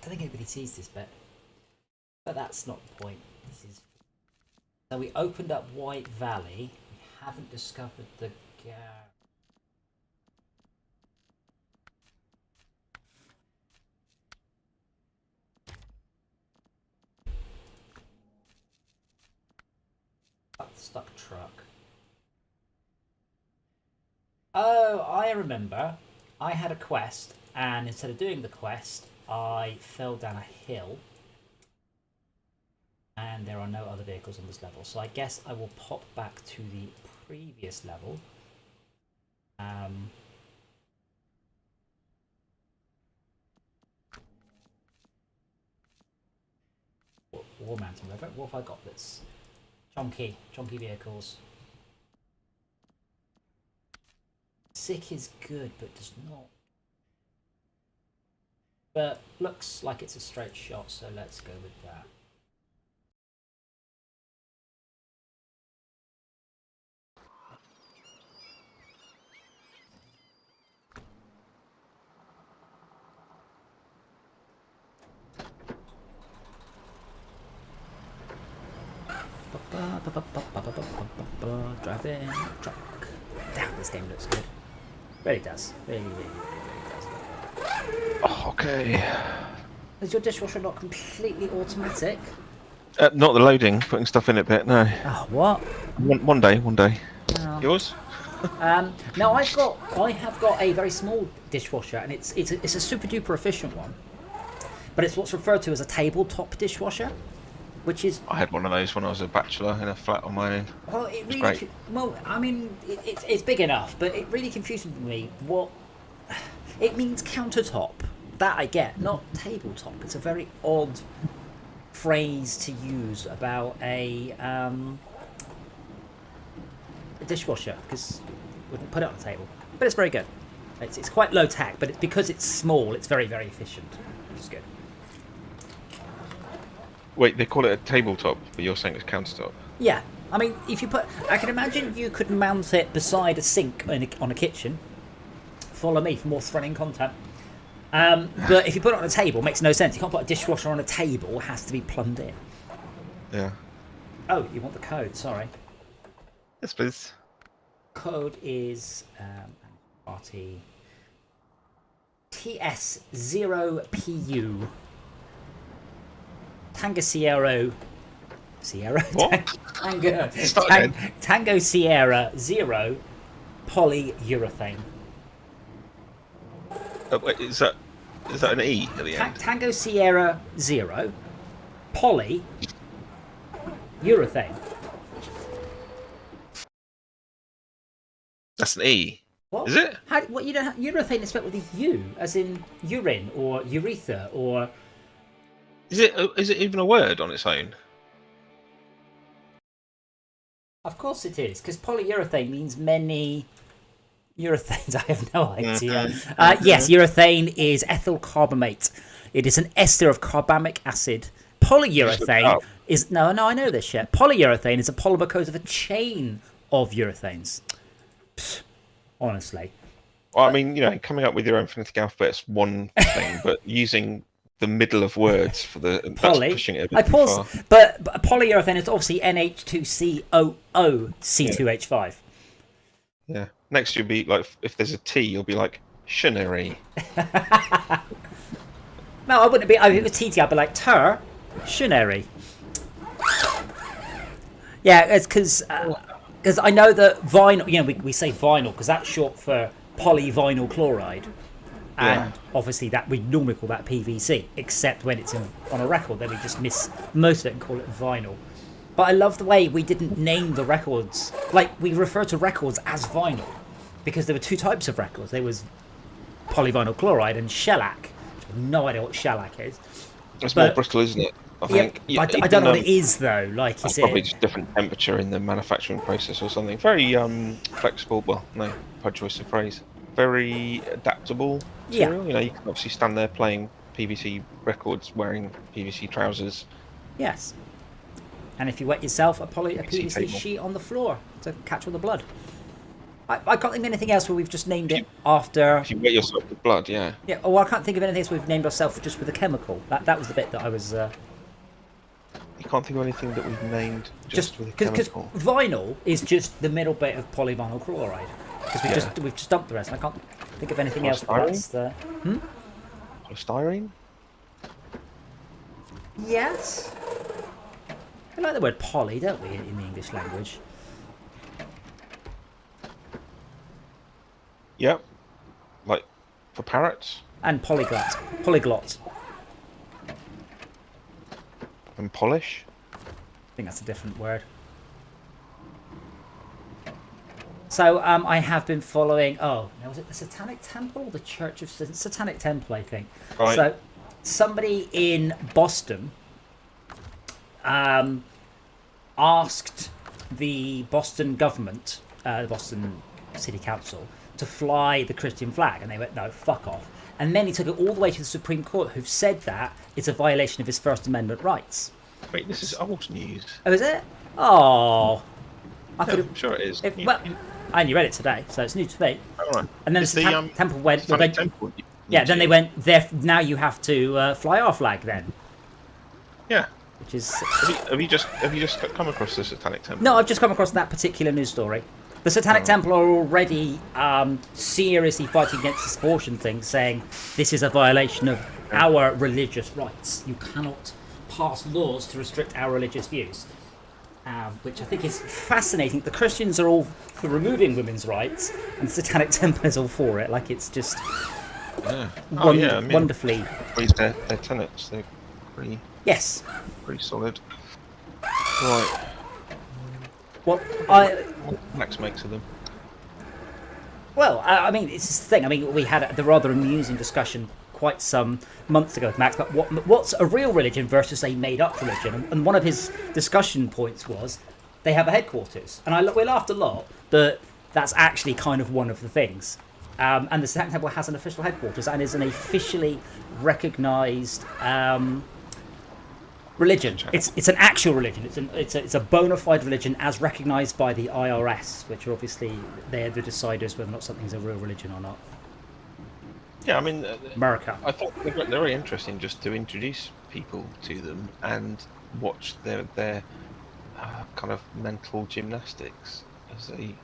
don't think anybody sees this bit, but that's not the point. This is so we opened up White Valley. We haven't discovered the gap. Stuck truck. Oh, I remember. I had a quest, and instead of doing the quest, I fell down a hill. And there are no other vehicles on this level. So I guess I will pop back to the previous level. War Mountain River. What have I got that's chunky vehicles? Sick is good, but does not. But looks like it's a straight shot, so let's go with that. Driving truck. Damn, this game looks good. Really does. Really does. Oh, okay. Is your dishwasher not completely automatic? Not the loading, putting stuff in it bit, no. Oh, what? One day. Oh. Yours? No, I have got a very small dishwasher, and it's a super duper efficient one. But it's what's referred to as a tabletop dishwasher, which is. I had one of those when I was a bachelor in a flat on my own. Well, it really. Well, I mean, it's big enough, but it really confuses me what it means. Countertop. That I get, not tabletop. It's a very odd phrase to use about a dishwasher, because we wouldn't put it on a table. But it's very good. It's quite low tech, but because it's small, it's very, very efficient, which is good. Wait, they call it a tabletop, but you're saying it's countertop? Yeah, I mean, if you put, I can imagine you could mount it beside a sink on a kitchen. Follow me for more thrilling content. But if you put it on a table, it makes no sense. You can't put a dishwasher on a table. It has to be plumbed in. Yeah. Oh, you want the code? Sorry. Yes, please. Code is party TS0PU. Tango Sierra. What? Tango Sierra 0 polyurethane. Wait, is that an E at the end? Tango Sierra 0 polyurethane. That's an E. What? Is it? What you don't? Urethane is spelled with a U, as in urine or urethra or. Is it even a word on its own? Of course it is, because polyurethane means many urethanes. I have no idea. Yes, urethane is ethyl carbamate. It is an ester of carbamic acid. Polyurethane is no, I know this shit. Polyurethane is a polymer coat of a chain of urethanes. Pfft, honestly. Well, I mean, coming up with your own phonetic alphabet's one thing, but using the middle of words for the poly. That's pushing it a bit too far. But polyurethane is obviously NH2COO C2H5. Yeah. Next, you'll be like, if there's a T, you'll be like shunnery. No, I wouldn't be. If it was TT, I'd be like tertiary. Yeah, it's because I know that vinyl. We say vinyl because that's short for polyvinyl chloride. And obviously that we normally call that PVC, except when it's on a record, then we just miss most of it and call it vinyl. But I love the way we didn't name the records. Like, we refer to records as vinyl, because there were two types of records. There was polyvinyl chloride and shellac. I have no idea what shellac is. It's more brittle, isn't it? I think. I don't know what it is, though. Like, is probably it just different temperature in the manufacturing process or something. Very flexible. Well, no, poor choice of phrase. Very adaptable material. You can obviously stand there playing PVC records wearing PVC trousers. Yes. And if you wet yourself, a PVC table. sheet on the floor to catch all the blood. I can't think of anything else where we've just named it after. If you wet yourself with blood, yeah. Yeah. Oh, I can't think of anything else we've named ourselves just with a chemical. That was the bit that I was. You can't think of anything that we've named Just with a because chemical. vinyl is just the middle bit of polyvinyl chloride. Because we've just dumped the rest. And I can't think of anything else. That's the. Styrene? Yes. We like the word poly, don't we, in the English language? Yep. Like for parrots? And polyglot. Polyglot. And polish? I think that's a different word. So I have been following. Oh, now was it the Satanic Temple or the Church of Satanic Temple? I think. Right. So somebody in Boston asked the Boston government, the Boston City Council, to fly the Christian flag, and they went, "No, fuck off." And then he took it all the way to the Supreme Court, who've said that it's a violation of his First Amendment rights. Wait, this is old news. Oh, is it? Oh, I could have. I'm sure it is. Well, I only read it today, so it's new to me. All right. And then the temple went. Well, Temple, yeah, then they went. There now, you have to fly our flag then. Yeah. Which is. Have you just come across the Satanic Temple? No, I've just come across that particular news story. The Satanic Temple are already seriously fighting against this abortion thing, saying this is a violation of our religious rights. You cannot pass laws to restrict our religious views. Which I think is fascinating. The Christians are all for removing women's rights, and the Satanic Temple is all for it. Like, it's just wonderfully. Their tenets, they're pretty solid. Right. What Max makes of them. Well, I mean, it's this thing. I mean, we had the rather amusing discussion quite some months ago with Max about what's a real religion versus a made-up religion, and one of his discussion points was they have a headquarters, and we laughed a lot, but that's actually kind of one of the things. And the Satanic Temple has an official headquarters and is an officially recognised religion. It's an actual religion. It's a bona fide religion as recognised by the IRS, which are obviously they're the deciders whether or not something's a real religion or not. Yeah, I mean, America. I thought they're very interesting just to introduce people to them and watch their kind of mental gymnastics as they,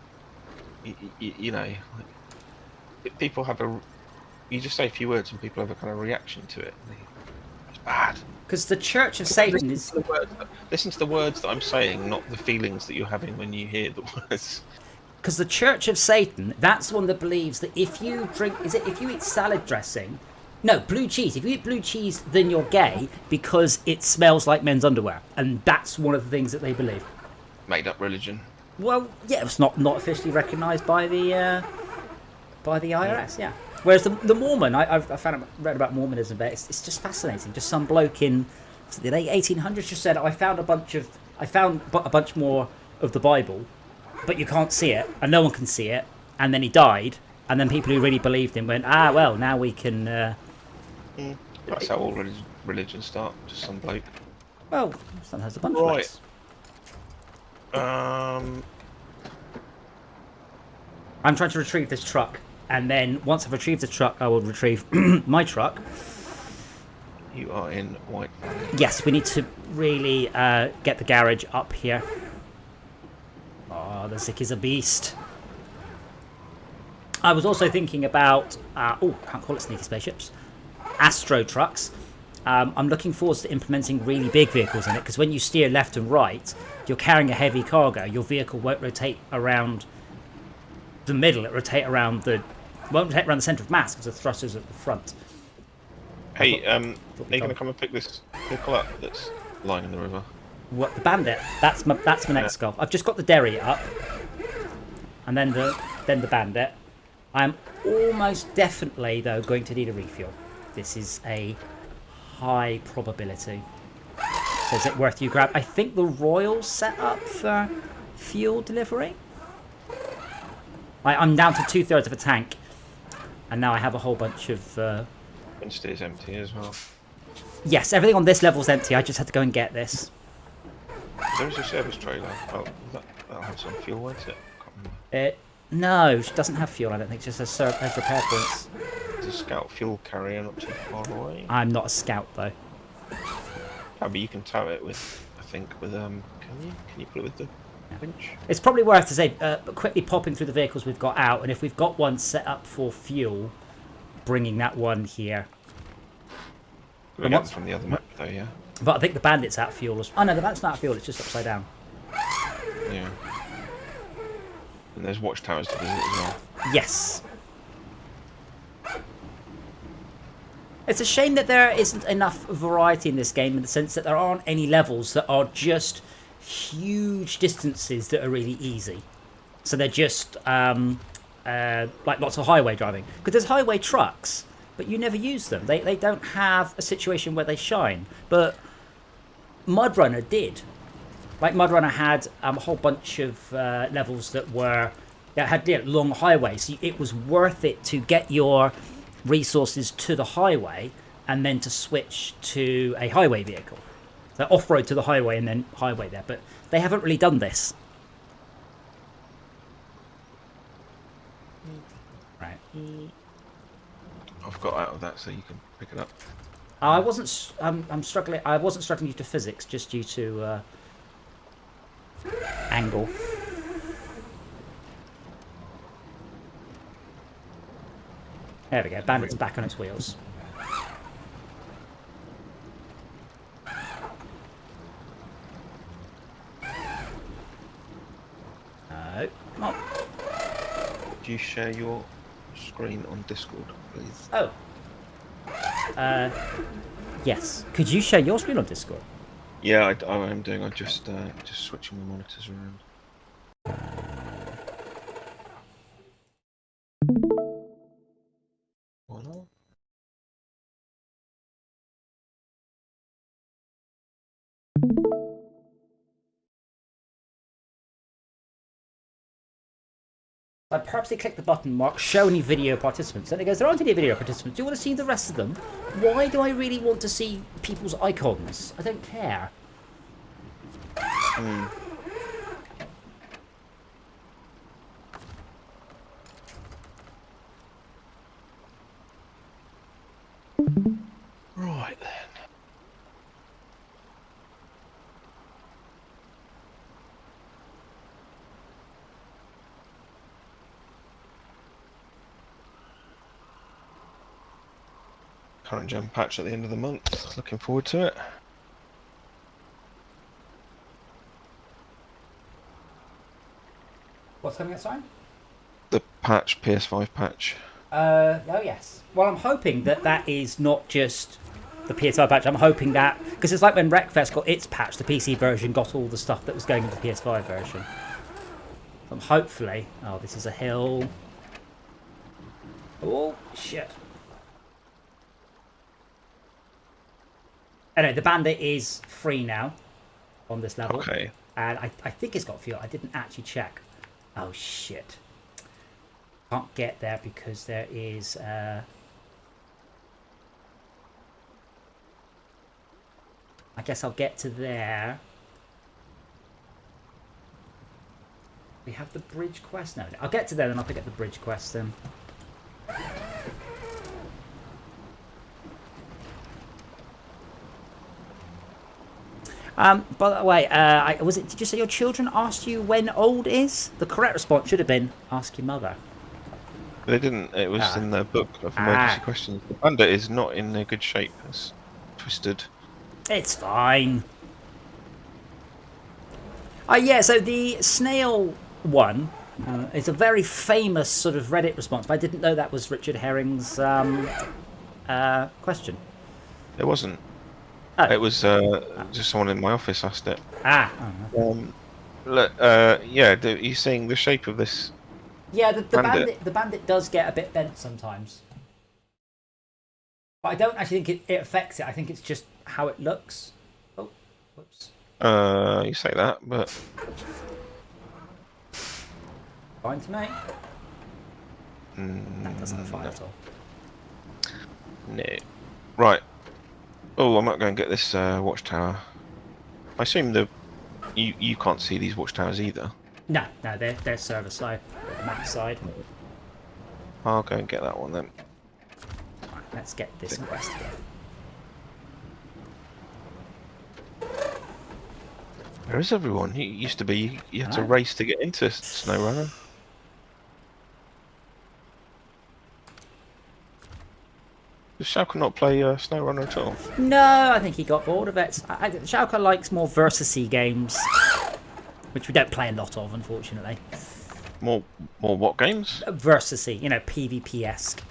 you know, like, people have you just say a few words and people have a kind of reaction to it. It's bad. Because the Church of Satan is. Listen to the words that I'm saying, not the feelings that you're having when you hear the words. Because the Church of Satan, that's one that believes that if you eat salad dressing, no, blue cheese. If you eat blue cheese, then you're gay because it smells like men's underwear, and that's one of the things that they believe. Made up religion. Well, yeah, it's not officially recognised by the IRS. Yeah. Whereas the Mormon, I read about Mormonism, but it's just fascinating. Just some bloke in the late 1800s just said, I found a bunch more of the Bible. But you can't see it, and no one can see it. And then he died, and then people who really believed him went, well, now we can. That's how all religions start. Just some bloke. Well, sometimes a bunch of blokes. I'm trying to retrieve this truck, and then once I've retrieved the truck, I will retrieve my truck. You are in White Valley. Yes, we need to really get the garage up here. Oh, the Zik is a beast. I was also thinking about, can't call it sneaky spaceships, Astro trucks. I'm looking forward to implementing really big vehicles in it, because when you steer left and right, you're carrying a heavy cargo. Your vehicle won't rotate around the middle. It won't rotate around the centre of mass, because the thrusters at the front. Hey, are you going to come and pick this vehicle up that's lying in the river? What, the Bandit? That's my next goal. I've just got the Derry up, and then the Bandit. I'm almost definitely though going to need a refuel. This is a high probability. So is it worth you grab? I think the Royal's set up for fuel delivery. I'm down to 2/3 of a tank, and now I have a whole bunch of. Insta is empty as well. Yes, everything on this level is empty. I just had to go and get this. There's a service trailer. Oh, that'll have some fuel, won't it? No, she doesn't have fuel. I don't think. She just has repair points. There's a scout fuel carrier not too far away. I'm not a scout though. Oh, but you can tow it with, I think, with Can you put it with the winch? It's probably worth to say, quickly popping through the vehicles we've got out, and if we've got one set up for fuel, bringing that one here. We get from the other map though, yeah. But I think the bandit's out of fuel. Oh no, the bandit's not out of fuel. It's just upside down. Yeah. And there's watchtowers to visit as well. Yes. It's a shame that there isn't enough variety in this game, in the sense that there aren't any levels that are just huge distances that are really easy. So they're just like lots of highway driving. Because there's highway trucks, but you never use them. They don't have a situation where they shine. But MudRunner did. Like MudRunner had a whole bunch of levels that had long highways. So it was worth it to get your resources to the highway and then to switch to a highway vehicle. So off-road to the highway and then highway there. But they haven't really done this. Right. I've got out of that so you can pick it up. I wasn't. I'm struggling. I wasn't struggling due to physics, just due to angle. There we go. Bandit's back on its wheels. No, come on. Do you share your screen on Discord, please? Oh. Yes. Could you share your screen on Discord? Yeah, I am doing. I'm just switching the monitors around. Voila. I purposely click the button mark show any video participants, and it goes, there aren't any video participants. Do you want to see the rest of them? Why do I really want to see people's icons? I don't care. Right then. Current gem patch at the end of the month. Looking forward to it. What's coming outside? The patch, PS5 patch. Oh yes. Well, I'm hoping that that is not just the PS5 patch. I'm hoping that, because it's like when Wreckfest got its patch, the PC version got all the stuff that was going into the PS5 version. Hopefully. Oh, this is a hill. Oh shit. Anyway, the bandit is free now on this level. Okay. And I think it's got fuel. I didn't actually check. Oh shit. Can't get there because there is I guess I'll get to there. We have the bridge quest now. I'll get to there and I'll pick up the bridge quest then. By the way, did you say your children asked you when old is? The correct response should have been, ask your mother. They didn't. It was in the book of emergency questions. The bandit is not in a good shape. It's twisted. It's fine. Yeah, so the snail one is a very famous sort of Reddit response, but I didn't know that was Richard Herring's question. It wasn't. Oh. It was just someone in my office asked it. Look, yeah, are you seeing the shape of this? Yeah, the bandit does get a bit bent sometimes. But I don't actually think it affects it. I think it's just how it looks. Oh, whoops. You say that, but Fine to me. That doesn't fire at all. No. Right. Oh, I might go and get this watchtower. I assume you can't see these watchtowers either. No, they're server slow. the map side. I'll go and get that one then. Let's get this quest here. Where is everyone? You used to be, you had to race to get into SnowRunner. Does Schalke not play SnowRunner at all? No, I think he got bored of it. Schalke likes more versus-y games, which we don't play a lot of, unfortunately. More what games? Versus-y, you know, PvP-esque.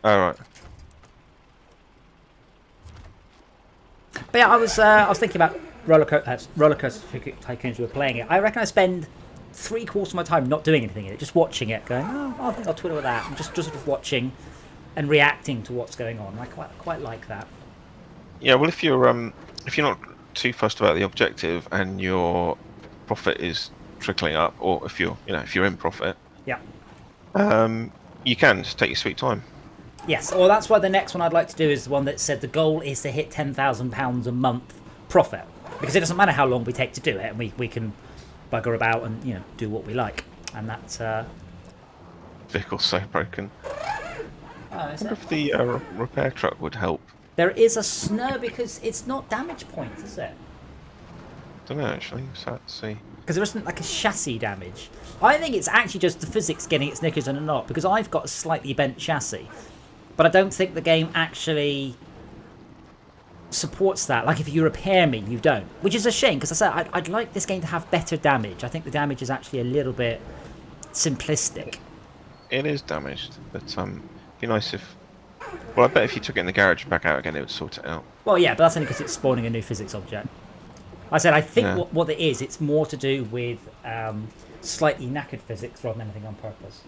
Oh, right. But yeah, I was thinking about Roller Coaster Tycoons. We were playing it. I reckon I spend 3/4 of my time not doing anything in it, just watching it, going, oh, I think I'll twiddle with that, and just sort of watching and reacting to what's going on. I quite like that. Yeah, well, if you're not too fussed about the objective and your profit is trickling up, or if you're in profit, yeah, you can just take your sweet time. Yes, well, that's why the next one I'd like to do is the one that said the goal is to hit £10,000 a month profit, because it doesn't matter how long we take to do it, and we can bugger about and do what we like, and that's. Vehicle's so broken. Oh, I wonder if the repair truck would help. There is a snow because it's not damage points, is it? Don't know actually. Let's see. Because there isn't like a chassis damage. I think it's actually just the physics getting its knickers in a knot, because I've got a slightly bent chassis, but I don't think the game actually supports that. Like if you repair me, you don't, which is a shame, because I said I'd like this game to have better damage. I think the damage is actually a little bit simplistic. It is damaged, but it'd be nice if. Well, I bet if you took it in the garage and back out again, it would sort it out. Well, yeah, but that's only because it's spawning a new physics object. I said I think what it is, it's more to do with slightly knackered physics rather than anything on purpose.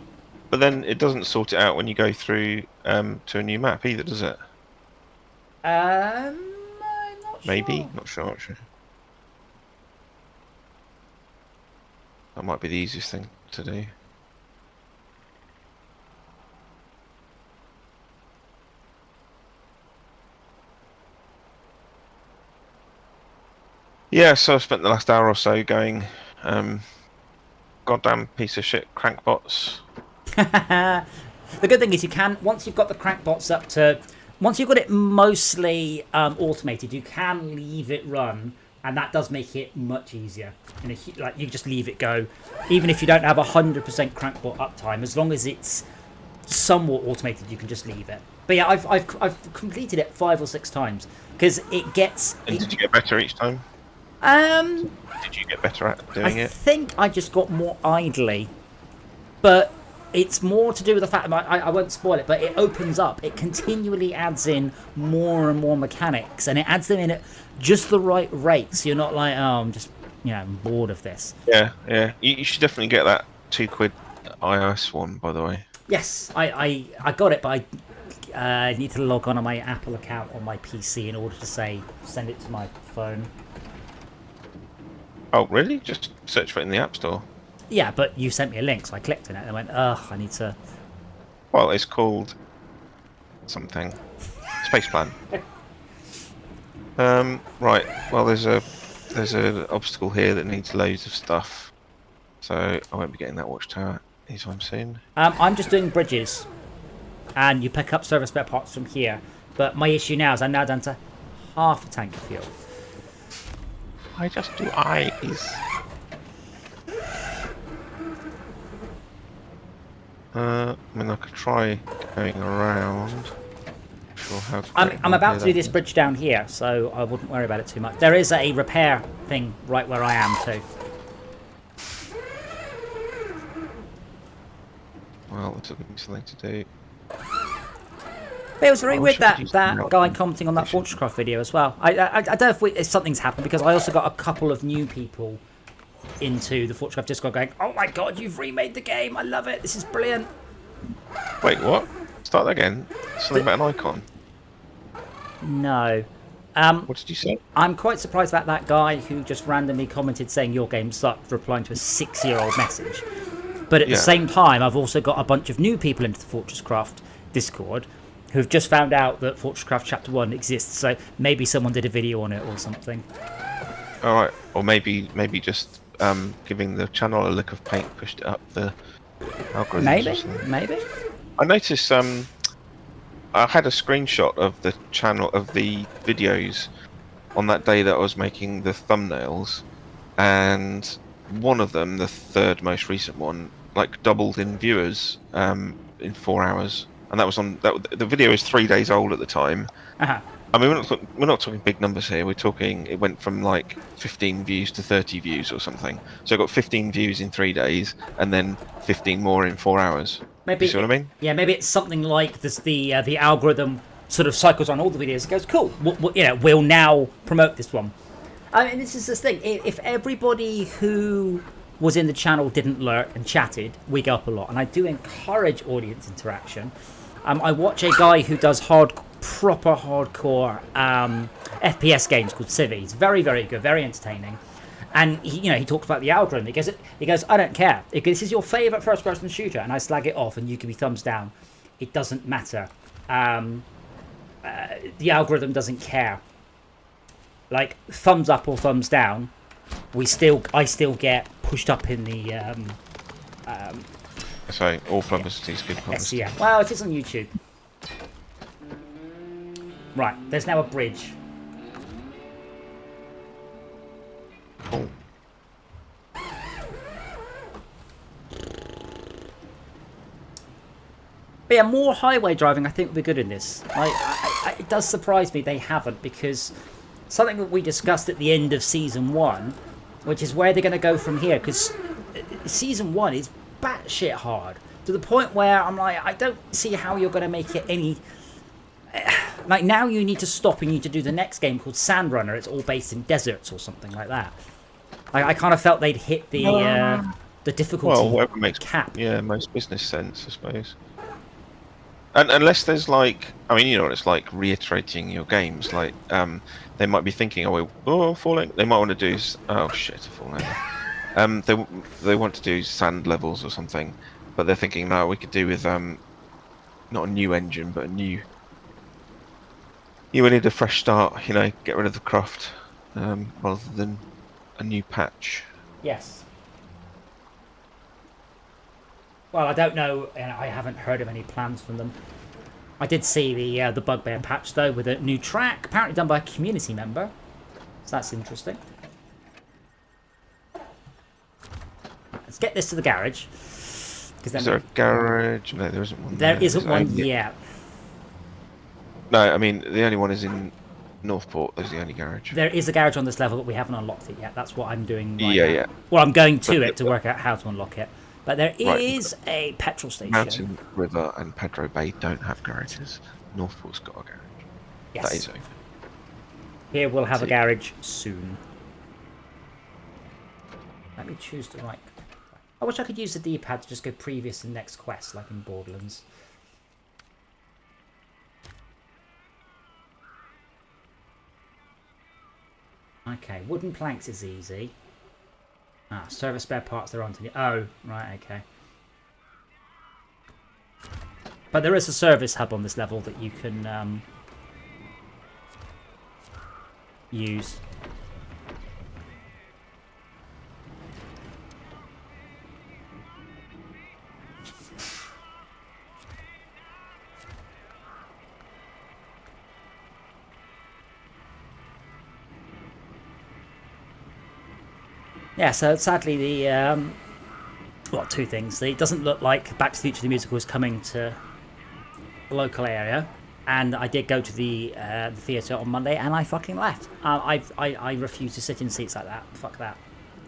But then it doesn't sort it out when you go through to a new map either, does it? I'm not Maybe, sure. not sure actually. That might be the easiest thing to do. Yeah, so I've spent the last hour or so going, goddamn piece of shit crankbots. The good thing is you can, once you've got the crankbots up to, once you've got it mostly automated, you can leave it run, and that does make it much easier. Like you just leave it go, even if you don't have 100% crankbot uptime, as long as it's somewhat automated, you can just leave it. But yeah, I've completed it 5 or 6 times because it gets. And did you get better each time? Did you get better at doing it? I think I just got more idly, but it's more to do with the fact that I won't spoil it, but it opens up. It continually adds in more and more mechanics, and it adds them in at just the right rate, so you're not like, oh, I'm just I'm bored of this. Yeah. You should definitely get that £2 iOS one, by the way. Yes, I got it, but I need to log on my Apple account on my PC in order to send it to my phone. Oh, really? Just search for it in the App Store? Yeah, but you sent me a link, so I clicked on it and I went, ugh, I need to... Well, it's called something. Space Plan. Right, well, there's an obstacle here that needs loads of stuff. So I won't be getting that watchtower anytime soon. I'm just doing bridges. And you pick up service spare parts from here. But my issue now is I'm now down to half a tank of fuel. I just do eyes. I mean, I could try going around. Sure how to I'm about to do this bridge down here, so I wouldn't worry about it too much. There is a repair thing right where I am too. Well, it's something to do. But it was very weird that guy commenting on that Fortresscraft video as well. I don't know if something's happened, because I also got a couple of new people into the Fortresscraft Discord going, oh my god, you've remade the game, I love it, this is brilliant. Wait, what? Start that again? Something about an icon? No. What did you say? I'm quite surprised about that guy who just randomly commented saying your game sucked, replying to a 6-year-old message. But at the same time, I've also got a bunch of new people into the Fortresscraft Discord who've just found out that Fortresscraft Chapter 1 exists, so maybe someone did a video on it or something. Alright, or maybe just giving the channel a lick of paint pushed it up the algorithms or something. Maybe. I noticed. I had a screenshot of the channel of the videos on that day that I was making the thumbnails, and one of them, the third most recent one, like doubled in viewers in 4 hours, and that was on that. The video is 3 days old at the time. Uh-huh. I mean, we're not talking big numbers here. We're talking it went from like 15 views to 30 views or something. So I got 15 views in 3 days, and then 15 more in 4 hours. Maybe, you see what I mean? Yeah, maybe it's something like this. The algorithm sort of cycles on all the videos. It goes, cool. We'll now promote this one. I mean, this is the thing. If everybody who was in the channel didn't lurk and chatted, we go up a lot. And I do encourage audience interaction. I watch a guy who does proper hardcore FPS games called Civi. He's very, very good, very entertaining. And he talks about the algorithm. He goes, I don't care. If this is your favorite first-person shooter, and I slag it off, and you give me thumbs down, it doesn't matter. The algorithm doesn't care. Like thumbs up or thumbs down, I still get pushed up in the. So all publicity is good publicity. Yeah. Well, it is on YouTube. Right. There's now a bridge. Cool. But yeah, more highway driving I think would be good in this. It does surprise me they haven't, because something that we discussed at the end of Season 1, which is where they're going to go from here, because Season 1 is batshit hard, to the point where I'm like, I don't see how you're going to make it any... Like, now you need to stop and you need to do the next game called SnowRunner. It's all based in deserts or something like that. I kind of felt they'd hit the difficulty whatever makes cap. Yeah, most business sense, I suppose. And unless there's like, I mean, you know what it's like reiterating your games. Like, they might be thinking, falling. They might want to do, falling. They want to do sand levels or something, but they're thinking, no, we could do with not a new engine, but a new. You would need a fresh start, get rid of the craft, rather than a new patch. Yes. Well, I don't know, and I haven't heard of any plans from them. I did see the Bugbear patch, though, with a new track, apparently done by a community member. So that's interesting. Let's get this to the garage. Is there a garage? No, there isn't one. There isn't one yet. No, I mean, the only one is in Northport. There's the only garage. There is a garage on this level, but we haven't unlocked it yet. That's what I'm doing right now. Yeah. Well, I'm going to it to work out how to unlock it. But there is a petrol station. Mountain River and Pedro Bay don't have garages. Northport's got a garage. Yes. That is open. Here we'll have a garage soon. Let me choose the right... I wish I could use the D-pad to just go previous and next quest, like in Borderlands. Okay, wooden planks is easy. Service spare parts, they're onto the... Oh, right, okay. But there is a service hub on this level that you can use. Yeah, so sadly the well, two things. It doesn't look like Back to the Future the musical is coming to a local area, and I did go to the theatre on Monday, and I fucking left. I refuse to sit in seats like that. Fuck that.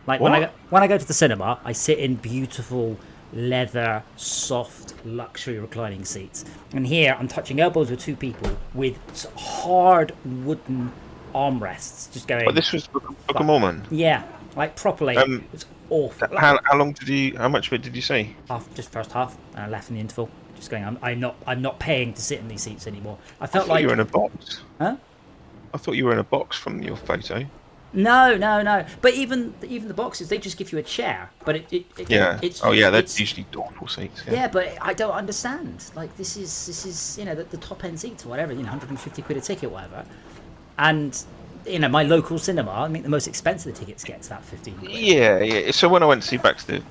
Like when I go to the cinema, I sit in beautiful leather, soft, luxury reclining seats, and here I'm touching elbows with two people with hard wooden armrests, just going. But this was Book of Mormon. Yeah. Like properly, it's awful. How long did you? How much of it did you see? Half, just first half, and I left in the interval. Just going. I'm not paying to sit in these seats anymore. I thought like you were in a box. Huh? I thought you were in a box from your photo. No. But even the boxes, they just give you a chair. But it's that's usually awful seats. Yeah, but I don't understand. Like this is the top end seats or whatever. 150 quid a ticket, whatever, and. My local cinema, I mean, the most expensive the tickets get is about 15 quid. Yeah. So when I went to see Back to the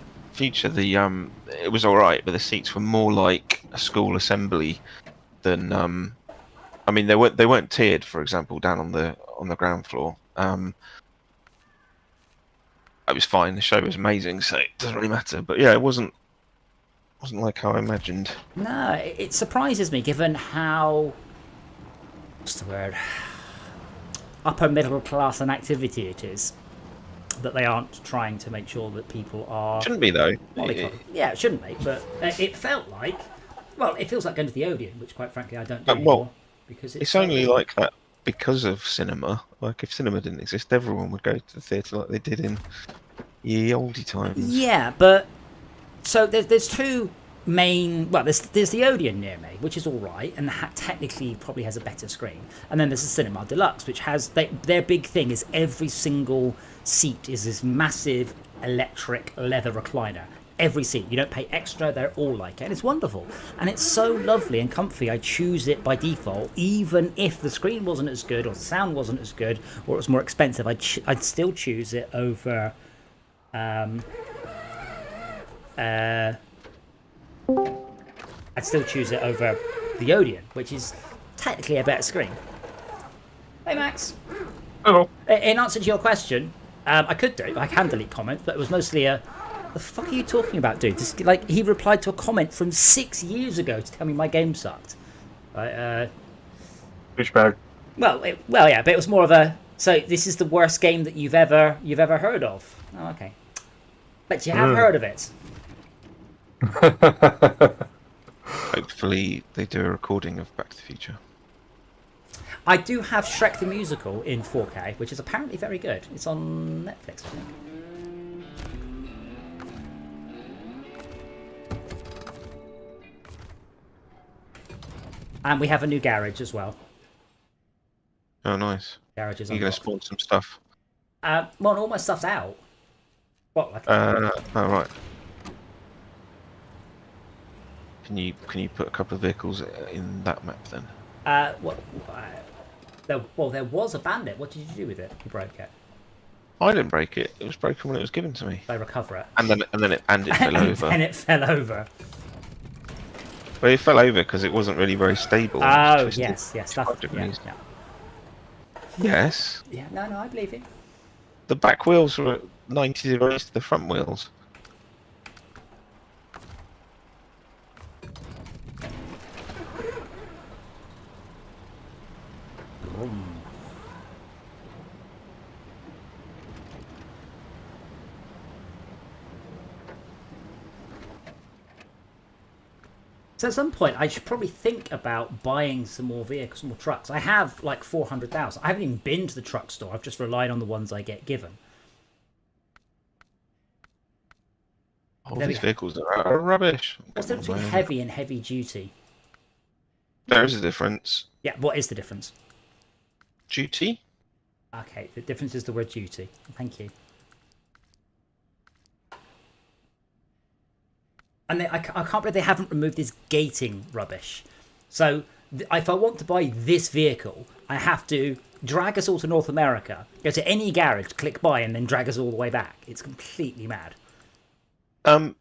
Future, it was all right, but the seats were more like a school assembly than I mean, they weren't tiered, for example, down on the ground floor. It was fine. The show was amazing, so it doesn't really matter. But yeah, it wasn't like how I imagined. No, it surprises me given how, what's the word, upper middle class an activity it is, that they aren't trying to make sure that people are. Shouldn't be though. Yeah, it shouldn't be, but it felt like, well, it feels like going to the Odeon, which quite frankly I don't do anymore, because it's only like that because of cinema. Like if cinema didn't exist, everyone would go to the theatre like they did in ye olde times. Yeah, but so there's two main. Well, there's the Odeon near me, which is all right, and technically probably has a better screen. And then there's the Cinema Deluxe, which has their big thing is every single seat is this massive electric leather recliner. Every seat, you don't pay extra. They're all like it, and it's wonderful, and it's so lovely and comfy. I choose it by default, even if the screen wasn't as good, or the sound wasn't as good, or it was more expensive. I'd still choose it over. I'd still choose it over the Odeon, which is technically a better screen. Hey Max. Hello. In answer to your question, I can delete comments, but it was mostly the fuck are you talking about, dude? This, like, he replied to a comment from 6 years ago to tell me my game sucked. Douchebag. Well, yeah, but it was more of a. So this is the worst game that you've ever heard of. Oh, okay. But you have heard of it. Hopefully, they do a recording of Back to the Future. I do have Shrek the Musical in 4K, which is apparently very good. It's on Netflix, I think. And we have a new garage as well. Oh, nice. Garage is You're going to spawn some stuff. Well, all my stuff's out. What? Like Oh, right. Can you put a couple of vehicles in that map then? There was a bandit. What did you do with it? You broke it. I didn't break it. It was broken when it was given to me. They recover it. And then it fell over. And it fell over. Well, it fell over because it wasn't really very stable. Oh, yes. Stuff. Yeah. Yes. Yeah, no, I believe you. The back wheels were at 90 degrees to the front wheels. So at some point, I should probably think about buying some more vehicles, some more trucks. I have like 400,000. I haven't even been to the truck store. I've just relied on the ones I get given. All these vehicles are rubbish. What's the difference between heavy and heavy duty? There is a difference. Yeah, what is the difference? Duty? Okay, the difference is the word duty. Thank you. And I can't believe they haven't removed this gating rubbish. So if I want to buy this vehicle, I have to drag us all to North America, go to any garage, click buy, and then drag us all the way back. It's completely mad. The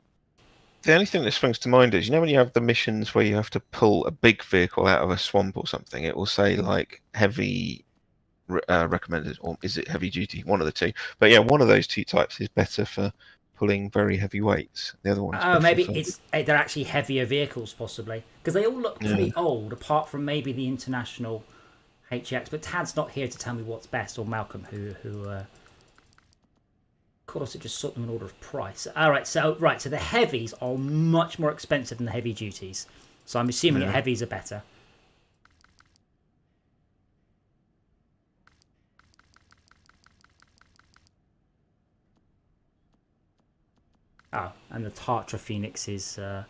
only thing that springs to mind is, you know, when you have the missions where you have to pull a big vehicle out of a swamp or something, it will say like heavy recommended, or is it heavy duty? One of the two. But yeah, one of those two types is better for pulling very heavy weights. The other one. Oh, maybe they're actually heavier vehicles, possibly, because they all look pretty old, apart from maybe the International HX. But Tad's not here to tell me what's best, or Malcolm, who of course, it just sort them in order of price. All right, so the heavies are much more expensive than the heavy duties. So I'm assuming the heavies are better. Oh, and the Tatra Phoenix is... All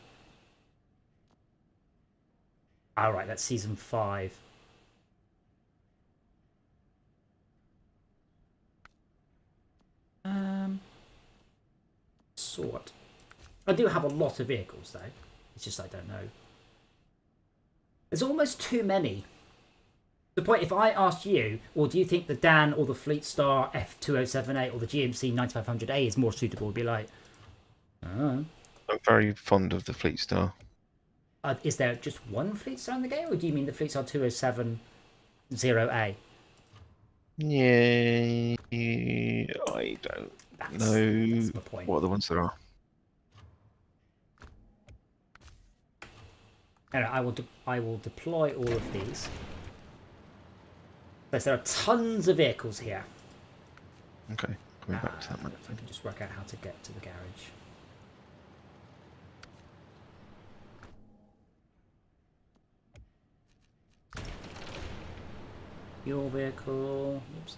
right, that's season 5. Sort. I do have a lot of vehicles, though. It's just I don't know. There's almost too many. The point, if I asked you, or do you think the Dan or the Fleet Star F2078 or the GMC 9500A is more suitable, would be like, Oh. I'm very fond of the Fleet Star. Is there just one Fleet Star in the game, or do you mean the Fleet Star 2070A? Yeah, I don't know That's my point. what other ones there are. Anyway, I will deploy all of these. There are tons of vehicles here. Okay, coming back to that map. I can just work out how to get to the garage. Your vehicle. Oopsie.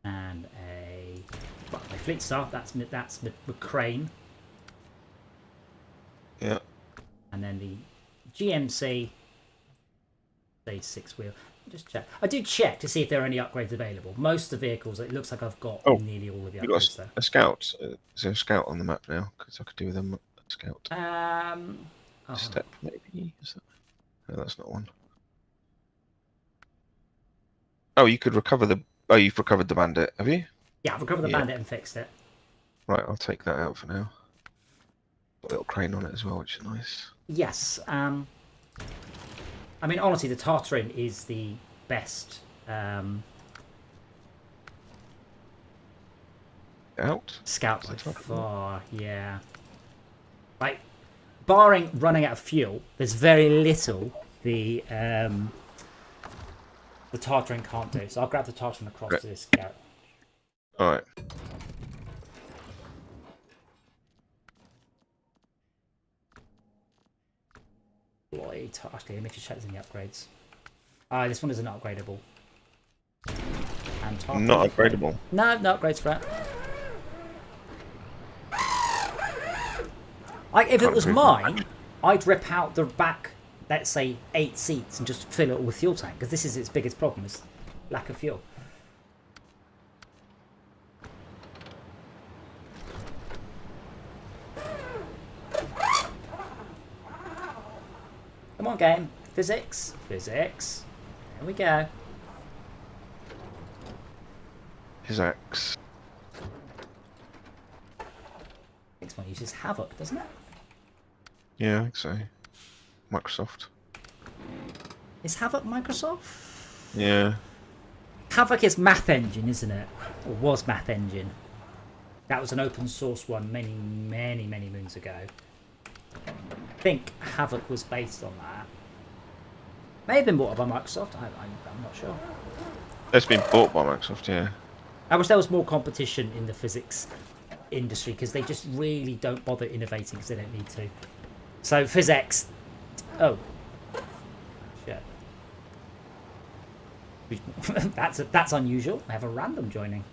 And my Fleet Star. That's McCrane. Yeah. And then the GMC. Stage 6 wheel. Just check. I did check to see if there are any upgrades available. Most of the vehicles, it looks like I've got nearly all of the upgrades there. A scout. Is there a scout on the map now? Because I could do with a scout. Step maybe. Is that... No, that's not one. Oh, you could recover the. Oh, you've recovered the bandit, have you? Yeah, I've recovered the bandit and fixed it. Right, I'll take that out for now. Got a little crane on it as well, which is nice. Yes. I mean, honestly, the Tartarin is the best. Scout by far, yeah. Like, barring running out of fuel, there's very little the Tartarin can't do. So I'll grab the Tartarin across to this scout. All right. Actually, let me just check there's any upgrades. This one isn't upgradable. And Tartarin, not upgradable? No upgrades for that. If it was mine, I'd rip out the back, let's say, 8 seats and just fill it with fuel tank, because this is its biggest problem, is lack of fuel. Come on, game. Physics. Physics. There we go. Physics. Next one uses Havoc, doesn't it? Yeah, I think so. Microsoft. Is Havoc Microsoft? Yeah. Havoc is Math Engine, isn't it? Or was Math Engine. That was an open source one many moons ago. I think Havoc was based on that. May have been bought by Microsoft. I'm not sure. It's been bought by Microsoft, yeah. I wish there was more competition in the physics industry, because they just really don't bother innovating because they don't need to. So physics. Oh, shit. that's unusual. I have a random joining.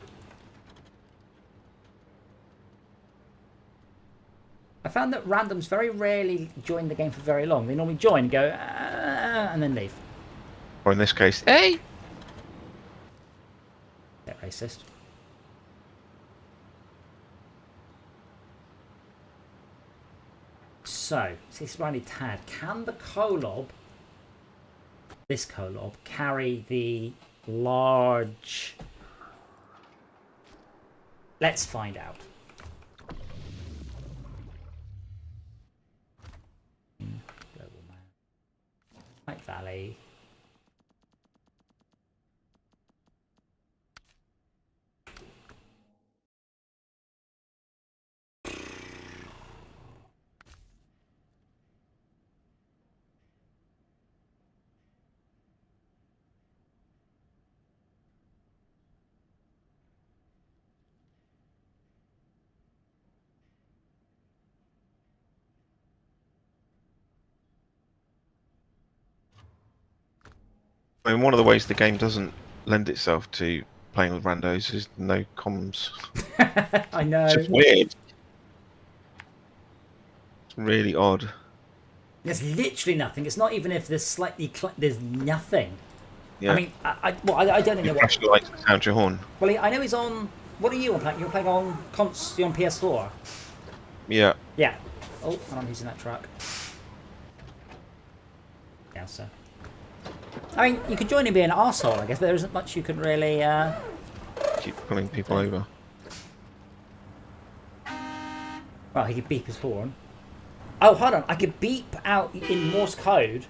I found that randoms very rarely join the game for very long. They normally join and go, and then leave. Or in this case, hey! Bit racist. So, this is only Tad. Can the Kolob, this Kolob, carry the large... Let's find out. Global map. White Valley. I mean, one of the ways the game doesn't lend itself to playing with randos is no comms. I know. It's just weird. It's really odd. There's literally nothing. It's not even if there's slightly... there's nothing. Yeah. I mean, I don't know what... Flash the lights and sound your horn. Well, I know he's on... What are you on? You're playing on Const on PS4? Yeah. Yeah. Oh, I'm using that truck. Yeah, so... I mean, you could join in being an arsehole, I guess, but there isn't much you can really... Keep pulling people over. Well, he could beep his horn. Oh, hold on. I could beep out in Morse code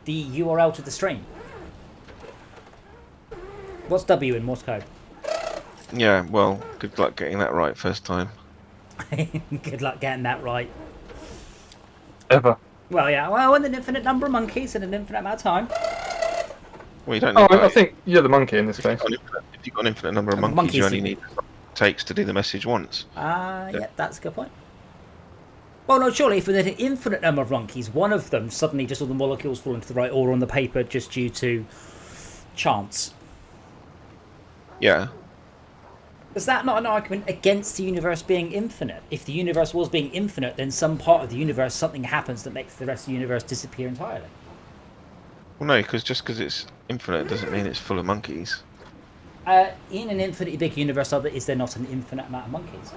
the URL to the stream. What's W in Morse code? Yeah, well, good luck getting that right first time. Good luck getting that right. Ever. Well, yeah. Well, with an infinite number of monkeys in an infinite amount of time. Well, you don't need I think you're the monkey in this case. If you've got an infinite number of monkeys, you only need what it takes to do the message once. Yeah, that's a good point. Well, no, surely if there's an infinite number of monkeys, one of them suddenly just all the molecules fall into the right order on the paper just due to chance. Yeah. Is that not an argument against the universe being infinite? If the universe was being infinite, then some part of the universe, something happens that makes the rest of the universe disappear entirely. Well, no, because just because it's infinite doesn't mean it's full of monkeys. In an infinitely big universe, is there not an infinite amount of monkeys?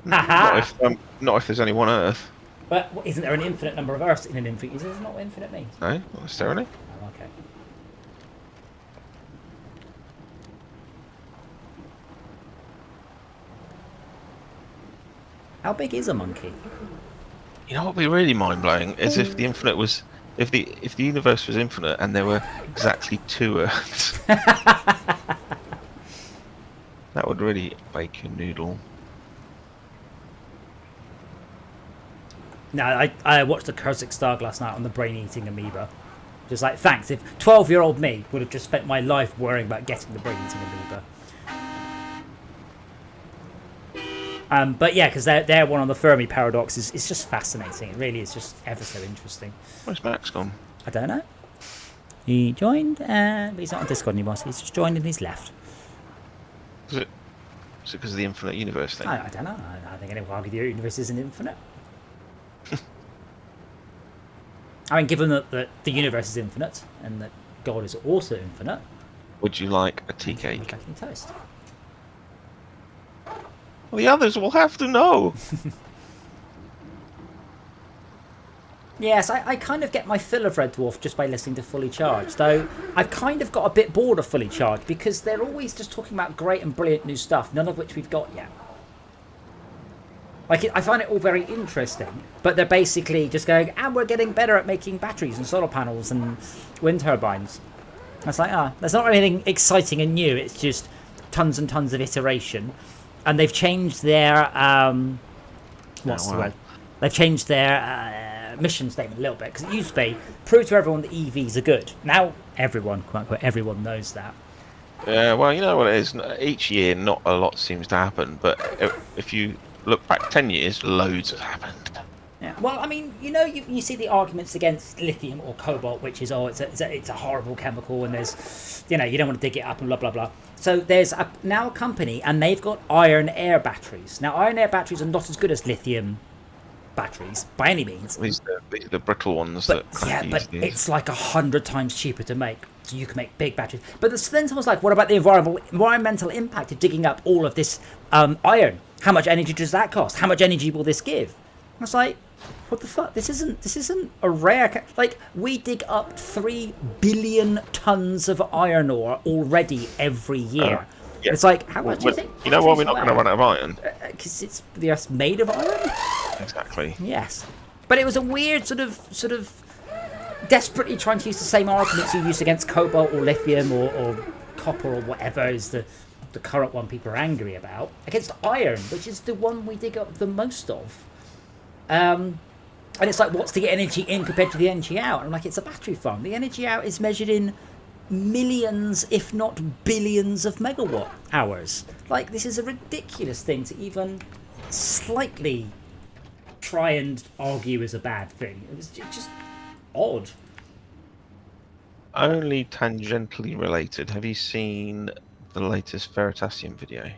Not if there's only one Earth. But isn't there an infinite number of Earths in an infinite? Is that not what infinite means? No, not necessarily. Oh, okay. How big is a monkey? You know what would be really mind blowing is if the infinite was if the universe was infinite and there were exactly 2 Earths. That would really bake your noodle. No, I watched the Kurzik Starg last night on the brain-eating amoeba. Just like, thanks. If 12-year-old me would have just spent my life worrying about getting the brain-eating amoeba. But yeah, because their one on the Fermi paradox is just fascinating. It really is just ever so interesting. Where's Max gone? I don't know. He joined, but he's not on Discord anymore, so he's just joined and he's left. Is it because of the infinite universe thing? I don't know. I think anyone will argue the universe isn't infinite. I mean, given that the universe is infinite and that God is also infinite. Would you like a tea cake? Making toast. Well, the others will have to know. Yes, I kind of get my fill of Red Dwarf just by listening to Fully Charged, though I've kind of got a bit bored of Fully Charged because they're always just talking about great and brilliant new stuff, none of which we've got yet. Like, I find it all very interesting, but they're basically just going, and we're getting better at making batteries and solar panels and wind turbines. It's like, there's not anything exciting and new, it's just tons and tons of iteration. And they've changed their, what's the word? They've changed their mission statement a little bit, because it used to be, prove to everyone that EVs are good. Now, everyone, quote unquote, everyone knows that. Yeah, well, you know what it is, each year not a lot seems to happen, but if you look back 10 years, loads have happened. Yeah. Well, I mean, you see the arguments against lithium or cobalt, which is, it's a horrible chemical, and there's, you don't want to dig it up and blah, blah, blah. So there's now a company, and they've got iron air batteries. Now, iron air batteries are not as good as lithium batteries, by any means. These are the brittle ones. But it's like 100 times cheaper to make. So you can make big batteries. But then someone's like, what about the environmental impact of digging up all of this iron? How much energy does that cost? How much energy will this give? I was like, what the fuck? This isn't a rare... we dig up 3 billion tons of iron ore already every year. Yeah. It's like, how much do you think? You know why we're not going to run out of iron? Because the Earth's made of iron? Exactly. Yes. But it was a weird sort of desperately trying to use the same arguments you use against cobalt or lithium or copper or whatever is the current one people are angry about, against iron, which is the one we dig up the most of. And it's like, what's the energy in compared to the energy out? And I'm like, it's a battery farm. The energy out is measured in millions, if not billions of megawatt hours. Like, this is a ridiculous thing to even slightly try and argue is a bad thing. It was just odd. Only tangentially related. Have you seen the latest Veritasium video?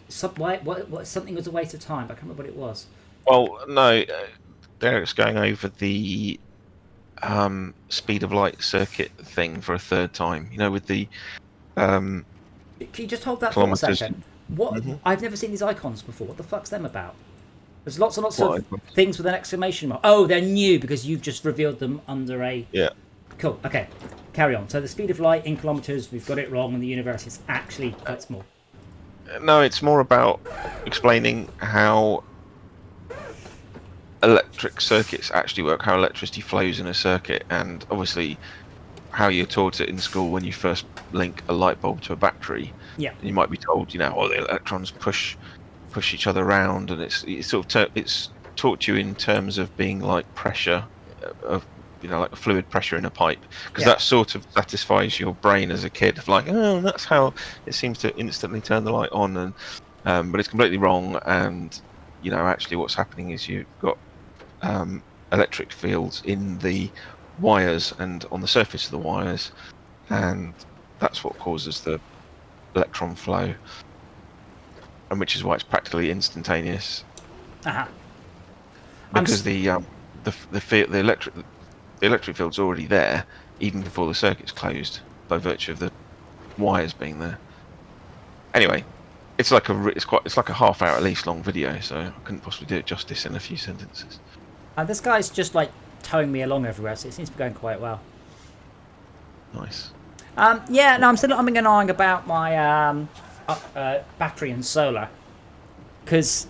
Something was a waste of time, but I can't remember what it was. Well, no, Derek's going over the speed of light circuit thing for a third time. With the Can you just hold that for a second? What? Mm-hmm. I've never seen these icons before. What the fuck's them about? There's lots and lots of things with an exclamation mark. Oh, they're new because you've just revealed them under a Cool. Okay. Carry on. So the speed of light in kilometers, we've got it wrong, and the universe is actually quite small. No, it's more about explaining how electric circuits actually work, how electricity flows in a circuit, and obviously how you're taught it in school when you first link a light bulb to a battery. Yeah. You might be told, the electrons push each other around, and it's sort of it's taught you in terms of being like pressure of like fluid pressure in a pipe, because that sort of satisfies your brain as a kid of like, oh, that's how it seems to instantly turn the light on, and but it's completely wrong. And actually what's happening is you've got electric fields in the wires and on the surface of the wires, and that's what causes the electron flow, and which is why it's practically instantaneous. Because the electric field's already there even before the circuit's closed by virtue of the wires being there. Anyway, it's like a half hour at least long video, so I couldn't possibly do it justice in a few sentences. This guy's just like towing me along everywhere, so it seems to be going quite well. Nice. I'm still umming and ahhing about my battery and solar, because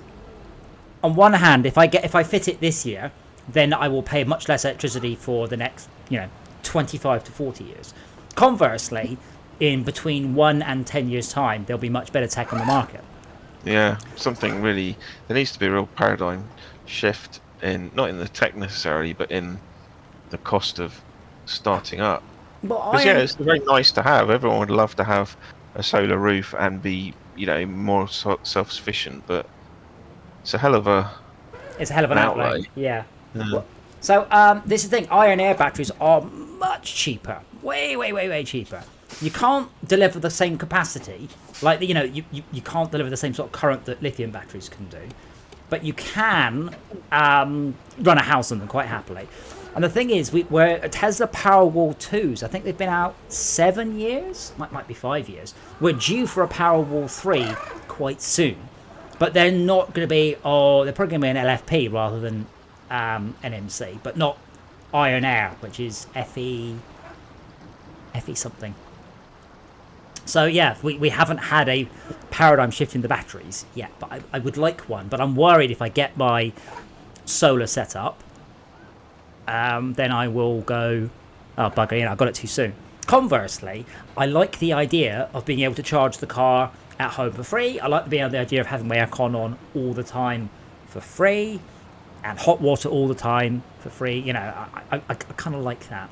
on one hand, if I fit it this year, then I will pay much less electricity for the next 25 to 40 years. Conversely, in between 1 and 10 years time, there'll be much better tech on the market. Yeah, there needs to be a real paradigm shift not in the tech necessarily, but in the cost of starting up. Because it's very nice to have. Everyone would love to have a solar roof and be more self-sufficient, but it's a hell of an outlay. Yeah. So this is the thing. Iron air batteries are much cheaper. Way cheaper. You can't deliver the same capacity. Like you can't deliver the same sort of current that lithium batteries can do. But you can run a house on them quite happily. And the thing is, we're Tesla Powerwall 2s. I think they've been out 7 years, might be 5 years. We're due for a Powerwall 3 quite soon, but they're not going to be. They're probably going to be an LFP rather than NMC, but not Iron Air, which is FE something. So yeah, we haven't had a paradigm shift in the batteries yet, but I would like one. But I'm worried if I get my solar set up, then I will go, oh bugger, I got it too soon. Conversely, I like the idea of being able to charge the car at home for free. I like the idea of having my aircon on all the time for free, and hot water all the time for free. I kind of like that.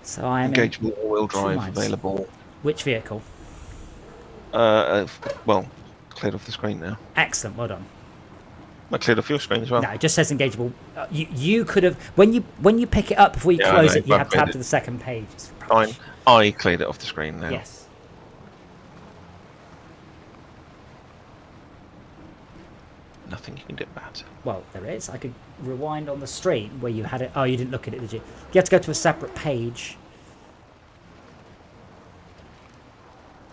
So I am engageable all-wheel drive available. Which vehicle? Well, cleared off the screen now. Excellent, well done. I cleared off your screen as well. No, it just says engageable. You could have, when you pick it up before you close it, you have to tab to the second page. Fine. I cleared it off the screen now. Yes. Nothing you can do about it. Well, there is. I could rewind on the stream where you had it. Oh, you didn't look at it, did you? You have to go to a separate page.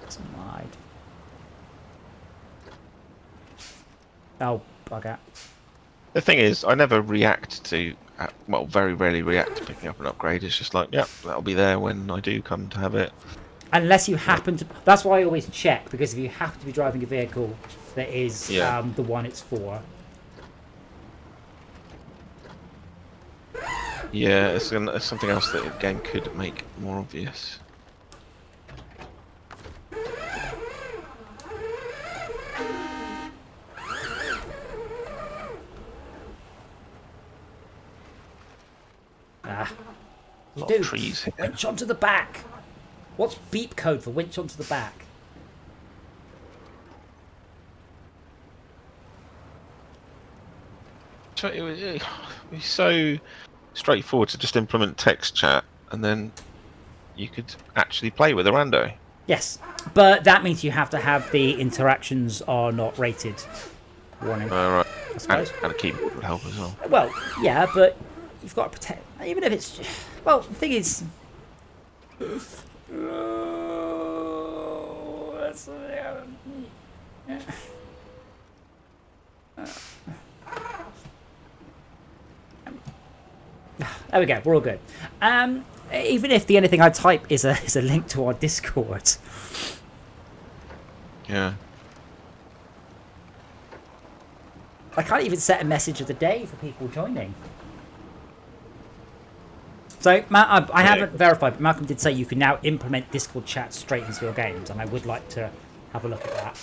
Slide. Oh, bugger. The thing is, I never react to, very rarely react to picking up an upgrade. It's just like, yeah, that'll be there when I do come to have it. Unless you happen to... That's why I always check, because if you happen to be driving a vehicle that is the one it's for... Yeah, it's something else that the game could make more obvious. Dude, trees here. winch onto the back. What's beep code for winch onto the back? So it was so straightforward to just implement text chat, and then you could actually play with a rando. Yes, but that means you have to have the interactions are not rated warning. Right. I suppose. And a keyboard would help as well. Well, yeah, but you've got to protect. Even if it's well, the thing is. There we go. We're all good. even if the only thing I type is a link to our Discord. Yeah. I can't even set a message of the day for people joining. So, Matt, I haven't verified, but Malcolm did say you can now implement Discord chat straight into your games, and I would like to have a look at that.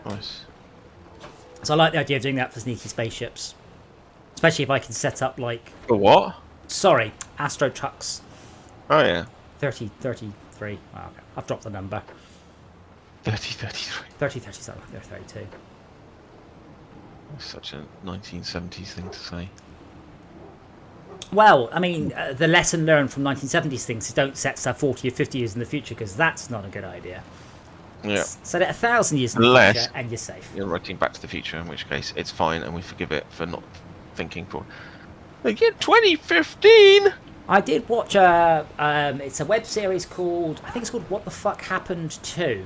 Nice. So I like the idea of doing that for sneaky spaceships. Especially if I can set up, like... For what? Sorry, Astro Trucks. Oh, yeah. 33. Oh, okay. I've dropped the number. 33. 30, they're 32. That's such a 1970s thing to say. Well, I mean, the lesson learned from 1970s things is don't set stuff 40 or 50 years in the future, because that's not a good idea. Yeah. Set it 1,000 years in the future, and you're safe. You're writing Back to the Future, in which case it's fine, and we forgive it for not thinking for... Again, 2015! I did watch it's a web series called, I think it's called What the Fuck Happened To.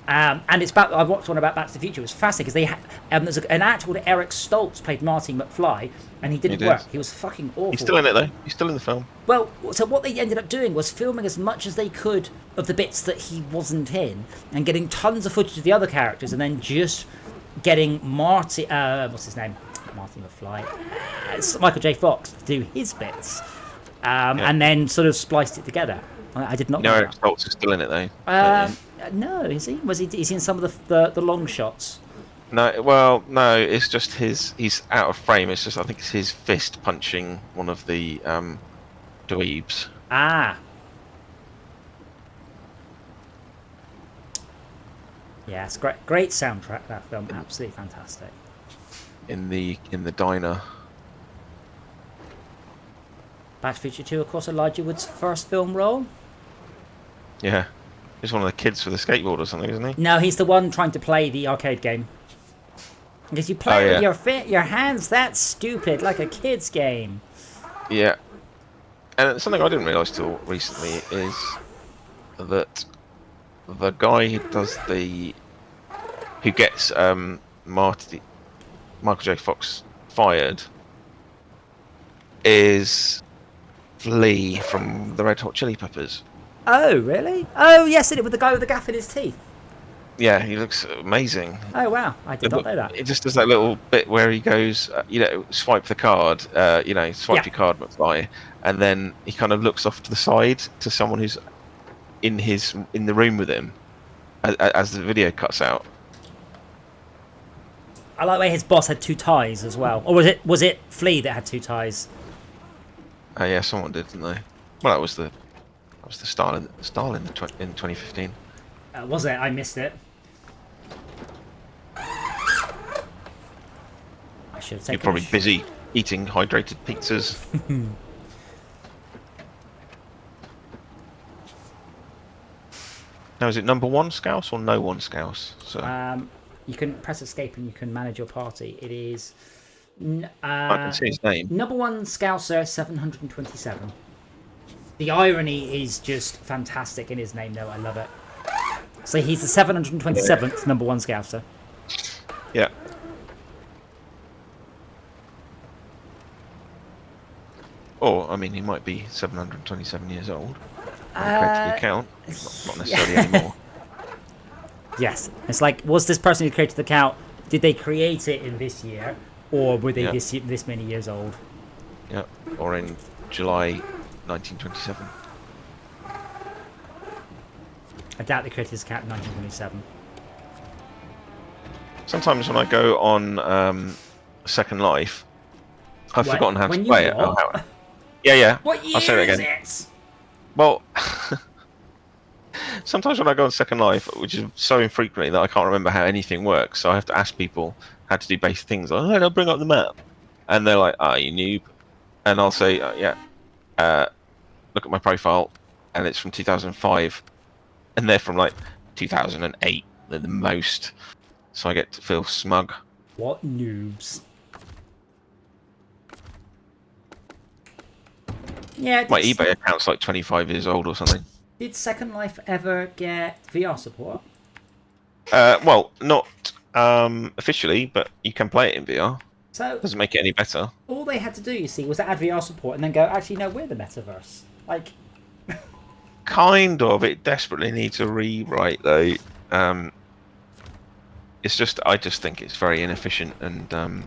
And it's about, I watched one about Back to the Future. It was fascinating because they had, there's an actor called Eric Stoltz played Marty McFly, and he didn't work. He was fucking awful. He's still in it though. He's still in the film. Well, so what they ended up doing was filming as much as they could of the bits that he wasn't in, and getting tons of footage of the other characters, and then just getting Marty, what's his name? Marty McFly. It's Michael J. Fox to do his bits, and then sort of spliced it together. I did not know Eric Stoltz is still in it though. No, is he? Was he? Is he in some of the long shots? No, well, no. It's just he's out of frame. It's just I think it's his fist punching one of the dweebs. Ah. Yeah, it's great soundtrack. That film, absolutely fantastic. In the diner. Back to the Future 2, of course, Elijah Wood's first film role. Yeah. He's one of the kids with a skateboard or something, isn't he? No, he's the one trying to play the arcade game. Because you play it with your hands, that's stupid, like a kid's game. Yeah. And something I didn't realise till recently is that the guy who gets Michael J. Fox fired is Flea from the Red Hot Chili Peppers. Oh, really? Oh, yes, with the guy with the gaff in his teeth. Yeah, he looks amazing. Oh, wow. I did not know that. It just does that little bit where he goes, swipe the card, swipe your card, McFly, and then he kind of looks off to the side to someone who's in the room with him as the video cuts out. I like the way his boss had two ties as well. Or was it Flea that had two ties? Yeah, someone did, didn't they? Well, that was the style in 2015. Was it? I missed it. I should have taken. You're probably busy eating hydrated pizzas. Now, is it number one Scouse or no one Scouse? So you can press escape and you can manage your party. It is. I can see his name. Number one Scouser 727. The irony is just fantastic in his name, though. I love it. So he's the 727th number one Scouser. Yeah. Or, I mean, he might be 727 years old. Correct the account. Not necessarily anymore. Yes. It's like, was this person who created the account, did they create it in this year? Or were they this many years old? Yeah. Or in July 1927. I doubt they created this account in 1927. Sometimes when I go on Second Life, I've forgotten how to play it. Yeah. What year I'll say it again. Is it? Well, sometimes when I go on Second Life, which is so infrequently that I can't remember how anything works, so I have to ask people how to do basic things. Like, oh, I'll bring up the map. And they're like, you noob. And I'll say, look at my profile, and it's from 2005. And they're from, like, 2008. They're the most. So I get to feel smug. What noobs. Yeah. My eBay account's like 25 years old or something. Did Second Life ever get VR support? Well, not officially, but you can play it in VR. So doesn't make it any better. All they had to do, you see, was to add VR support and then go, actually, no, we're the metaverse. Like, Kind of. It desperately needs a rewrite, though. It's just, I just think it's very inefficient, and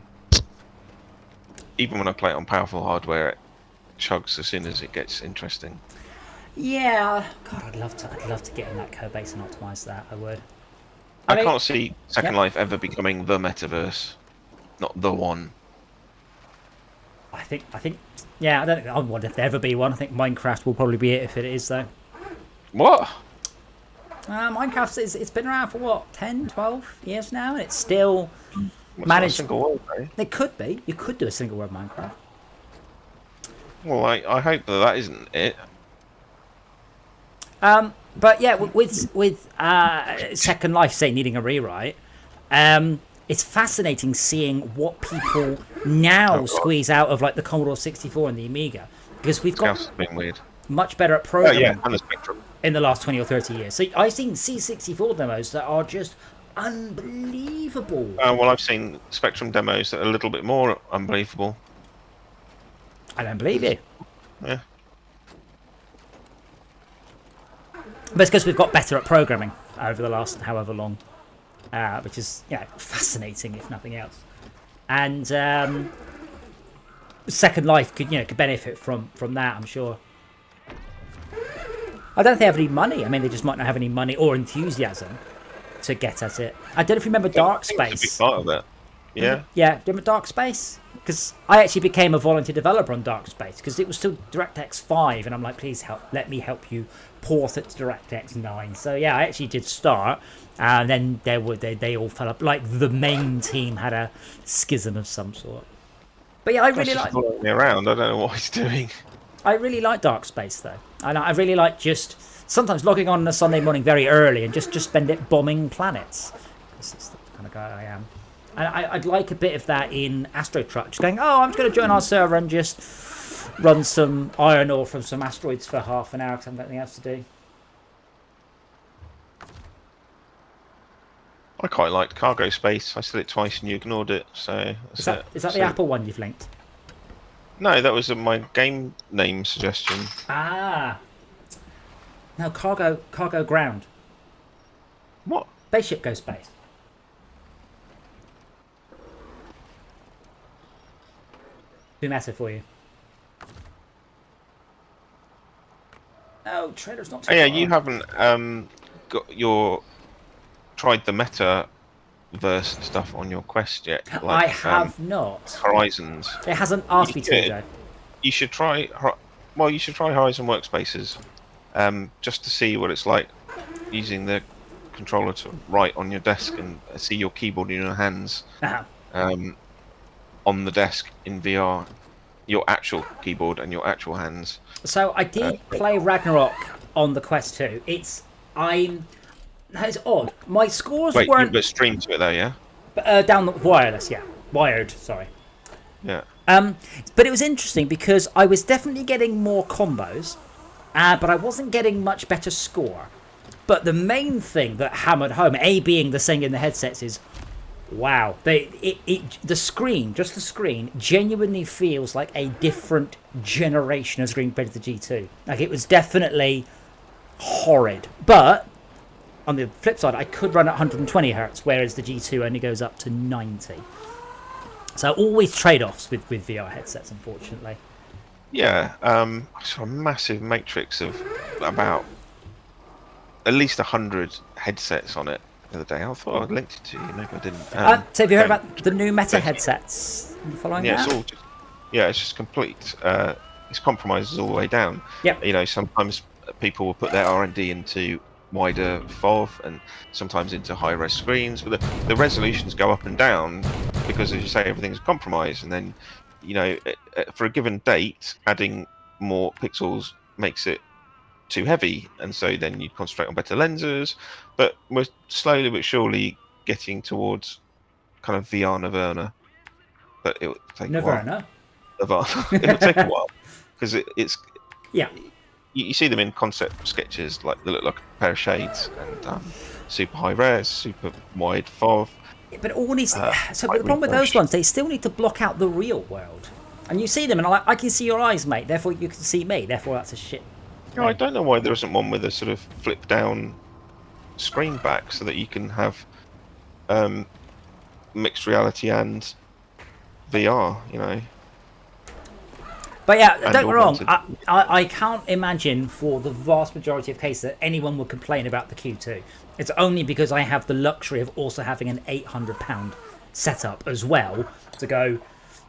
even when I play it on powerful hardware, it chugs as soon as it gets interesting. yeah, God, I'd love to get in that code base and optimize that. I would. I mean, can't see Second yeah. Life ever becoming the metaverse, not the one. I think, yeah, I don't think I want it to ever be one. I think Minecraft will probably be it if it is, though. What? Minecraft it's been around for what 10, 12 years now, and it's still It's managed. not a single world, though. It could be. You could do a single world Minecraft. Well, I hope that isn't it. But yeah, with Second Life, say needing a rewrite, it's fascinating seeing what people now squeeze out of like the Commodore 64 and the Amiga, because we've got It's been weird. much better at Oh programming yeah, and the Spectrum. in the last 20 or 30 years. So I've seen C64 demos that are just unbelievable. Well, I've seen Spectrum demos that are a little bit more unbelievable. I don't believe you. Yeah. But it's because we've got better at programming over the last however long, which is fascinating if nothing else. And Second Life could benefit from that, I'm sure. I don't think they have any money. I mean, they just might not have any money or enthusiasm to get at it. I don't know if you remember Dark I think it's a big Space. part of that. Yeah. Yeah, do you remember Dark Space? Because I actually became a volunteer developer on Dark Space because it was still DirectX 5, and I'm like, please let me help you port it to DirectX 9. So yeah, I actually did start, and then they all fell up. Like the main team had a schism of some sort. But yeah, I really like. Following me around. I don't know what he's doing. I really like Dark Space though, and I really like just sometimes logging on a Sunday morning very early and just spend it bombing planets. This is the kind of guy I am. And I'd like a bit of that in Astro Truck, just going, oh, I'm just going to join our server and just run some iron ore from some asteroids for half an hour because I haven't got anything else to do. I quite liked Cargo Space. I said it twice and you ignored it. So Is that the Apple one you've linked? No, that was my game name suggestion. Ah. No, Cargo Ground. What? Spaceship Go Space. Too meta for you. No, trailer's not too Oh, yeah, far. you haven't tried the metaverse stuff on your Quest yet. I have not. Horizons. It hasn't asked me to, though. You should try. Well, you should try Horizon Workspaces, just to see what it's like using the controller to write on your desk and see your keyboard in your hands. On the desk in VR, your actual keyboard and your actual hands. So I did play Ragnarok on the Quest 2. It's odd. My scores weren't. But stream to it though, yeah. Down the wireless, yeah, wired. Sorry. Yeah. But it was interesting because I was definitely getting more combos, but I wasn't getting much better score. But the main thing that hammered home, being the thing in the headsets, is wow. The screen genuinely feels like a different generation of screen compared to the G2. Like it was definitely horrid. But on the flip side, I could run at 120 Hz, whereas the G2 only goes up to 90. So always trade-offs with VR headsets, unfortunately. Yeah, I saw a massive matrix of about at least 100 headsets on it the other day. I thought I'd linked it to you, maybe I didn't. So have you heard about the new Meta headsets? Following yeah, that? it's all just, it's just complete. It's compromises all the way down. Yep. You know, sometimes people will put their R&D into wider FOV and sometimes into high-res screens, but the resolutions go up and down because, as you say, everything's compromised. And then, for a given date, adding more pixels makes it too heavy, and so then you concentrate on better lenses. But we're slowly but surely getting towards kind of VR Nirvana. But it will take a while. Nirvana? It'll take a while because it's Yeah. You see them in concept sketches, like they look like a pair of shades, and super high res, super wide FOV. But all needs. So the problem with those ones, they still need to block out the real world. And you see them, and I can see your eyes, mate. Therefore, you can see me. Therefore, that's a shit. No, I don't know why there isn't one with a sort of flip down screen back so that you can have mixed reality and VR, you know. But yeah, And don't get me wrong. augmented. I can't imagine for the vast majority of cases that anyone would complain about the Q2. It's only because I have the luxury of also having an £800 setup as well to go.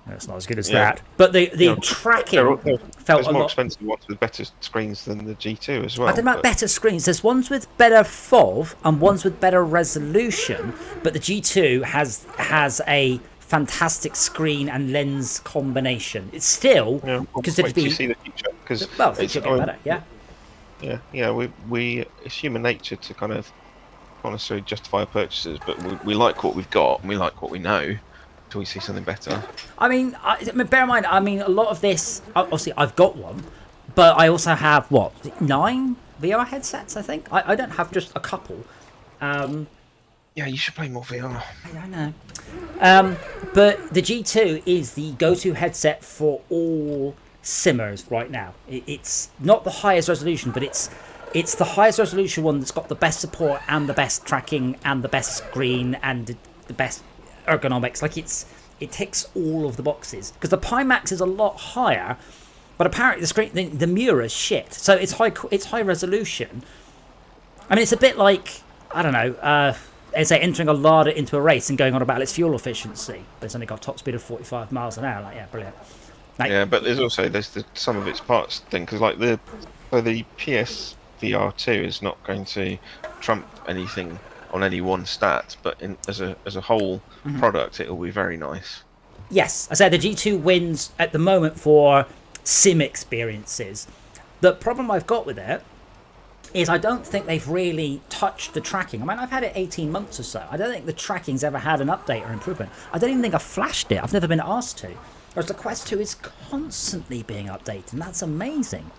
No, it's not as good as that. But the tracking felt there's a more lot. expensive ones with better screens than the G2 as well. I don't know about better screens. There's ones with better FOV and ones with better resolution, but the G2 has a fantastic screen and lens combination. It's still considered to be. You see the future because Well, it's getting better. Yeah. We it's human nature to kind of not necessarily justify our purchases, but we like what we've got and we like what we know until we see something better. I mean, bear in mind. I mean, a lot of this. Obviously, I've got one, but I also have 9 VR headsets. I think I don't have just a couple. Yeah, you should play more VR. I know. But the G2 is the go-to headset for all simmers right now. It's not the highest resolution, but it's the highest resolution one that's got the best support and the best tracking and the best screen and the best ergonomics. Like it ticks all of the boxes. Because the Pimax is a lot higher, but apparently the screen, the mirror's shit. So it's high resolution. I mean, it's a bit like, I don't know. It's like entering a Lada into a race and going on about its fuel efficiency, but it's only got a top speed of 45 miles an hour. Like, yeah, brilliant. Like, Yeah, but there's the sum of its parts thing because like the PS VR 2 is not going to trump anything on any one stat, but as a whole product, it will be very nice. yes, I said the G2 wins at the moment for sim experiences. The problem I've got with it is I don't think they've really touched the tracking. I mean, I've had it 18 months or so. I don't think the tracking's ever had an update or improvement. I don't even think I've flashed it. I've never been asked to. Whereas the Quest 2 is constantly being updated, and that's amazing.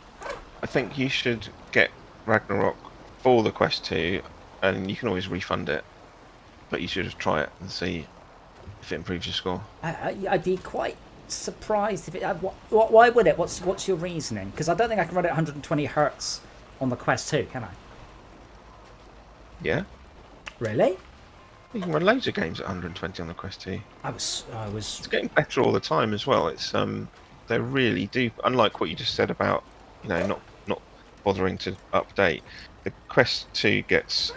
I think you should get Ragnarok for the Quest 2, and you can always refund it, but you should just try it and see if it improves your score. I'd be quite surprised if it. Why would it? What's your reasoning? Because I don't think I can run it 120 hertz on the Quest 2, can I? Yeah, Really? you can run loads of games at 120 on the Quest 2. I was. It's getting better all the time as well. It's they really do. Unlike what you just said about not bothering to update, the Quest 2 gets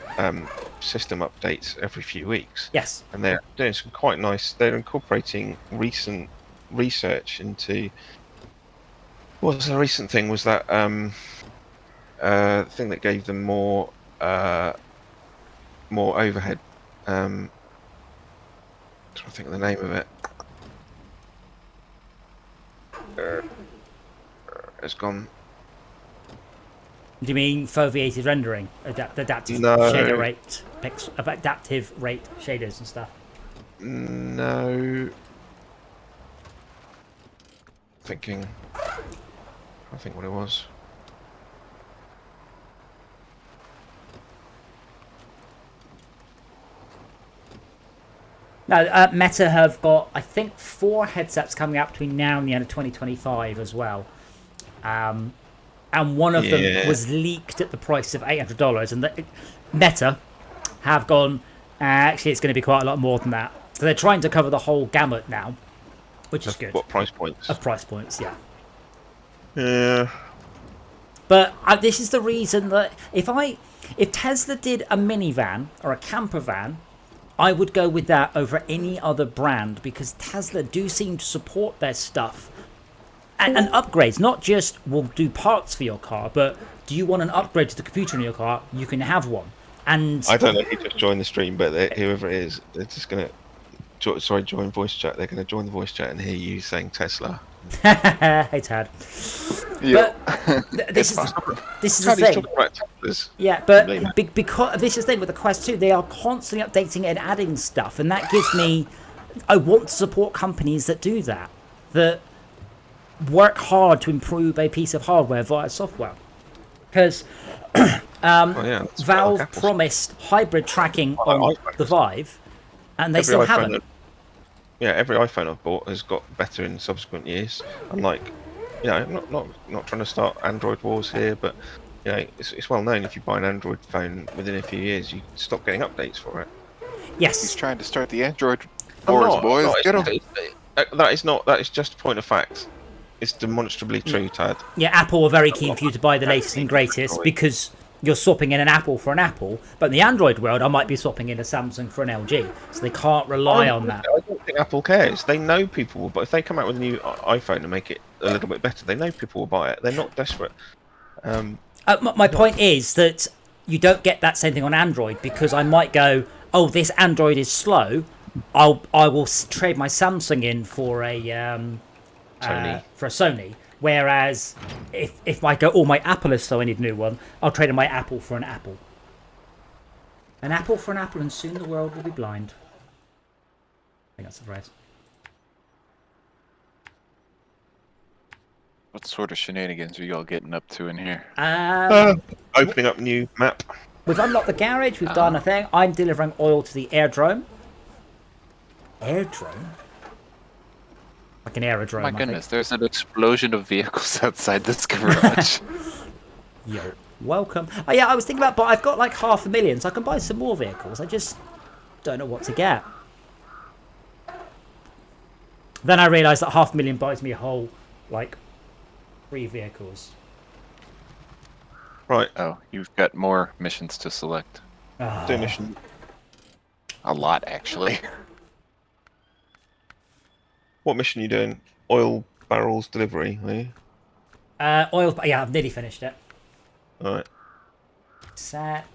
system updates every few weeks. Yes. And they're doing some quite nice. They're incorporating recent research into. What was the recent thing? Was that thing that gave them more overhead? I'm trying to think of the name of it. It's gone. Do you mean foveated rendering, adaptive No. shader rate, adaptive rate shaders and stuff? No. I think what it was. No, Meta have got, I think, 4 headsets coming out between now and the end of 2025 as well. And one of them was leaked at the price of $800. And Meta have gone, actually, it's going to be quite a lot more than that. So they're trying to cover the whole gamut now, which is good. What price points? Of price points, yeah. Yeah. But this is the reason that if Tesla did a minivan or a camper van, I would go with that over any other brand because Tesla do seem to support their stuff and upgrades. Not just will do parts for your car, but do you want an upgrade to the computer in your car? You can have one. And I don't know who just joined the stream, but whoever it is, they're just gonna join voice chat. They're gonna join the voice chat and hear you saying Tesla. Hey Tad. Yeah. But this is the He's thing. talking about Teslas. Yeah, but because this is the thing with the Quest 2, they are constantly updating and adding stuff, and that gives me. I want to support companies that do that, that work hard to improve a piece of hardware via software. Because Valve promised hybrid tracking on the Vive, and they still haven't. every iPhone I've bought has got better in subsequent years. Unlike, I'm not trying to start Android wars here, but it's well known if you buy an Android phone within a few years, you stop getting updates for it. Yes. He's trying to start the Android I'm wars, not, boys. not, Get him. that is just a point of fact. It's demonstrably true, Tad. Yeah, Apple are very keen for you to buy the latest and greatest because you're swapping in an Apple for an Apple. But in the Android world, I might be swapping in a Samsung for an LG. So they can't rely on that. I don't think Apple cares. They know people will, but if they come out with a new iPhone and make it a little bit better, they know people will buy it. They're not desperate. My point is that you don't get that same thing on Android because I might go, oh, this Android is slow. I will trade my Samsung in for a Sony. Whereas if I go, oh, my Apple is slow, I need a new one, I'll trade in my Apple for an Apple. An apple for an apple, and soon the world will be blind. I think that's the phrase. What sort of shenanigans are y'all getting up to in here? Opening up new map. We've unlocked the garage. We've done a thing. I'm delivering oil to the airdrome. Airdrome? Like an aerodrome. My goodness, there's an explosion of vehicles outside this garage. Yo, welcome. Oh yeah, I was thinking about, but I've got like 500,000, so I can buy some more vehicles. I just don't know what to get. Then I realised that 500,000 buys me a whole, like, 3 vehicles. Right. Oh, you've got more missions to select. Do mission. A lot, actually. What mission are you doing? Oil barrels delivery, are you? Oil. Yeah, I've nearly finished it. All right. Set.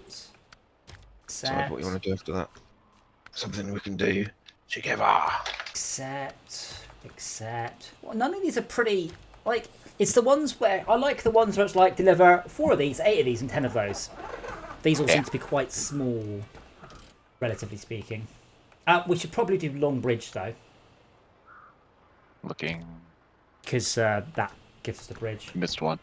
Decide what you want to do after that. Something we can do together. Accept. Well, none of these are pretty. Like, it's the ones where I like the ones where it's like deliver 4 of these, 8 of these, and 10 of those. These all seem to be quite small, relatively speaking. We should probably do Long Bridge though. Looking. Because that gives us the bridge. Missed one.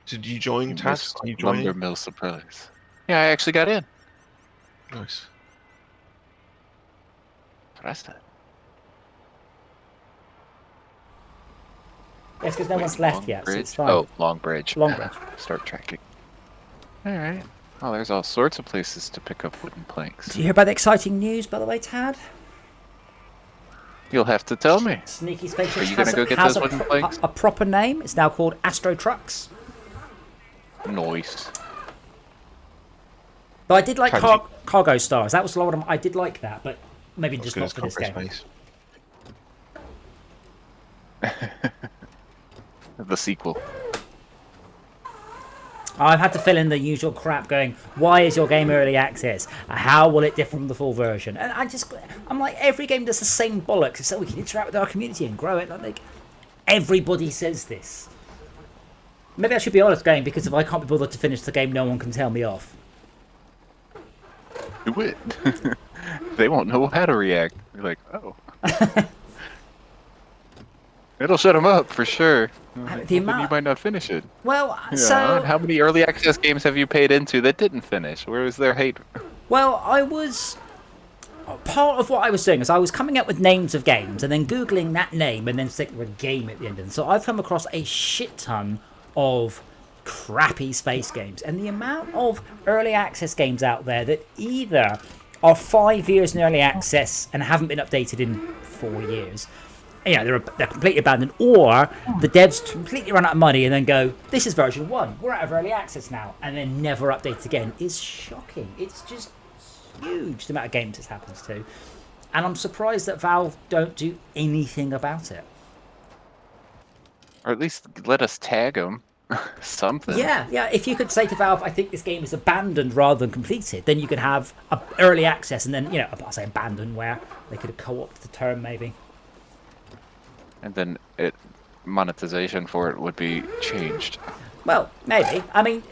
Did you join, Taz? Are you Lumber joining? mill surprise. Yeah, I actually got in. Nice. Pressed it. Yes, because no one's left yet, so it's fine. Oh, Long Bridge. Long Bridge. Start tracking. Alright. Oh, there's all sorts of places to pick up wooden planks. Did you hear about the exciting news, by the way, Tad? You'll have to tell me. Sneaky Spaceship Are you gonna go get has those wooden planks? a proper name. It's now called Astro Trucks. Noise. But I did like How'd you- Cargo Stars. That was a lot of. I did like that, but maybe just Good not as for this game. Space. The sequel. I've had to fill in the usual crap going, why is your game early access? How will it differ from the full version? And I'm like, every game does the same bollocks so we can interact with our community and grow it. Like, everybody says this. Maybe I should be honest going, because if I can't be bothered to finish the game, no one can tell me off. Do it. They won't know how to react. You're like, oh. It'll shut them up for sure. The You amount... might not finish it. Well, Yeah. so... How many early access games have you paid into that didn't finish? Where was their hate? Well, I was... Part of what I was doing is I was coming up with names of games and then Googling that name and then sticking with a game at the end. And so I've come across a shit ton of crappy space games. And the amount of early access games out there that either are 5 years in early access and haven't been updated in 4 years... You know, they're completely abandoned, or the devs completely run out of money and then go, this is version 1, we're out of early access now, and then never update again, is shocking. It's just huge, the amount of games this happens to. And I'm surprised that Valve don't do anything about it. Or at least let us tag them. Something. Yeah, if you could say to Valve, I think this game is abandoned rather than completed, then you could have early access, and then, you know, I'll say abandoned, where they could have co-opted the term, maybe. And then monetization for it would be changed. Well, maybe. I mean,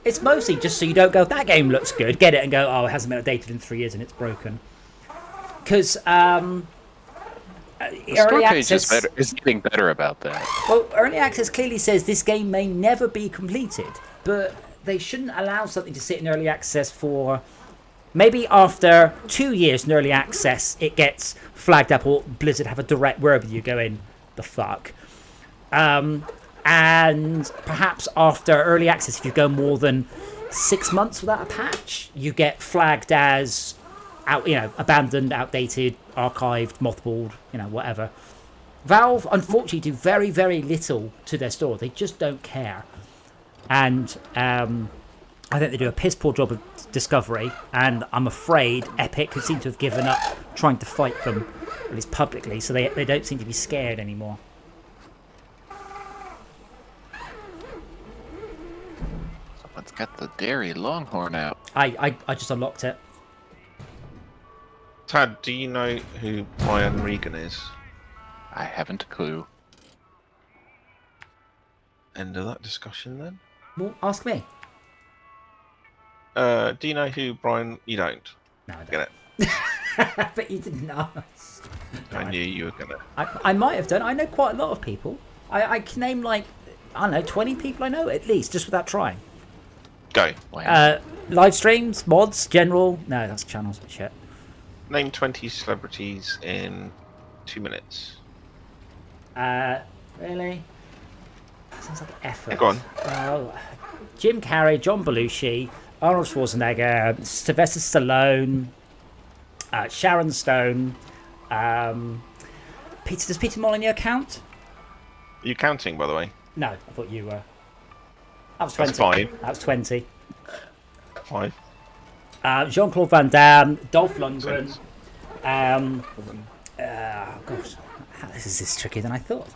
it's mostly just so you don't go, that game looks good, get it and go, oh, it hasn't been updated in 3 years and it's broken. Because early access is getting better about that. Well, early access clearly says this game may never be completed, but they shouldn't allow something to sit in early access for Maybe after 2 years in early access, it gets flagged up, or Blizzard have a direct word with you going, the fuck. And perhaps after early access, if you go more than 6 months without a patch, you get flagged as abandoned, outdated, archived, mothballed, whatever. Valve, unfortunately, do very, very little to their store. They just don't care. And I think they do a piss poor job of discovery, and I'm afraid Epic seem to have given up trying to fight them, at least publicly, so they don't seem to be scared anymore. Someone's got the dairy longhorn out. I just unlocked it. Tad, do you know who Brian Regan is? I haven't a clue. End of that discussion then. Well, ask me. Do you know who Brian? You don't. No, I don't. Get it? But you didn't ask. I knew you were gonna. I might have done. I know quite a lot of people. I can name, like, I don't know, 20 people I know at least, just without trying. Go. Live streams, mods, general. No, that's channels. Shit. Name 20 celebrities in 2 minutes. Really? Sounds like effort. Yeah, go on. Jim Carrey, John Belushi, Arnold Schwarzenegger, Sylvester Stallone, Sharon Stone. Does Peter Molyneux count? Are you counting, by the way? No, I thought you were. That was 20. That's 5. That was 20. 5. Jean-Claude Van Damme, Dolph Lundgren. 6. Gosh, this is trickier than I thought.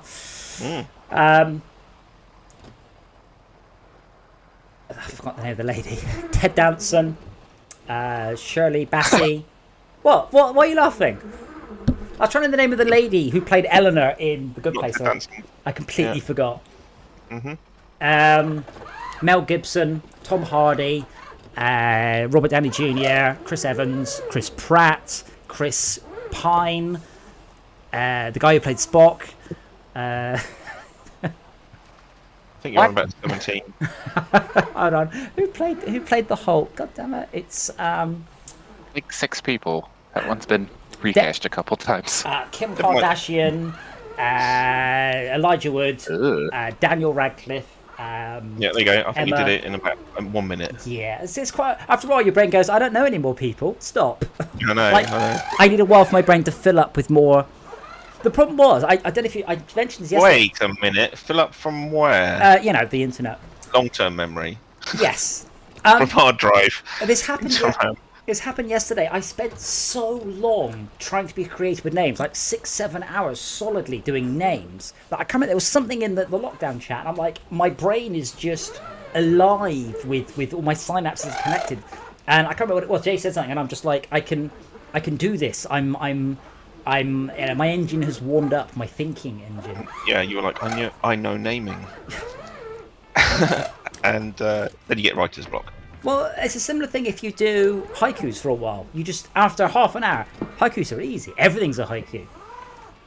I forgot the name of the lady. Ted Danson, Shirley Bassey. What? Why are you laughing? I was trying to remember the name of the lady who played Eleanor in The Good Place. I completely forgot. Mel Gibson, Tom Hardy, Robert Downey Jr., Chris Evans, Chris Pratt, Chris Pine, the guy who played Spock. I think you're on about 17. Hold on. Who played the Hulk? God damn it! It's Like 6 people. That one's been rehashed a couple times. Kim Kardashian, Elijah Wood, Daniel Radcliffe. Yeah, there you go. I think Emma. you did it in about 1 minute. Yeah, it's quite. After a while, your brain goes, "I don't know any more people. Stop." I know. Like, I know. I need a while for my brain to fill up with more. The problem was, I don't know if I mentioned this yesterday. Wait a minute. Fill up from where? The internet. Long-term memory. Yes. From hard drive. This happened. Somehow. This happened yesterday. I spent so long trying to be creative with names, like 6-7 hours solidly doing names, that I can't remember. There was something in the lockdown chat, and I'm like, my brain is just alive with all my synapses connected, and I can't remember what it was. Jay said something, and I'm just like, I can do this. I'm my engine has warmed up, my thinking engine. Yeah, you were like, I know naming. And then you get writer's block. Well, it's a similar thing if you do haikus for a while. You just, after half an hour, haikus are easy. Everything's a haiku.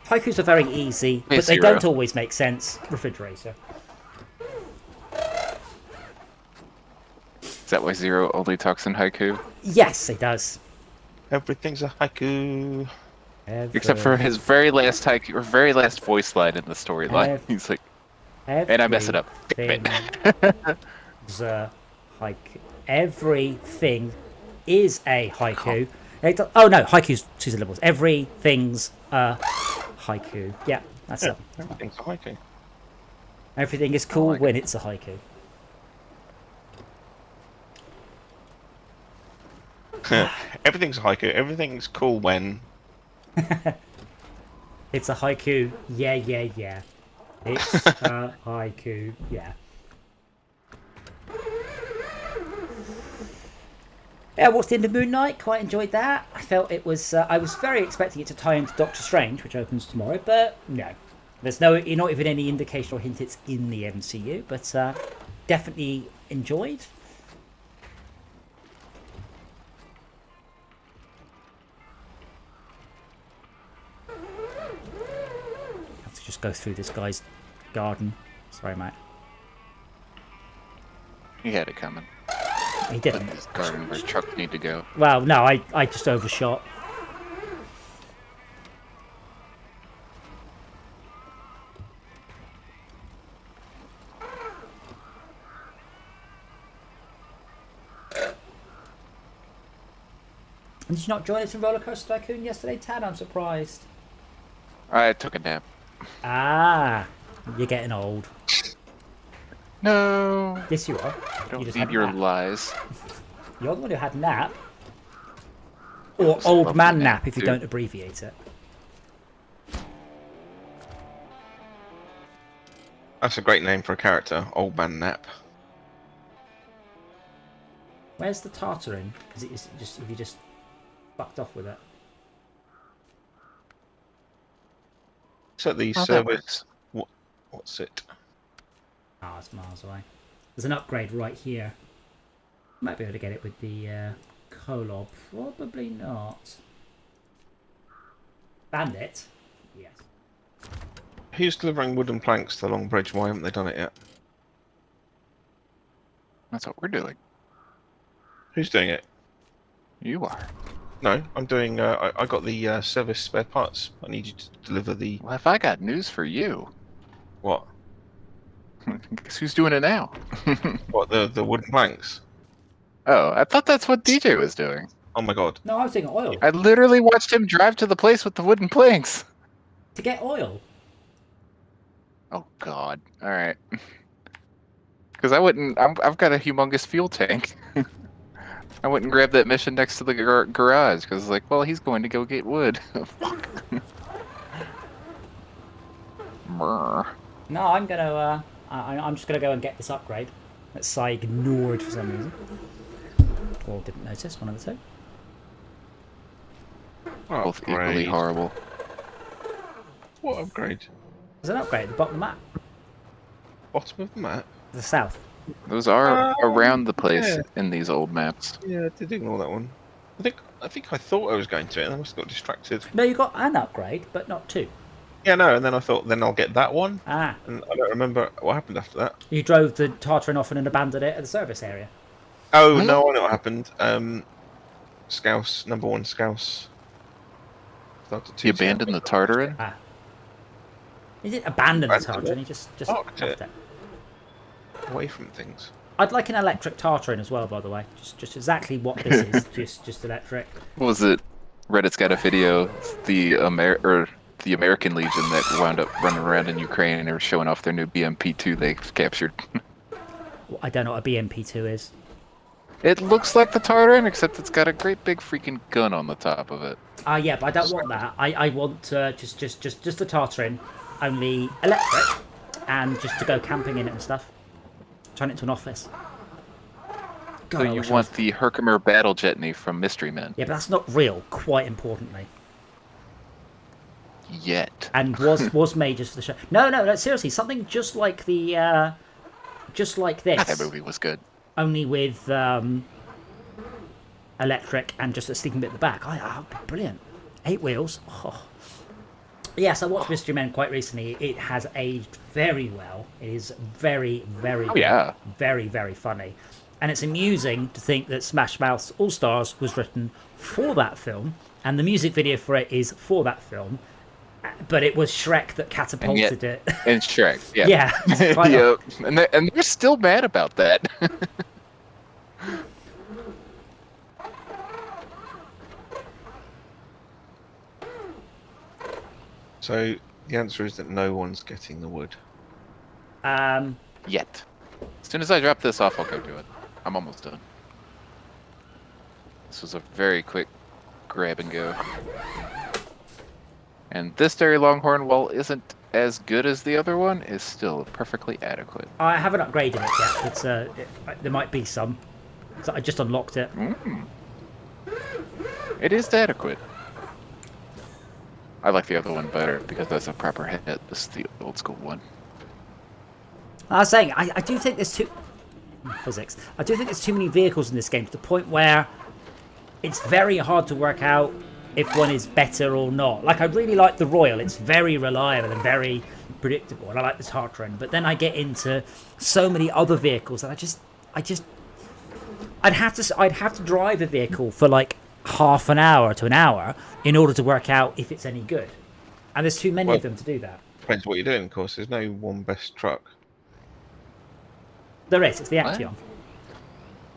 Haikus are very easy, but they don't always make sense. Refrigerator. Is that why Zero only talks in haiku? Yes, it does. Everything's a haiku. Except for his very last haiku, or very last voice line in the storyline. He's like, and I mess it up. Damn it. Haiku. Everything is a haiku. Oh no, haiku's 2 syllables. Everything's a haiku. Yeah, that's it. Everything's a haiku. Everything is cool when it's a haiku. Everything's a haiku. Everything's cool when. It's a haiku. Yeah. It's a haiku. Yeah. Yeah, I watched the end of Moon Knight, quite enjoyed that. I felt it was, I was very expecting it to tie into Doctor Strange, which opens tomorrow, but no. There's not even any indication or hint it's in the MCU, but definitely enjoyed. Have to just go through this guy's garden. Sorry, mate. You had it coming. He didn't. His garden where trucks need to go. Well, no, I just overshot. Did you not join us in Roller Coaster Tycoon yesterday, Tad? I'm surprised. I took a nap. Ah, you're getting old. No. Yes, you are. I don't just need had a your nap. lies. You're the one who had a nap. Or was a old lovely man nap, nap if you too. don't abbreviate it. That's a great name for a character, Old Man Nap. Where's the tartarin? Is it just if you just fucked off with it? It's at the Oh, that service. What's it? Ah, it's miles away. There's an upgrade right here. Might be able to get it with the Kolob. Probably not. Bandit? Yes. Who's delivering wooden planks to the long bridge? Why haven't they done it yet? That's what we're doing. Who's doing it? You are. No, I'm doing. I got the service spare parts. I need you to deliver the Well, if I got news for you, what? guess who's doing it now? What the wooden planks? Oh, I thought that's what DJ was doing. Oh my god! No, I was thinking oil. I literally watched him drive to the place with the wooden planks. To get oil. Oh God! All right. Because I wouldn't. I've got a humongous fuel tank. I wouldn't grab that mission next to the garage because, like, well, he's going to go get wood. Fuck. Brr. No, I'm gonna. I'm just gonna go and get this upgrade that Sai ignored for some reason, or didn't notice. One of the two. What Both equally upgrade? horrible. What upgrade? There's an upgrade at the bottom of the map. Bottom of the map. To the south. Those are around the place yeah. in these old maps. Yeah, I did ignore that one. I think I thought I was going to it, and I must have got distracted. No, you got an upgrade, but not two. Yeah, no, and then I thought, then I'll get that one, Ah, and I don't remember what happened after that. you drove the Tartarin off and abandoned it at the service area. Oh no, I know what happened. Scouse, number one Scouse. You abandoned the Tartarin? Ah. He didn't abandon the Abandoned Tartarin, it? he just Parked left it. it. Away from things. I'd like an electric Tartarin as well, by the way. Just exactly what this is. just electric. What was it? Reddit's got a video. The American Legion that wound up running around in Ukraine and they were showing off their new BMP-2 they captured. Well, I don't know what a BMP-2 is. It looks like the Tartarin, except it's got a great big freaking gun on the top of it. Yeah, but I don't want that. I want just the Tartarin, only electric, and just to go camping in it and stuff. Turn it into an office. God, So I you wish I want was- the Herkimer battle jetney from Mystery Men. Yeah, but that's not real. Quite importantly, Yet. and was made just for the show. No, seriously, something just like the, just like this. That movie was good. Only with electric and just a sleeping bit at the back. Brilliant. 8 wheels. Oh. Yes, I watched Mystery Men quite recently. It has aged very well. It is very, very, yeah. very, very funny. And it's amusing to think that Smash Mouth's All Stars was written for that film, and the music video for it is for that film, but it was Shrek that catapulted it. And Shrek, yeah. Yeah. it's quite Yep. And they're still mad about that. So the answer is that no one's getting the wood. Yet. As soon as I drop this off, I'll go do it. I'm almost done. This was a very quick grab and go. And this Dairy Longhorn, while isn't as good as the other one, is still perfectly adequate. I haven't upgraded it yet. It's there might be some. So I just unlocked it. It is adequate. I like the other one better because that's a proper hit. This is the old school one. I was saying, I do think there's physics. I do think there's too many vehicles in this game to the point where it's very hard to work out if one is better or not. Like, I really like the Royal. It's very reliable and very predictable, and I like the Tartarin. But then I get into so many other vehicles that I I'd have to drive a vehicle for like half an hour to an hour in order to work out if it's any good. And there's too many of them to do that. Depends what you're doing, of course. There's no one best truck. There is. It's the What? Action.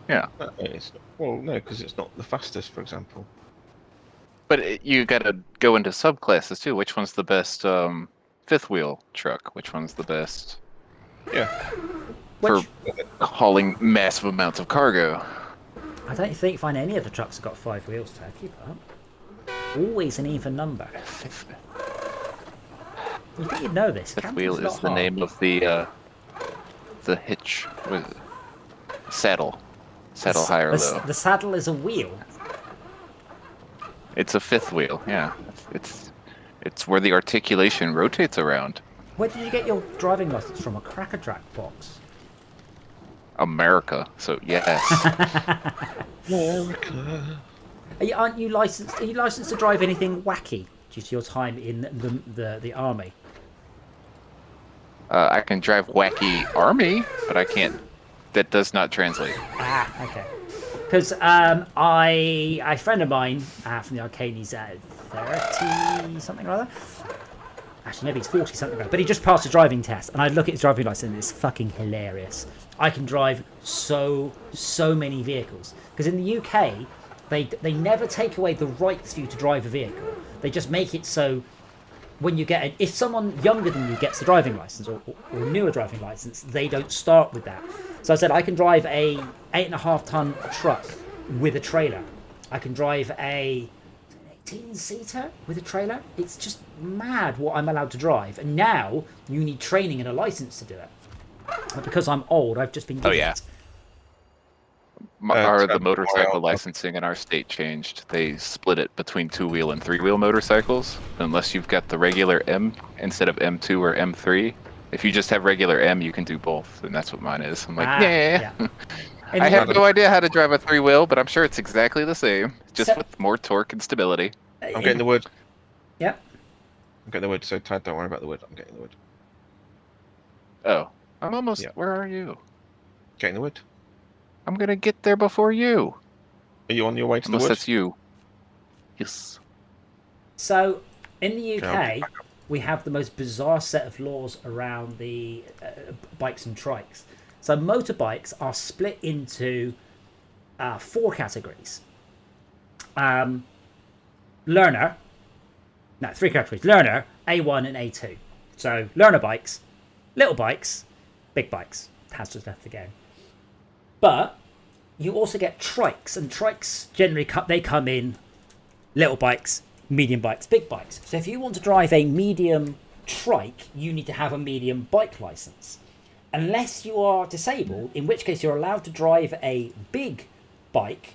Yeah, No, it's not. Well, no, because it's not the fastest, for example. but you gotta go into subclasses too. Which one's the best fifth wheel truck? Which one's the best Yeah. Which, for hauling massive amounts of cargo? I don't think find any of the trucks have got 5 wheels to keep up. Always an even number. You think you'd know this? Fifth wheel is the name of the hitch with saddle high or low. The saddle is a wheel. It's a fifth wheel. Yeah, it's where the articulation rotates around. Where did you get your driving license from? A Cracker Jack box? America. So yes. America. Aren't you licensed? Are you licensed to drive anything wacky due to your time in the army? I can drive wacky army, but I can't. That does not translate. Ah, okay. Because a friend of mine from the arcade, he's 30 something or other. Actually, maybe he's 40 something or other. But he just passed a driving test, and I look at his driving license, and it's fucking hilarious. I can drive so many vehicles. Because in the UK, they never take away the rights for you to drive a vehicle. They just make it so when you get if someone younger than you gets the driving license or newer driving license, they don't start with that. So I said I can drive a 8.5 ton truck with a trailer. I can drive a 18-seater with a trailer. It's just mad what I'm allowed to drive. And now you need training and a license to do it. But because I'm old, I've just been given it. The motorcycle licensing in our state changed. They split it between 2-wheel and 3-wheel motorcycles. Unless you've got the regular M instead of M2 or M3. If you just have regular M, you can do both, and that's what mine is. I'm like, yeah. I have no idea how to drive a 3-wheel, but I'm sure it's exactly the same, just with more torque and stability. I'm getting the wood. Yep. I'm getting the wood, so Tad, don't worry about the wood. I'm getting the wood. Oh, I'm almost... Yeah. Where are you? Getting the wood. I'm going to get there before you. Are you on your way to Unless the wood? that's you. Yes. So, in the UK, we have the most bizarre set of laws around the bikes and trikes. So motorbikes are split into 4 categories. 3 categories. Learner, A1 and A2. So learner bikes, little bikes, big bikes. Has just left the game. But you also get trikes, and trikes generally come in little bikes, medium bikes, big bikes. So if you want to drive a medium trike, you need to have a medium bike license. Unless you are disabled, in which case you're allowed to drive a big bike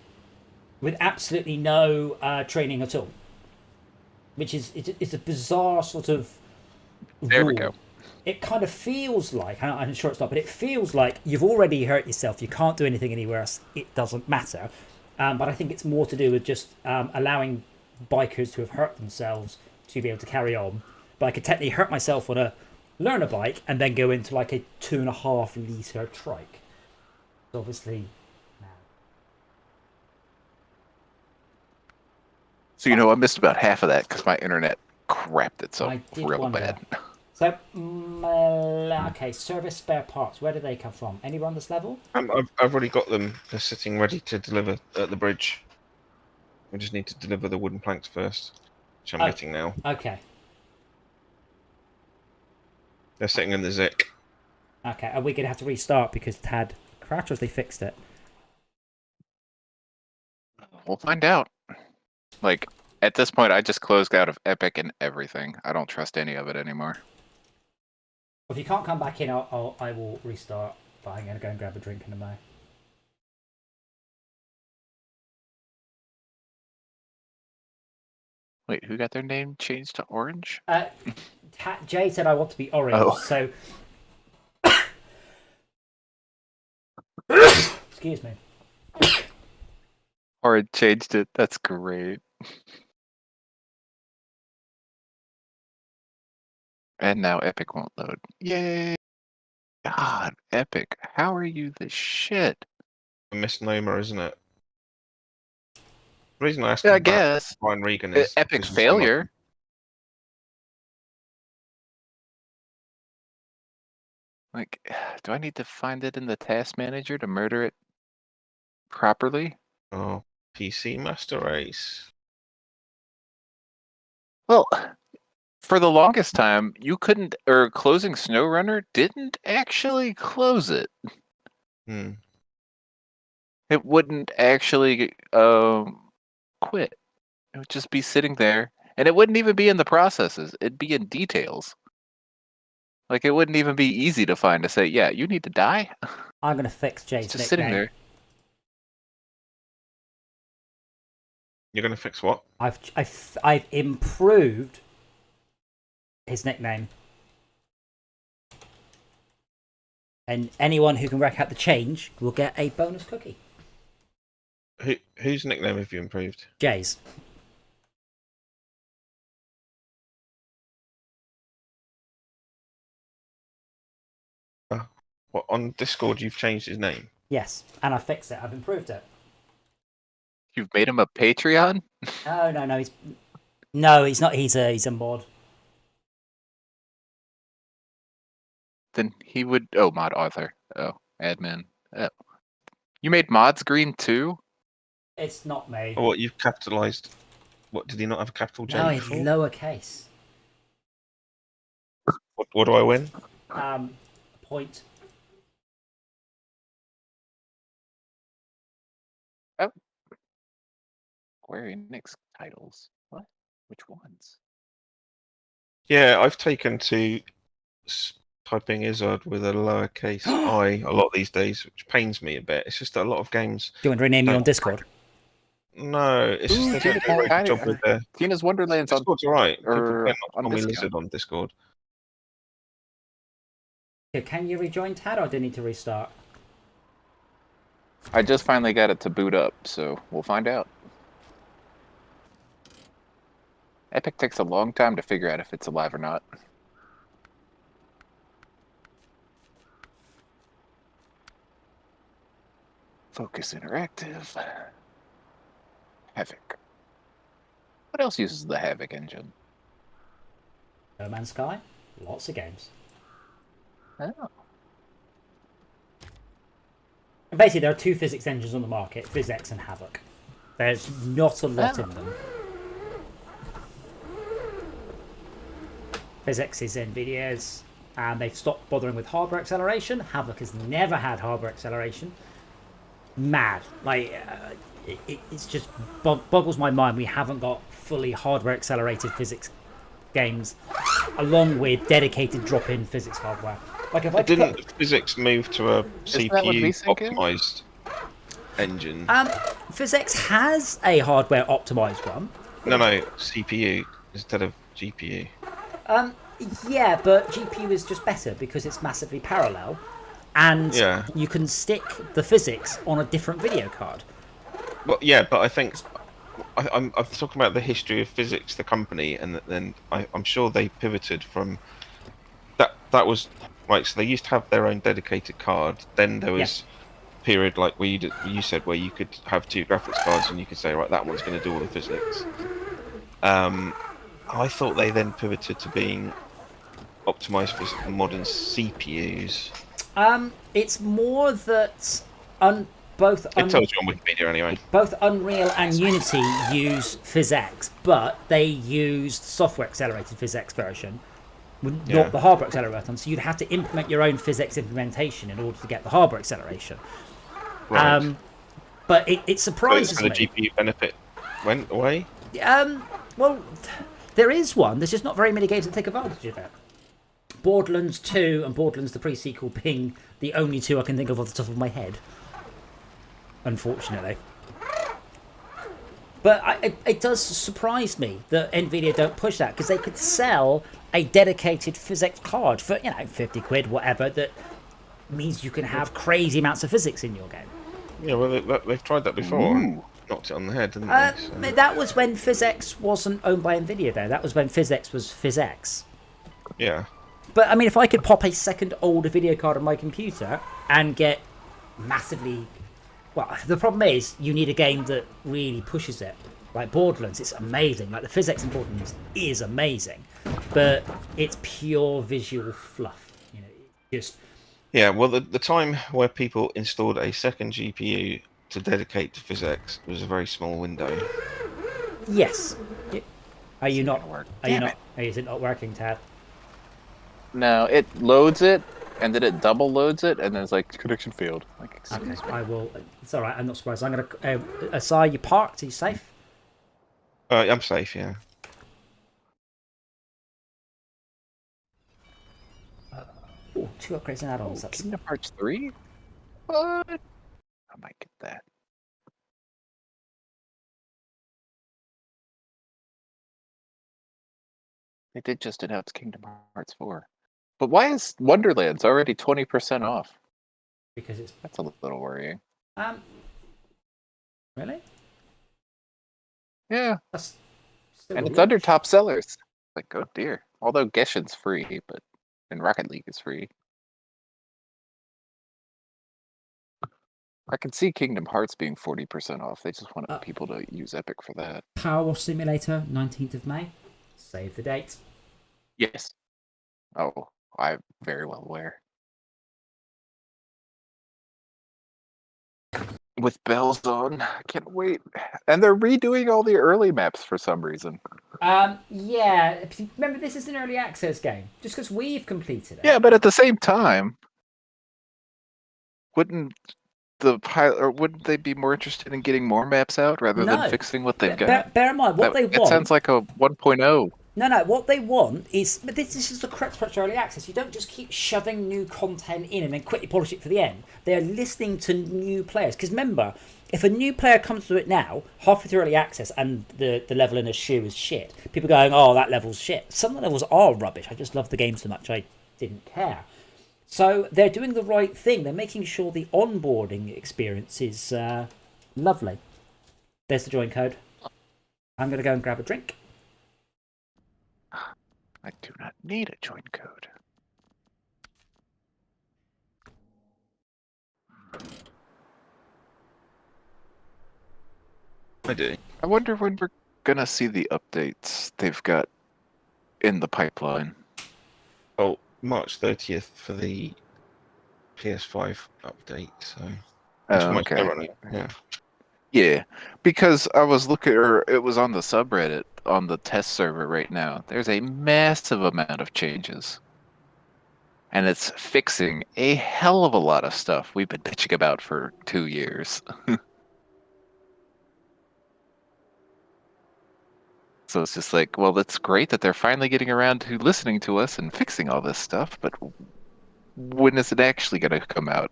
with absolutely no training at all. Which is it's a bizarre sort of rule. There we go. It kind of feels like, I'm sure it's not, but it feels like you've already hurt yourself. You can't do anything any worse. It doesn't matter. But I think it's more to do with just allowing bikers who have hurt themselves to be able to carry on. But I could technically hurt myself on a learner bike and then go into like a 2.5 litre trike. Obviously, no. So, I missed about half of that because my internet crapped itself real bad. So, okay, service spare parts. Where do they come from? Anyone on this level? I've already got them. They're sitting ready to deliver at the bridge. We just need to deliver the wooden planks first, which I'm getting now. Okay. They're sitting in the Zik. Okay, are we going to have to restart because Tad crashed, or they fixed it? We'll find out. Like, at this point, I just closed out of Epic and everything. I don't trust any of it anymore. If you can't come back in, I will restart. But I'm going to go and grab a drink in a moment. Wait, who got their name changed to Orange? Jay said I want to be orange, so... Excuse me. Orange changed it. That's great. And now Epic won't load. Yay! God, Epic, how are you the shit? a misnomer, isn't it? The reason I asked Yeah, I about guess. Brian Regan is Epic because failure. Like, do I need to find it in the task manager to murder it properly? Oh, PC Master Race. Well, for the longest time, you couldn't, or closing SnowRunner didn't actually close it. Hmm. It wouldn't actually quit. It would just be sitting there, and it wouldn't even be in the processes. It'd be in details. Like, it wouldn't even be easy to find to say, yeah, you need to die. I'm gonna fix Jay's It's just sitting nickname. there. You're going to fix what? I've improved his nickname, and anyone who can work out the change will get a bonus cookie. Whose nickname have you improved? Jay's. What, on Discord you've changed his name? Yes, and I fixed it. I've improved it. You've made him a Patreon? No, he's not. He's a mod. Then he would. Oh, mod author. Oh, admin. Oh. You made mods green too? It's not me. Oh, what, you've capitalised? What, did he not have a capital J No, it's before? lowercase. What do I win? Point. Square Enix titles. What? Which ones? Yeah, I've taken to typing Izzard with a lowercase I a lot these days, which pains me a bit. It's just that a lot of games. Do you want to rename me Don't- on Discord? No, it's Ooh, just they don't do a Tina, very good job with their Tina's Wonderland's on. Discord's alright. People or tend not to on call me discount. Lizard on Discord. Can you rejoin Tad, or do I need to restart? I just finally got it to boot up, so we'll find out. Epic takes a long time to figure out if it's alive or not. Focus Interactive. Havoc. What else uses the Havoc engine? No Man's Sky? Lots of games. Oh. And basically, there are two physics engines on the market, PhysX and Havoc. There's not a lot in them. PhysX is NVIDIA's, and they've stopped bothering with hardware acceleration. Havoc has never had hardware acceleration. Mad. Like, it's just boggles my mind we haven't got fully hardware accelerated physics games along with dedicated drop-in physics hardware. Like, if I Didn't physics move to a Isn't that what CPU VSync is? optimized engine? PhysX has a hardware optimized one. No, CPU instead of GPU. Yeah, but GPU is just better because it's massively parallel, and Yeah. you can stick the physics on a different video card. Well, yeah, but I think I'm talking about the history of physics, the company, and then I'm sure they pivoted from that. That was right. So they used to have their own dedicated card. Then there was a period like where you said where you could have two graphics cards and you could say, right, that one's going to do all the physics. I thought they then pivoted to being optimized for modern CPUs. It's more that both It tells you on Wikipedia anyway. both Unreal and Unity use PhysX, but they used software accelerated PhysX version, Yeah. not the hardware accelerator. So you'd have to implement your own PhysX implementation in order to get the hardware acceleration. Right. But it surprises So the me. GPU benefit went away. Well, there is one. There's just not very many games that take advantage of it. Borderlands 2 and Borderlands the pre-sequel being the only two I can think of off the top of my head. Unfortunately. But it does surprise me that NVIDIA don't push that, because they could sell a dedicated physics card for, 50 quid, whatever, that means you can have crazy amounts of physics in your game. Yeah, well, they've tried that before and knocked it on the head, didn't they? So. That was when PhysX wasn't owned by NVIDIA, though. That was when PhysX was PhysX. Yeah. But, I mean, if I could pop a second older video card on my computer and get massively Well, the problem is you need a game that really pushes it. Like Borderlands, it's amazing. Like the physics in Borderlands is amazing, but it's pure visual fluff. You know, just Yeah, well, the time where people installed a second GPU to dedicate to physics was a very small window. yes. Are you not? Work. Are you Damn not? Is it not working, Tad? No, it loads it, and then it double loads it, and then it's like connection failed. Like, Okay, excuse me. I will. It's all right. I'm not surprised. I'm gonna. Asai, you parked. Are you safe? I'm safe, yeah. Oh, 2 upgrades and add-ons. That's Kingdom Hearts 3? What? I might get that. They did just announce Kingdom Hearts 4. But why is Wonderlands already 20% off? because it's That's a little worrying. really. Yeah, That's still and a it's lot. under top sellers. Like, oh dear. Although Genshin's free, but and Rocket League is free. I can see Kingdom Hearts being 40% off. They just want people to use Epic for that. Power Wash Simulator, 19th of May. Save the date. Yes. Oh, I'm very well aware. With bells on, I can't wait. And they're redoing all the early maps for some reason. Yeah. Remember, this is an early access game. Just because we've completed it. Yeah, but at the same time, wouldn't the pilot, or wouldn't they be more interested in getting more maps out rather No. than fixing what they've got? Bear in mind, what they It want. sounds like a 1.0. No, what they want is, but this is the correct approach to early access. You don't just keep shoving new content in and then quickly polish it for the end. They're listening to new players. Because remember, if a new player comes to it now, halfway through early access, and the level in a shoe is shit, people going, oh, that level's shit. Some of the levels are rubbish. I just love the game so much I didn't care. So they're doing the right thing. They're making sure the onboarding experience is lovely. There's the join code. I'm going to go and grab a drink. I do not need a join code. I do. I wonder when we're gonna see the updates they've got in the pipeline. Oh, March 30th for the PS5 update, so... Oh, much okay. SnowRunner, yeah. Yeah, because I was looking, or it was on the subreddit on the test server right now. There's a massive amount of changes. And it's fixing a hell of a lot of stuff we've been bitching about for 2 years. So it's just like, well, that's great that they're finally getting around to listening to us and fixing all this stuff, but when is it actually going to come out?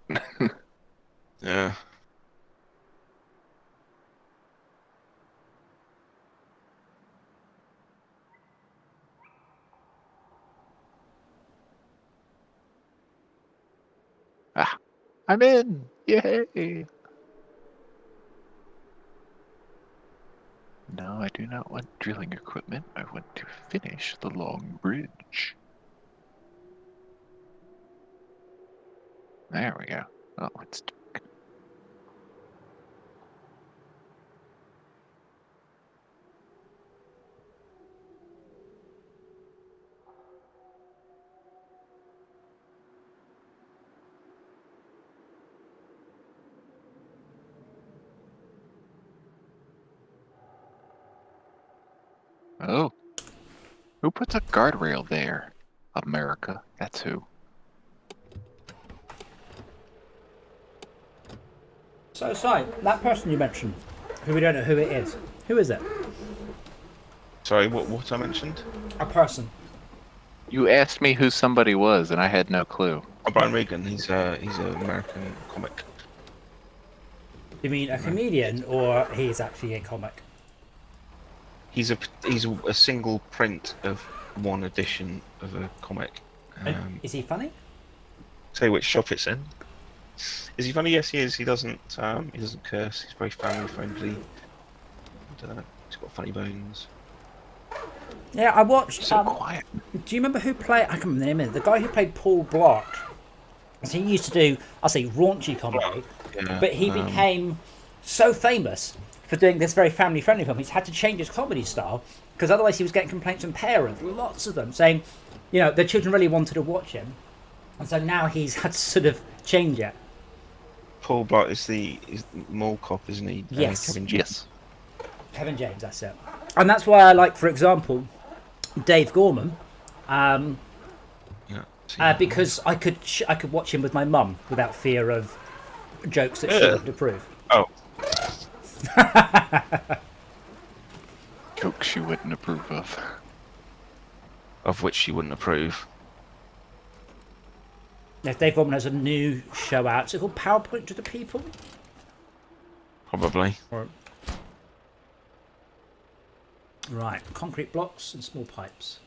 Yeah. Ah, I'm in! Yay! No, I do not want drilling equipment. I want to finish the long bridge. There we go. Oh, it's dark. Oh. Who puts a guardrail there? America. That's who. So, that person you mentioned, who we don't know who it is, who is it? Sorry, what I mentioned? A person. You asked me who somebody was, and I had no clue. Oh, Brian Regan, he's an American comic. You mean a comedian, or he's actually a comic? He's a single print of one edition of a comic. Is he funny? Say which shop it's in. Is he funny? Yes, he is. He doesn't curse. He's very family friendly. He's got funny bones. Yeah, I watched. So quiet. Do you remember who played? I can't remember the name. The guy who played Paul Blart. So he used to do, I say, raunchy comedy. Yeah, but he became so famous for doing this very family-friendly film. He's had to change his comedy style because otherwise he was getting complaints from parents, lots of them, saying, their children really wanted to watch him, and so now he's had to sort of change it. Paul Blart is the mall cop, isn't he? Yes. Kevin James. Yes. Kevin James, that's it. And that's why I like, for example, Dave Gorman, because I could watch him with my mum without fear of jokes that she wouldn't approve. Oh. Jokes she wouldn't approve of. Of which she wouldn't approve. If Dave Gorman has a new show out, is it called PowerPoint to the People? Probably. Right, concrete blocks and small pipes.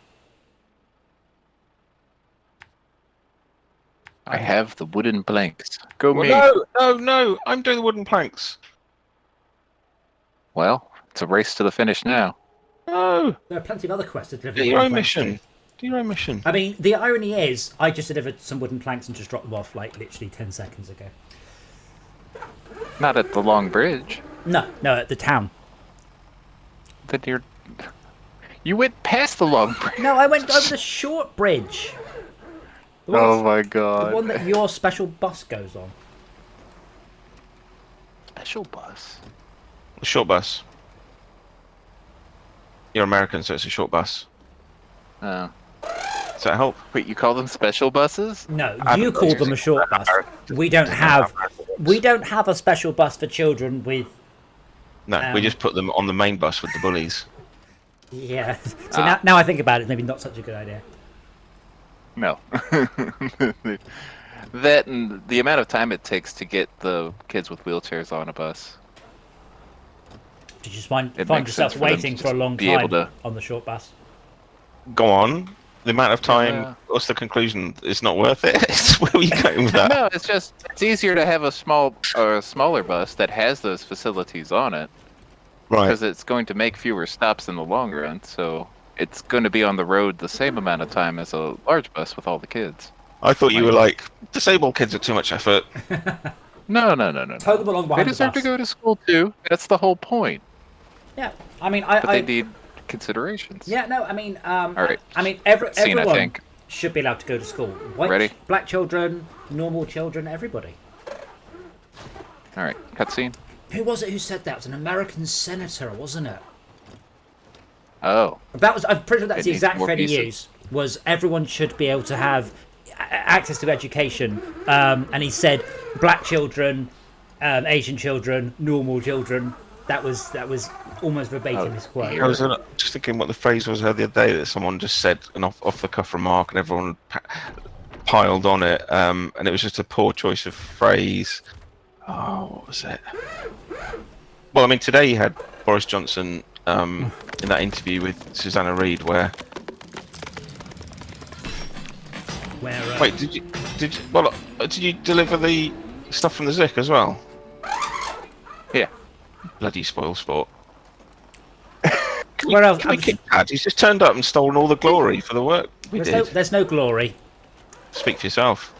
I have the wooden planks. Go me. No! I'm doing the wooden planks. Well, it's a race to the finish now. No! There are plenty of other quests to deliver. Do your own mission. Do your own mission. I mean, the irony is, I just delivered some wooden planks and just dropped them off like literally 10 seconds ago. Not at the long bridge. No, at the town. Then you went past the long bridge. No, I went over the short bridge. Oh my The god. one that your special bus goes on. Special bus. The short bus. You're American, so it's a short bus. Oh. Does that help? Wait, you call them special buses? No, you call them a short bus. We don't have a special bus for children with. No, we just put them on the main bus with the bullies. Yeah. So now I think about it, maybe not such a good idea. No. That and the amount of time it takes to get the kids with wheelchairs on a bus. You just find It makes yourself sense for them waiting to for a long be able time to- on the short bus. Go on. The amount of time. Yeah. What's the conclusion? It's not worth it. Where are we going with that? No, it's easier to have a smaller bus that has those facilities on it Right. because it's going to make fewer stops in the long run. So it's going to be on the road the same amount of time as a large bus with all the kids. I thought you were like, disabled kids are too much effort. No. Tow them along They behind the deserve bus. to go to school too. That's the whole point. Yeah, I mean, But they need considerations. Yeah, no, I mean, right. I mean, Scene, I everyone think. should be allowed to go to school. White, Ready? Black children, normal children, everybody. All right, cutscene. Who was it who said that? It was an American senator, wasn't it? Oh, That was. I'm pretty sure that's It the needs exact more phrase he pieces. used. Was everyone should be able to have access to education? And he said, black children, Asian children, normal children. That was almost verbatim his quote. I was just thinking what the phrase was the other day that someone just said an off the cuff remark and everyone piled on it, and it was just a poor choice of phrase. Oh, what was it? Well, I mean, today you had Boris Johnson in that interview with Susanna Reid, where. Wait, did you deliver the stuff from the Zik as well? yeah. Bloody spoil sport. Where else? Can we kick Dad? He's just turned up and stolen all the glory for the work we did. There's no glory. Speak for yourself.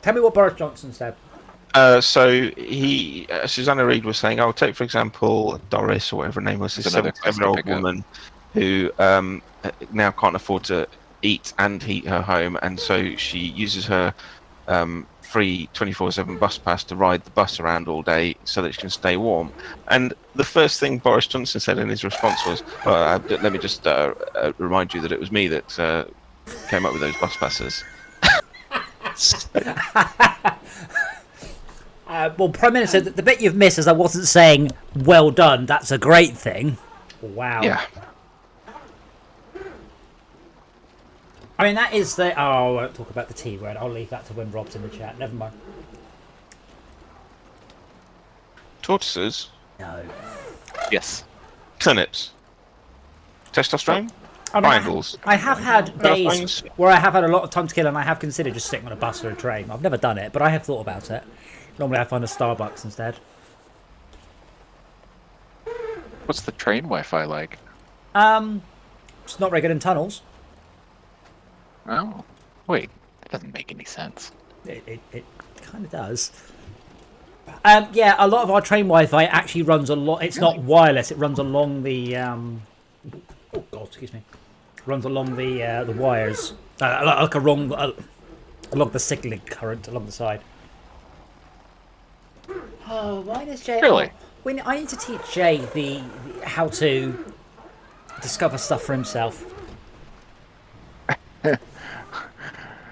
Tell me what Boris Johnson said. So Susanna Reid was saying, take for example Doris or whatever her name was, this Another 77-year-old pickup. woman who now can't afford to eat and heat her home, and so she uses her free 24/7 bus pass to ride the bus around all day so that she can stay warm. And the first thing Boris Johnson said in his response was, let me just remind you that it was me that came up with those bus passes. Well, Prime Minister, the bit you've missed is I wasn't saying, well done, that's a great thing. Wow. Yeah. I mean, that is the... Oh, I won't talk about the T word. I'll leave that to when Rob's in the chat. Never mind. Tortoises, No. Yes. turnips, testosterone, I mean, triangles. I have had days things. where I have had a lot of time to kill and I have considered just sitting on a bus or a train. I've never done it, but I have thought about it. Normally I find a Starbucks instead. What's the train Wi-Fi like? It's not very good in tunnels. Oh, wait. That doesn't make any sense. It kind of does. Yeah, a lot of our train Wi-Fi actually runs a lot. It's not wireless. It runs along the oh god, excuse me. Runs along the wires, like along the signaling current along the side. Oh, why does Jay? Really? I need to teach Jay the how to discover stuff for himself.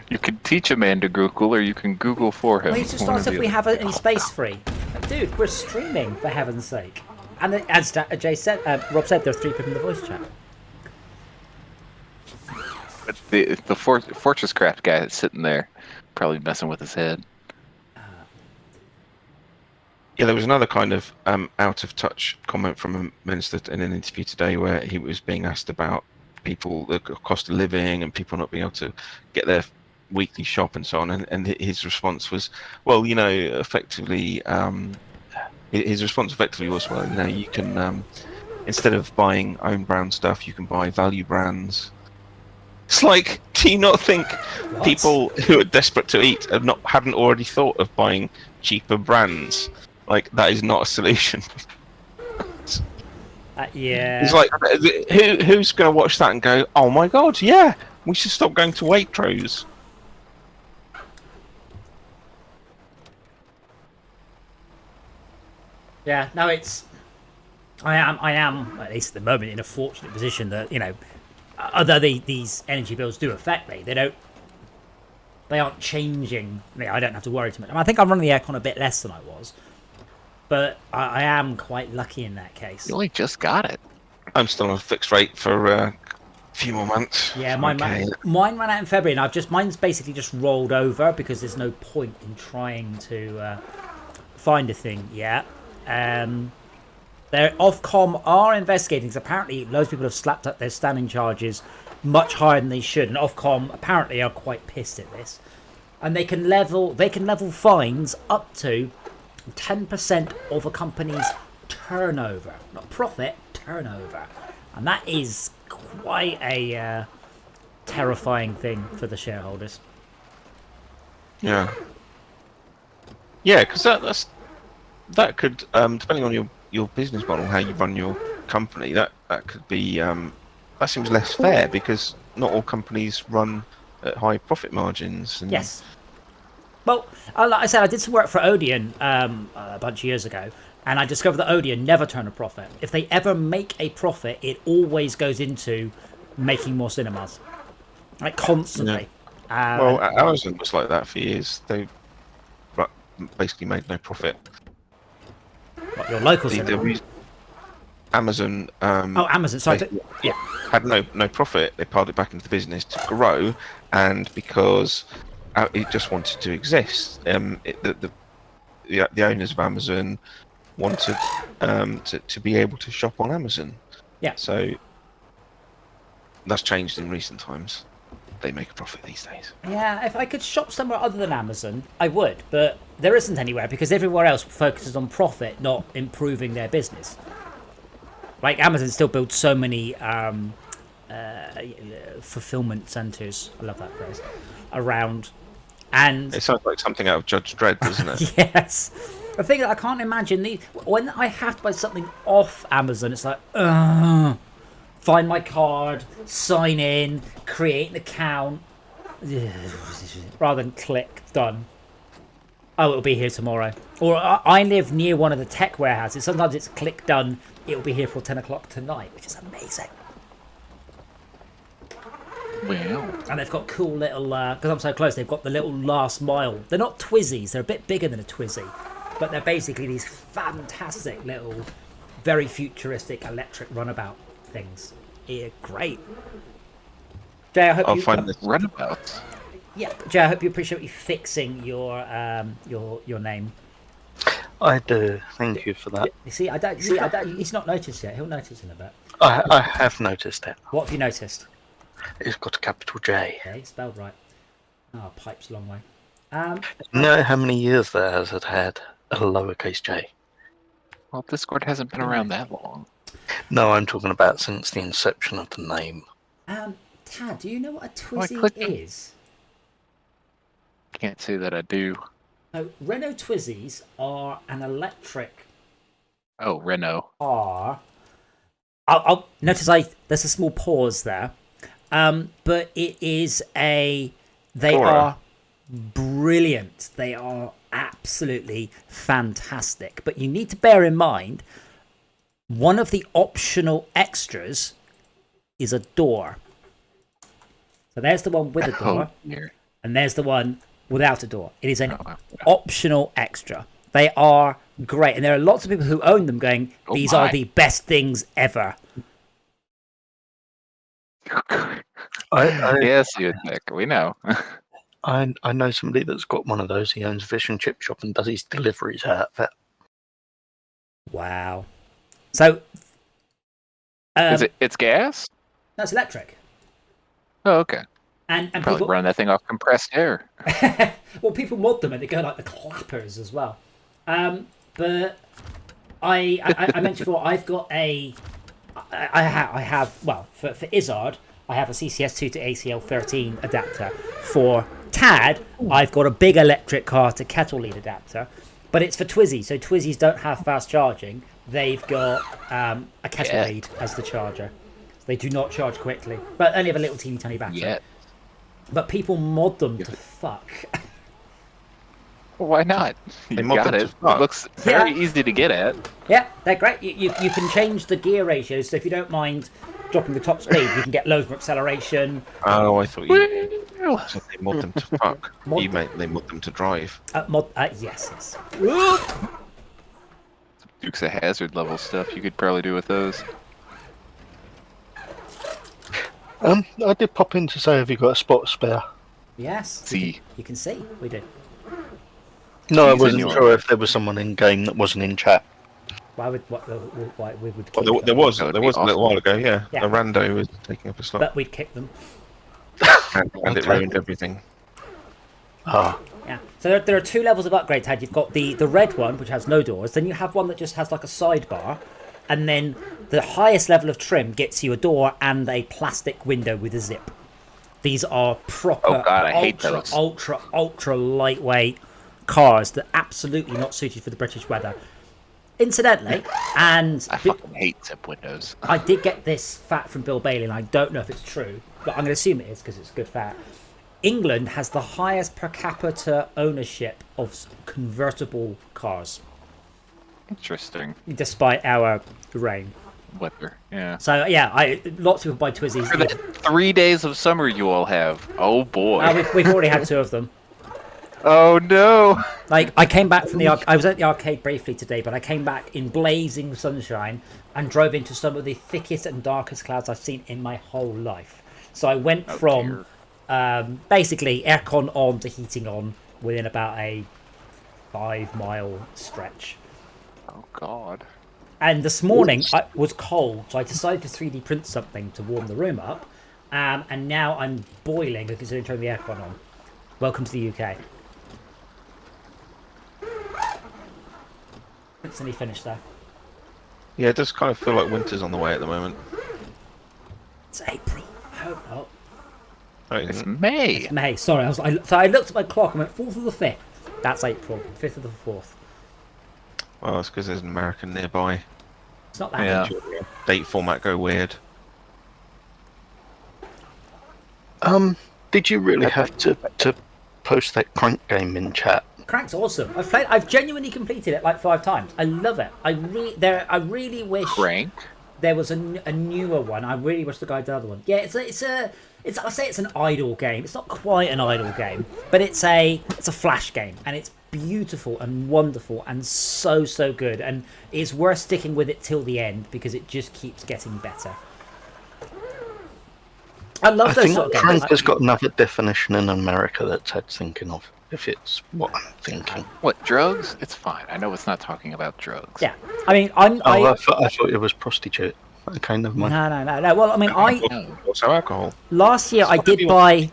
You can teach a man to Google, or you can Google for him. Well, he just One asked or if the we other. have any space free. Like, dude, we're streaming, for heaven's sake. And as Jay said, Rob said, there are 3 people in the voice chat. But the Fortress Craft guy that's sitting there, probably messing with his head. Yeah, there was another kind of out of touch comment from a minister in an interview today where he was being asked about people, the cost of living, and people not being able to get their weekly shop and so on. And his response was, well, effectively, his response effectively was, well, you can instead of buying own brand stuff, you can buy value brands. It's like, do you not think people who are desperate to eat hadn't already thought of buying cheaper brands? Like, that is not a solution. Yeah. It's like, who's going to watch that and go, oh my god, yeah, we should stop going to Waitrose. Yeah, no, I am, at least at the moment, in a fortunate position that, although these energy bills do affect me, they aren't changing. I don't have to worry too much. I think I'm running the aircon a bit less than I was, but I am quite lucky in that case. You only just got it. I'm still on a fixed rate for a few more months. Yeah, mine ran out in February, and mine's basically just rolled over because there's no point in trying to find a thing yet. Their Ofcom are investigating because apparently loads of people have slapped up their standing charges much higher than they should, and Ofcom apparently are quite pissed at this. And they can level fines up to 10% of a company's turnover, not profit, turnover, and that is quite a terrifying thing for the shareholders. Yeah, because that could, depending on your business model, how you run your company, that could be that seems less fair because not all companies run at high profit margins. And yes. Well, like I said, I did some work for Odeon a bunch of years ago, and I discovered that Odeon never turn a profit. If they ever make a profit, it always goes into making more cinemas, like constantly. Yeah. Well, Amazon was like that for years. They basically made no profit. What, your local cinema? Amazon. Amazon. Sorry. Had no profit. They piled it back into the business to grow, and because it just wanted to exist. The owners of Amazon wanted to be able to shop on Amazon. Yeah. So that's changed in recent times. They make a profit these days. Yeah, if I could shop somewhere other than Amazon, I would, but there isn't anywhere because everywhere else focuses on profit, not improving their business. Like Amazon still builds so many fulfillment centers. I love that phrase. Around, and it sounds like something out of Judge Dredd, doesn't it? Yes. The thing that I can't imagine when I have to buy something off Amazon, it's like, find my card, sign in, create an account, rather than click done. Oh, it'll be here tomorrow. Or I live near one of the tech warehouses. Sometimes it's click done. It'll be here for 10 o'clock tonight, which is amazing. Wow. And they've got cool little, because I'm so close, they've got the little last mile. They're not Twizzies. They're a bit bigger than a Twizzy. But they're basically these fantastic little, very futuristic electric runabout things. Yeah, great. Jay, I hope I'll find this runabout. Yeah, Jay, I hope you appreciate me fixing your name. I do. Thank you for that. You see, I don't. He's not noticed yet. He'll notice in a bit. I have noticed it. What have you noticed? It's got a capital J. Okay, spelled right. Oh, pipe's a long way. You know how many years there has it had a lowercase j? Well, Discord hasn't been around that long. No, I'm talking about since the inception of the name. Tad, do you know what a Twizzy is? Can't say that I do. So Renault Twizzys are an electric Oh, Renault. car. I'll notice there's a small pause there. But it is they are brilliant. They are absolutely fantastic. But you need to bear in mind, one of the optional extras is a door. So there's the one with a door, and there's the one without a door. It is an optional extra. They are great, and there are lots of people who own them going, these are the best things ever. Yes, you Nick. We know. I know somebody that's got one of those. He owns a fish and chip shop and does his deliveries out of it. Wow. So, It's gas? that's electric. Oh, okay. And Probably people run that thing off compressed air. well, people mod them and they go like the clappers as well. But I mentioned before, I've got I have for Izzard, I have a CCS2 to ACL13 adapter. For Tad, I've got a big electric car to kettle lead adapter, but it's for Twizzy. So Twizzies don't have fast charging. They've got a kettle lead as the charger. So they do not charge quickly, but only have a little teeny tiny battery. Yeah. But people mod them to fuck. Well, why not? You mod got them it. to fuck. It looks very easy to get at. Yeah, they're great. You can change the gear ratios, so if you don't mind dropping the top speed, you can get loads more acceleration. Oh, I thought you said they mod them to fuck. Mod You meant they mod them to drive. Yes. Dukes of Hazzard level stuff you could probably do with those. I did pop in to say, have you got a spot spare? Yes. See. You can see. We do. No, I He's in wasn't your- sure if there was someone in game that wasn't in chat. Why we would kick Well, them. there was That would a be little while ago, yeah. Yeah. A rando was taking up a slot, But we'd kick them. and it ruined everything. Ah, Yeah. So there are two levels of upgrade, Tad. You've got the red one, which has no doors. Then you have one that just has like a sidebar. And then the highest level of trim gets you a door and a plastic window with a zip. These are proper, Oh, God, I hate those. ultra lightweight cars that are absolutely not suited for the British weather. Incidentally, and I fucking hate zip windows. I did get this fact from Bill Bailey, and I don't know if it's true, but I'm going to assume it is because it's a good fact. England has the highest per capita ownership of convertible cars, Interesting. despite our rain. Weather. Yeah. So yeah, lots of people buy Twizzies. For the 3 days of summer you all have. Oh boy. We've already had two of them. Oh no. Like I came back from I was at the arcade briefly today, but I came back in blazing sunshine and drove into some of the thickest and darkest clouds I've seen in my whole life. So I went from basically aircon on to heating on within about a 5-mile stretch. Oh god. And this morning I was cold, so I decided to 3D print something to warm the room up. And now I'm boiling considering turning the aircon on. Welcome to the UK. Instantly finished there. Yeah, it does kind of feel like winter's on the way at the moment. It's April. I hope not. It's May. May. Sorry, I looked at my clock and went 4th of the 5th. That's April. 5th of the 4th. Well, it's because there's an American nearby. It's not that. Yeah. Date format go weird. did you really have to post that Crank game in chat? Crank's awesome. I've genuinely completed it like 5 times. I love it. I really wish Crank. there was a newer one. I really wish the guy did another one. Yeah, I'll say it's an idle game. It's not quite an idle game, but it's a flash game, and it's beautiful and wonderful and so good, and it's worth sticking with it till the end because it just keeps getting better. I love I those think sort of games. Crank has got another definition in America that Ted's thinking of, if it's what I'm thinking. What, drugs? It's fine. I know it's not talking about drugs. Yeah, I mean, I thought it was prostitute. Okay, never mind. No. Well, I mean, Also alcohol. last year I did buy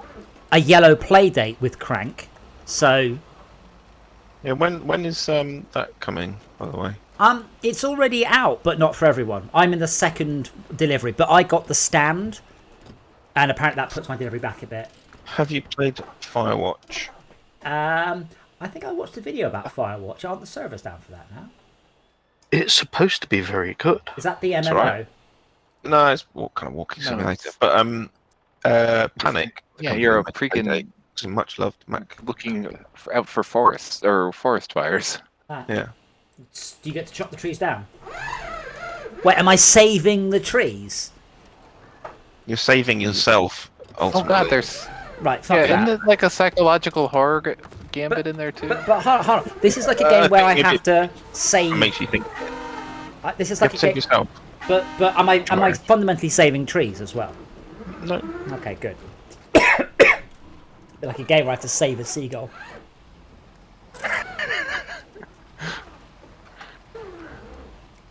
a yellow Playdate with Crank, so Yeah, when is that coming, by the way? it's already out, but not for everyone. I'm in the second delivery, but I got the stand, and apparently that puts my delivery back a bit. Have you played Firewatch? I think I watched a video about Firewatch. Aren't the servers down for that now? It's supposed to be very good. Is that the MMO? right. No, it's kind of walking No, simulator. it's- But Panic. the Yeah, company you're a that freaking- made it, it's a much loved Mac. Looking out for forests or forest fires. Ah, Yeah. do you get to chop the trees down? Wait, am I saving the trees? You're saving yourself. Oh Ultimately. god, there's Right, fuck yeah, that. isn't it like a psychological horror gambit in there too? But hold on. This is like a game where I if have it- to save. It makes you think. This is You like have a to save game. yourself. But am I Sure. fundamentally saving trees as well? No. Okay, good. Like a game where I have to save a seagull.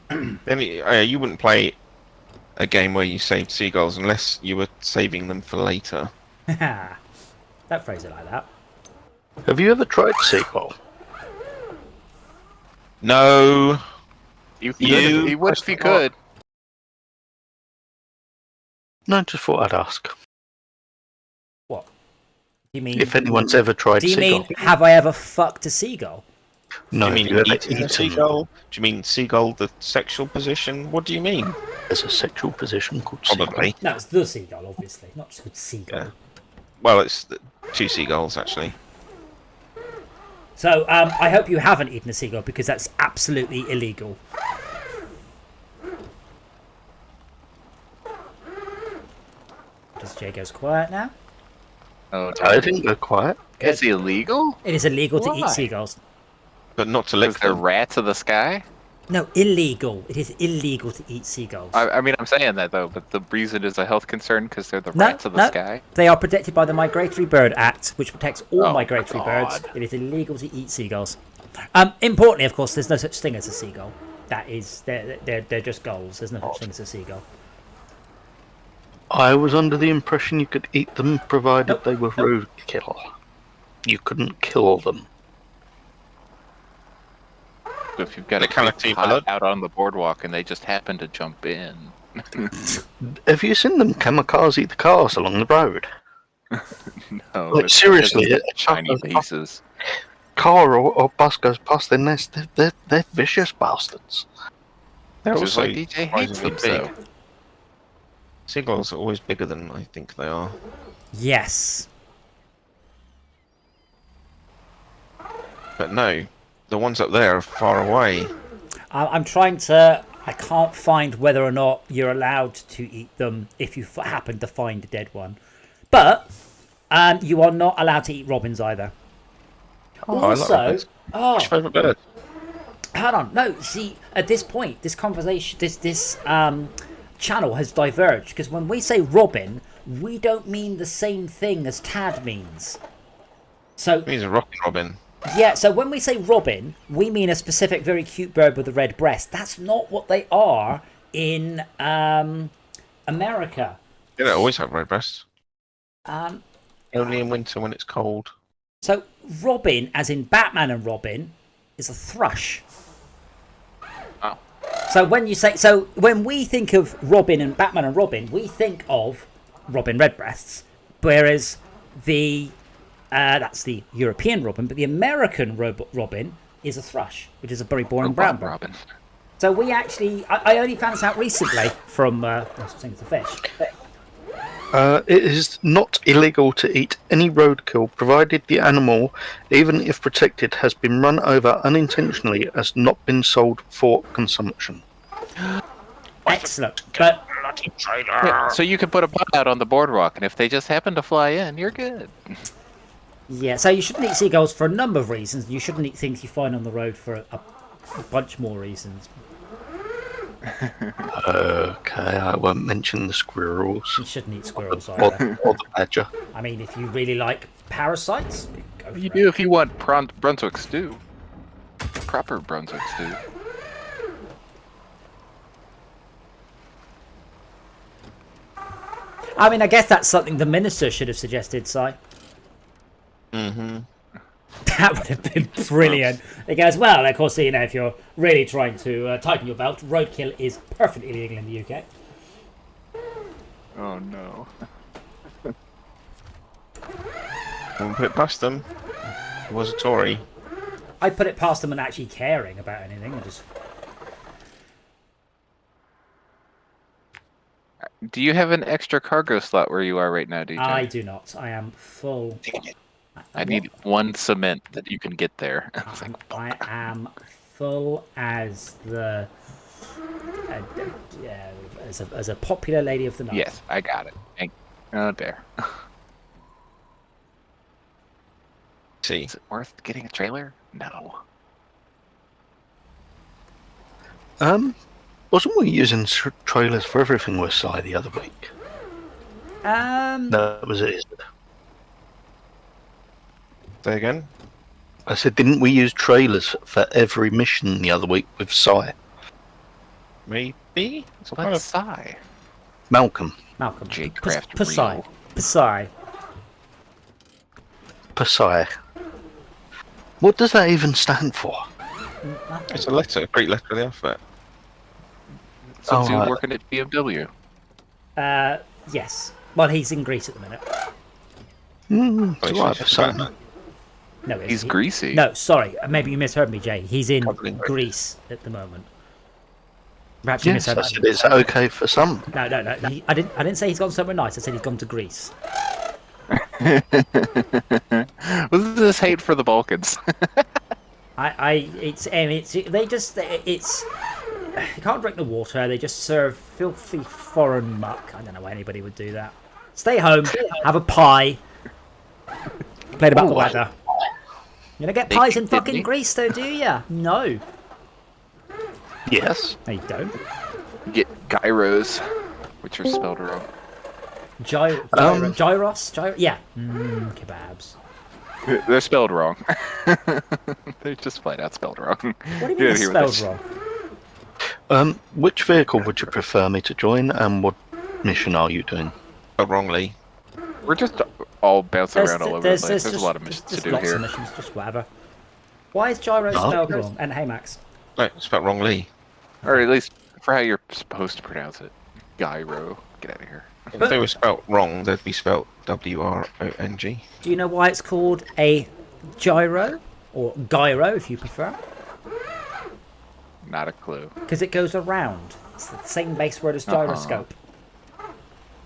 Then you wouldn't play a game where you saved seagulls unless you were saving them for later. Don't phrase it like that. Have you ever tried Seagull? No. You You would if you could. No, just thought I'd ask. What? Do you mean? If anyone's ever tried do you Seagull. mean have I ever fucked a seagull? No, Do you have mean you ever eating a eaten seagull? Do you mean seagull, the sexual position? What do you mean? There's a sexual position called Seagull. Probably. No, it's the seagull, obviously, not just seagull. Yeah. Well, it's two seagulls actually. So I hope you haven't eaten a seagull because that's absolutely illegal. Just Jay goes quiet now. Oh, I didn't go quiet. it's illegal? It is illegal to eat Why? seagulls. But not to Because lick they're them. rats of the sky? No, illegal. It is illegal to eat seagulls. I mean, I'm saying that though, but the reason is a health concern because they're the No, rats of the no. sky. They are protected by the Migratory Bird Act, which protects all Oh, migratory birds. God. It is illegal to eat seagulls. Importantly, of course, there's no such thing as a seagull. That is, they're just gulls. There's no such thing as a seagull. I was under the impression you could eat them provided Nope, they were roadkill. You couldn't kill them. So if you've got They a kinda big team pot blood. out on the boardwalk and they just happen to jump in. Have you seen them kamikaze the cars along the road? No, Like, it's seriously, because of it- shiny faces. Car or bus goes past their nest. They're vicious bastards. They're Which is also why DJ hates them surprisingly so. big. Seagulls are always bigger than I think they are. Yes. But no, the ones up there are far away. I'm trying to. I can't find whether or not you're allowed to eat them if you happen to find a dead one. But you are not allowed to eat robins either. I like Also, robins. What's your favourite bird? hold on. No, see, at this point, this conversation, this channel has diverged because when we say robin, we don't mean the same thing as Tad means. So It means a rocking robin. yeah, so when we say robin, we mean a specific very cute bird with a red breast. That's not what they are in America. They don't always have red breasts. Um, Only in winter when it's cold. so robin, as in Batman and Robin, is a thrush. Oh. So when we think of Robin and Batman and Robin, we think of Robin redbreasts, whereas that's the European robin, but the American robin is a thrush, which is a very boring brown bird. Robin. So we actually, I only found this out recently from Sing to Fish. It is not illegal to eat any roadkill provided the animal, even if protected, has been run over unintentionally, has not been sold for consumption. Excellent, but Yeah, so you could put a pot out on the boardwalk, and if they just happen to fly in, you're good. yeah, so you shouldn't eat seagulls for a number of reasons. You shouldn't eat things you find on the road for a bunch more reasons. Okay, I won't mention the squirrels You shouldn't eat squirrels or, either. or the badger. I mean, if you really like parasites, go for You it. do if you want Brunswick stew. Proper Brunswick stew. I mean, I guess that's something the minister should have suggested, Si. Mm-hmm. That would have been brilliant. He goes, well, of course, you know, if you're really trying to tighten your belt, roadkill is perfectly legal in the UK. Oh no. Won't put it past them. He was a Tory. I put it past them and actually caring about anything. I just Do you have an extra cargo slot where you are right now, DJ? I do not. I am full. I need one cement that you can get there. I am full as the as a popular lady of the night. Yes, I got it. Oh, there. See, Is it worth getting a trailer? No. Wasn't we using trailers for everything with Si the other week? That was it. say again. I said, didn't we use trailers for every mission the other week with Si? Maybe. It's kind What's of Psy? Malcolm. J-Craft Psy. Real. Psy. Psy. What does that even stand for? it's a letter, a Greek letter of the alphabet. Since he was right. working at BMW. Yes. Well, he's in Greece at the minute. But it's right, just so- about No, He's greasy. No, sorry. Maybe you misheard me, Jay. He's in Probably. Greece at the moment. Perhaps you Yes, I misheard said me. it's okay for some. No. I didn't say he's gone somewhere nice. I said he's gone to Greece. What's this hate for the Balkans? You can't drink the water. They just serve filthy foreign muck. I don't know why anybody would do that. Stay home, have a pie, complain about the weather. You don't get pies in fucking Greece, though, do you? No. Yes. No, you don't. Get gyros, which are spelled wrong. Gyros? Yeah. Kebabs. They're spelled wrong. They're just flat out spelled wrong. What do you mean it's spelled wrong? Which vehicle would you prefer me to join, and what mission are you doing? wrongly. We're just all bouncing around all over the place. There's a lot of missions to do lots here. of missions, just whatever. Why is gyro spelled wrong? And hey, Max. No, it's spelled wrongly. Or at least for how you're supposed to pronounce it. Gyro. Get out of here. If they were spelt wrong, they'd be spelt W-R-O-N-G. Do you know why it's called a gyro? Or gyro, if you prefer? Not a clue. Because it goes around. It's the same base word as gyroscope.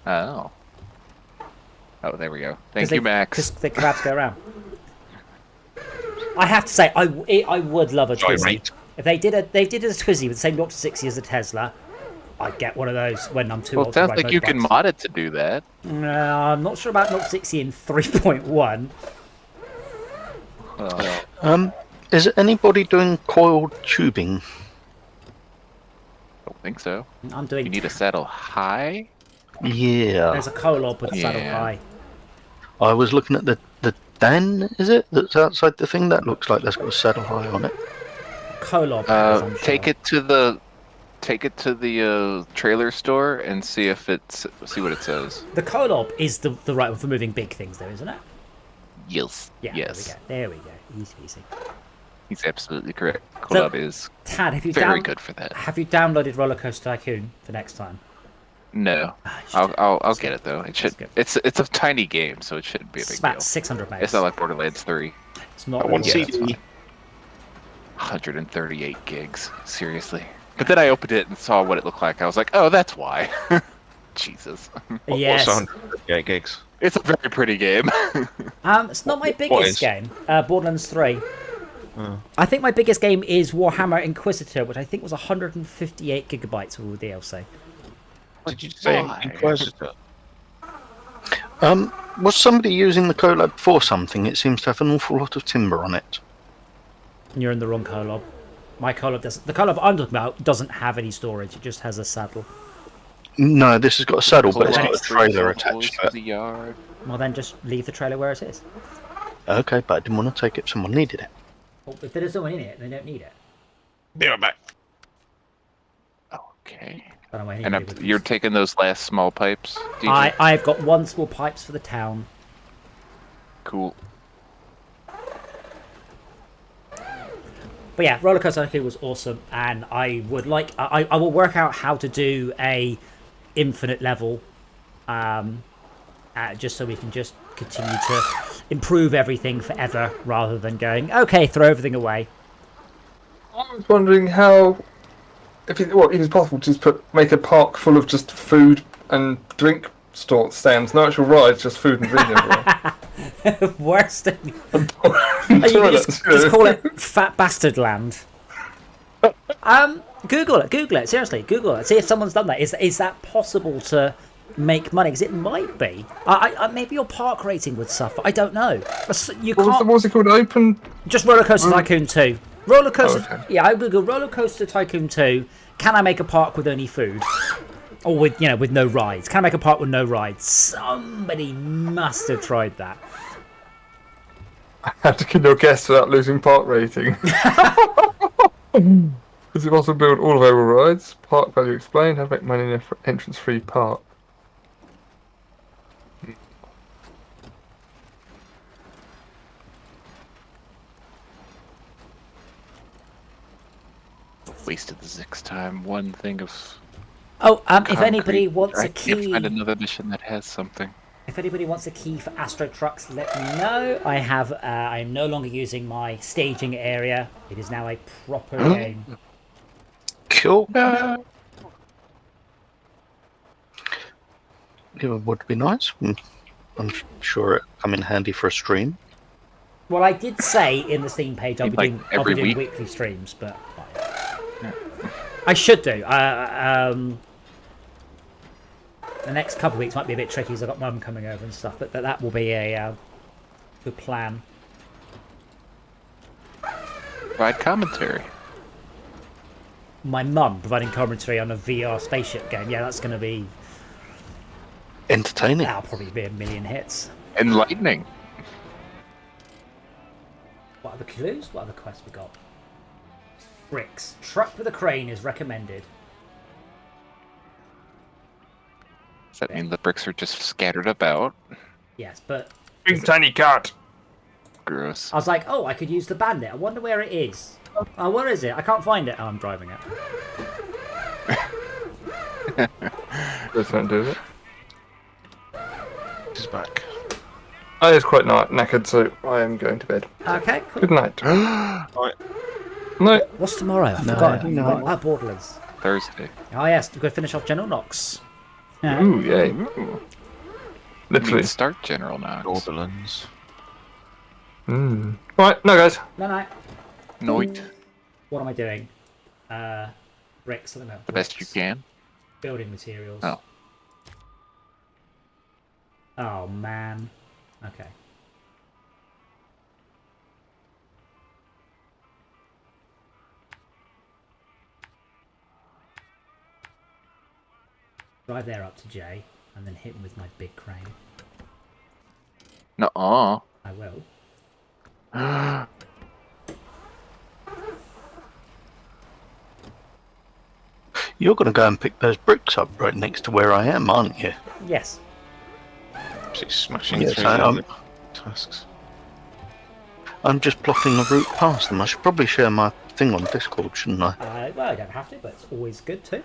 Oh. Oh, there we go. 'Cause Thank you, Max. Because the kebabs go around. I have to say, I would love a Twizy. Gyrate. If they did a Twizy with the same Dr. 60 as a Tesla, I'd get one of those when I'm too Well, old it to sounds ride like you can motorbikes. mod it to do that. No, I'm not sure about Dr. 60 in 3.1. Is anybody doing coiled tubing? Don't think so. I'm doing. You need a saddle high? Yeah. There's a Kolob with saddle Yeah. high. I was looking at the Den, is it? That's outside the thing? That looks like that's got a saddle high on it. Kolob. has, I'm Take sure. it to the trailer store and see what it says. The Kolob is the right one for moving big things, though, isn't it? Yes. Yeah. Yes. There we go. Easy, easy. He's absolutely correct. Collab is Tad, have you very good for that. Have you downloaded Roller Coaster Tycoon for next time? No, you should. I'll get it though. It should. good. It's a tiny game, so it shouldn't be a It's big about deal. 600 megs. It's not like Borderlands 3. It's not. I want really- Yeah, that's CD. fine. 138 gigs. Seriously. But then I opened it and saw what it looked like. I was like, oh, that's why. Jesus. Yes. What's 158 gigs? It's a very pretty game. It's not my What biggest is? game. Borderlands 3. I think my biggest game is Warhammer Inquisitor, which I think was 158 gigabytes with all the DLC. Did you say Why? Inquisitor? Was somebody using the Colab for something? It seems to have an awful lot of timber on it. You're in the wrong Kolob. My Kolob doesn't. The Kolob I'm talking about doesn't have any storage. It just has a saddle. No, this has got a saddle, but it's Pull got a out trailer attached to The it. yard. Well, then just leave the trailer where it is. Okay, but I didn't want to take it. Someone needed it. Well, if there's no one in it, they don't need it. Be right back. Okay. I don't know why And anybody would you're use- taking those last small pipes? DJ? I've got one small pipes for the town. Cool. But yeah, Roller Coaster Tycoon was awesome, and I would like. I will work out how to do a infinite level just so we can just continue to improve everything forever rather than going, okay, throw everything away. I was wondering how, if it's possible to just make a park full of just food and drink stands, no actual rides, just food and drink everywhere. Worst thing. You can just call it Fat Bastard Land. Google it, seriously, Google it. See if someone's done that. Is that possible to make money? Because it might be. Maybe your park rating would suffer. I don't know. You can't. What's it called? Open. Just Roller Coaster Tycoon 2. Roller Coaster. Oh, okay. Yeah, I Google Roller Coaster Tycoon 2. Can I make a park with only food? Or with no rides? Can I make a park with no rides? Somebody must have tried that. I had to kill your guest without losing park rating. Is it possible to build all available rides? Park value explained. How to make money in an entrance-free park? Wasted the Zix time. One thing of. Oh, if anybody wants I a can't key, find another mission that has something. if anybody wants a key for Astro Trucks, let me know. I have. I'm no longer using my staging area. It is now a proper game. Cool. It would be nice. I'm sure it come in handy for a stream. Well, I did say in the Steam page I'll be Like doing every week? weekly streams, but I should do. The next couple of weeks might be a bit tricky because I've got Mum coming over and stuff, but that will be a good plan. Provide commentary. My mum providing commentary on a VR spaceship game. Yeah, that's going to be. Entertaining. That'll probably be a million hits. Enlightening. What are the clues? What other quests we got? Bricks. Truck with a crane is recommended. Does that mean the bricks are just scattered about? Yes, but Big tiny cat. Gross. I was like, oh, I could use the bandit. I wonder where it is. Oh, where is it? I can't find it. Oh, I'm driving it. Just don't do it. He's back. I is quite knackered, so I am going to bed. Okay, cool. Good night. Right. No. What's tomorrow? I No, forgot. no. Oh, Borderlands. Thursday. Oh, yes. We've got to finish off General Knox. Yeah. Ooh, yay. Ooh. I mean, Literally. start General Knox. Borderlands. Right, no, guys. No. Noit. What am I doing? Bricks. I don't know. The best you Bricks. can. Building materials. Oh. Oh, man. Okay. Drive there up to J, and then hit him with my big crane. Nuh-uh. I will. You're going to go and pick those bricks up right next to where I am, aren't you? Yes. She's smashing Yes, through I am. the tasks. I'm just plotting a route past them. I should probably share my thing on Discord, shouldn't I? Well, I don't have to, but it's always good to.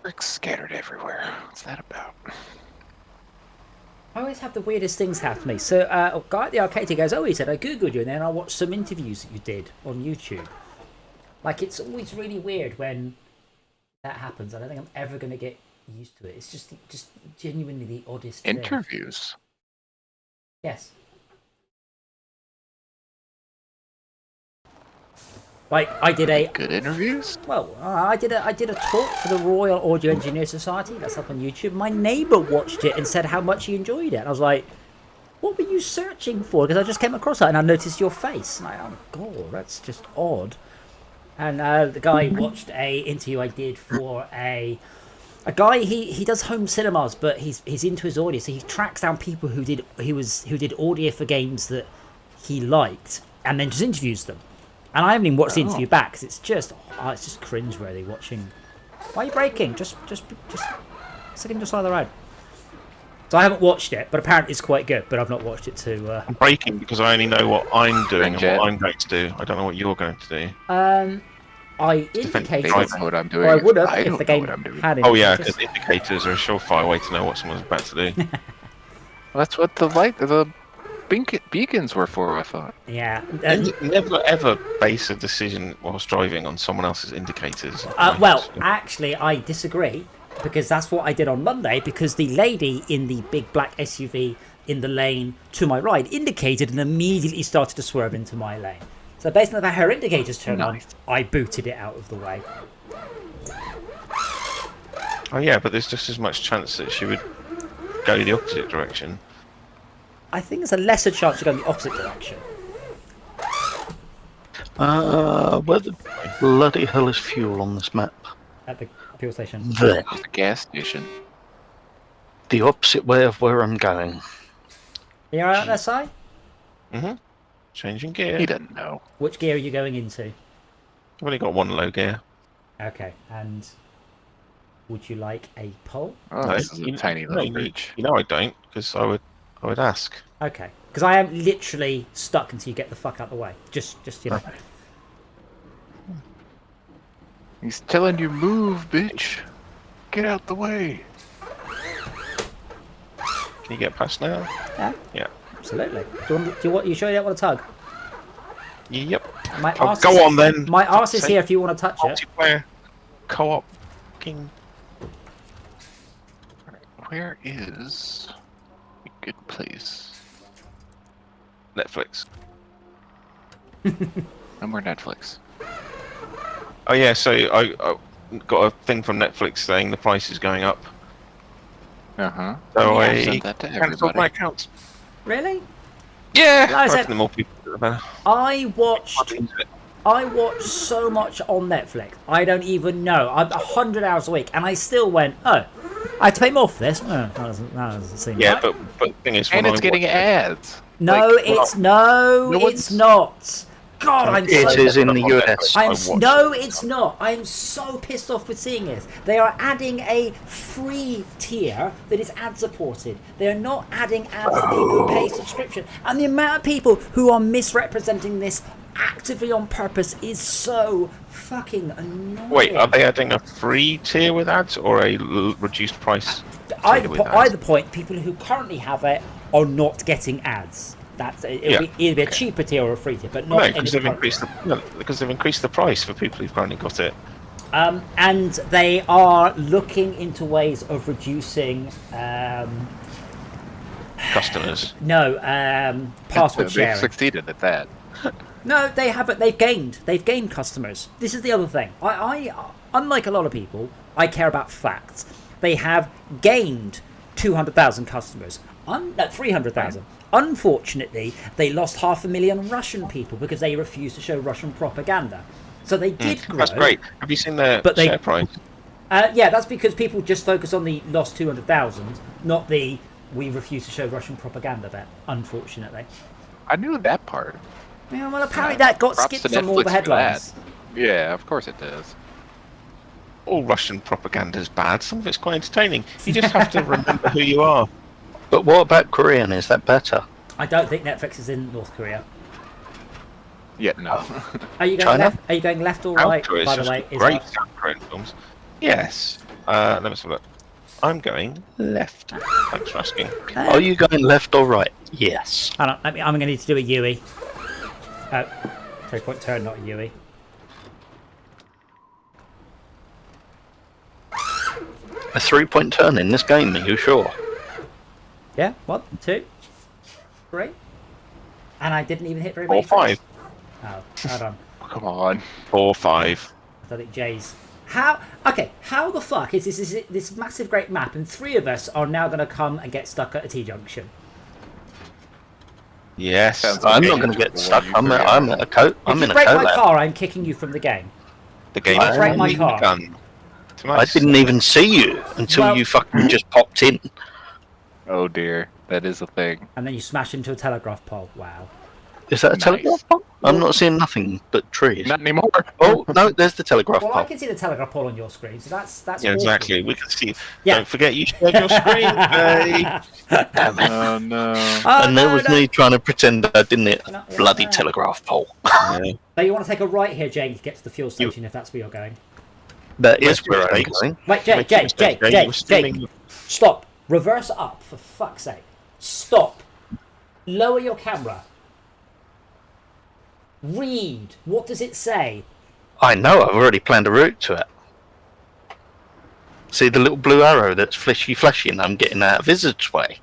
Bricks scattered everywhere. What's that about? I always have the weirdest things happen to me. So, a guy at the arcade he goes, oh, he said, I googled you, and then I watched some interviews that you did on YouTube. Like, it's always really weird when that happens. I don't think I'm ever going to get used to it. It's just genuinely the oddest thing. Interviews. Yes. Like, I did a Good interviews? well, I did a talk for the Royal Audio Engineer Society. That's up on YouTube. My neighbour watched it and said how much he enjoyed it. And I was like, "What were you searching for?" Because I just came across that and I noticed your face. And oh god, that's just odd. And the guy watched a interview I did for a guy. He does home cinemas, but he's into his audio, so he tracks down people who did audio for games that he liked, and then just interviews them. And I haven't even watched the interview back because it's just cringeworthy watching. Why are you braking? Just second just side of the road. So I haven't watched it, but apparently it's quite good. But I've not watched it to. I'm breaking because I only know what I'm doing and Jet. what I'm going to do. I don't know what you're going to do. I They indicated. don't know what I'm doing. Well, I would have I if don't the know game what I'm doing. had Oh yeah, indicators. because indicators are a surefire way to know what someone's about to do. Well, that's what the beacons were for, I thought. Yeah. Never ever base a decision whilst driving on someone else's indicators. Well, actually, I disagree because that's what I did on Monday. Because the lady in the big black SUV in the lane to my right indicated and immediately started to swerve into my lane. So based on the fact her indicators turned on, I booted it out of the way. Oh yeah, but there's just as much chance that she would go the opposite direction. I think there's a lesser chance to go in the opposite direction. Where the bloody hell is fuel on this map? At the fuel station. There. The gas station. The opposite way of where I'm going. Are you alright there, Si? Mm-hmm. Changing gear. He doesn't know. Which gear are you going into? I've only got one low gear. Okay, and would you like a pole? Oh, No, this is a tiny little bridge. You know I don't, because I would ask. Okay, because I am literally stuck until you get the fuck out the way. Just you know. He's telling you move, bitch. Get out the way. Can you get past now? Yeah, Yeah. absolutely. You sure you don't want to tug? Yep. My Oh, arse go is, on then. My arse is Say here if you want to touch it. multiplayer co-op. King. Where is a good place? Netflix. No more Netflix. Oh yeah, so I got a thing from Netflix saying the price is going up. Uh-huh. So Yeah, I sent that to cancelled everybody. my account. Really? Yeah. Like I I said- reckon the more people, the better. I watched so much on Netflix. I don't even know. I'm 100 hours a week, and I still went, oh, I had to pay more for this. Oh, that doesn't seem Yeah, right. but the thing is, And when it's I getting watch- ads. No, Like, it's one's- not. God, I'm It so is in the on US. Netflix. No, it's not. I am so pissed off with seeing this. They are adding a free tier that is ad supported. They are not adding ads to people who pay subscription. And the amount of people who are misrepresenting this actively on purpose is so fucking annoying. Wait, are they adding a free tier with ads or a reduced price? Either, with ads? either point, people who currently have it are not getting ads. It'll be either be a cheaper tier or a free tier, but not No, any because they've current- increased the price for people who've currently got it. And they are looking into ways of reducing Customers. password They've sharing. succeeded at that. No, they haven't. They've gained customers. This is the other thing. I unlike a lot of people, I care about facts. They have gained 200,000 customers. 300,000. Unfortunately, they lost 500,000 Russian people because they refused to show Russian propaganda. So they did grow. That's great. Have you seen their But they- share price? Yeah, that's because people just focus on the lost 200,000, not the we refuse to show Russian propaganda bit, unfortunately. I knew that part. Yeah, well, apparently that got Props skipped to from all the Netflix for headlines. Yeah, of course it does. All Russian propaganda is bad. Some of it's quite entertaining. You just have to remember who you are. But what about Korean? Is that better? I don't think Netflix is in North Korea. Yeah, no. Are you going China? left? Are you going left or right? South Korea is By the just way, is great that- South Korean films. Yes. Let me have a look. I'm going left. Thanks for asking. Are you going left or right? Yes. Hold on, I'm going to need to do a Yui. 3-point turn, not a Yui. A 3-point turn in this game, are you sure? Yeah, 1, 2, 3. And I didn't even hit very many. 4, 5. Oh, hold on. Come on. 4, 5. I think Jay's. How the fuck is this massive great map and 3 of us are now going to come and get stuck at a T-junction? Yes. Sounds I'm okay. not going to get stuck. You I'm forget. I'm at a coat. If I'm you in a break my coat. car, I'm kicking you from the game. The game I is break my only car. begun. I didn't even see you until Well- you fucking just popped in. Oh dear, that is a thing. And then you smash into a telegraph pole. Wow. Is that a Nice. telegraph pole? I'm not seeing nothing but trees. Not anymore. Oh no, there's the telegraph Well, I pole. can see the telegraph pole on your screen, so that's Yeah, awful. exactly. We can see. Yeah. Don't forget you shared your screen. Damn it. Oh no. Oh, And there no, was no. me trying to pretend I didn't hit No, yeah, bloody no. telegraph pole. Yeah. So you want to take a right here, Jay, to get to the fuel station if that's where you're going. That Let's is where I'm mistakes. going. Wait, Jay, Make Jay, mistakes, Jay, You Jay, were Jay, streaming- stop. Reverse up, for fuck's sake. Stop. Lower your camera. Read. What does it say? I know, I've already planned a route to it. See the little blue arrow that's flashy and I'm getting out of Wizard's way.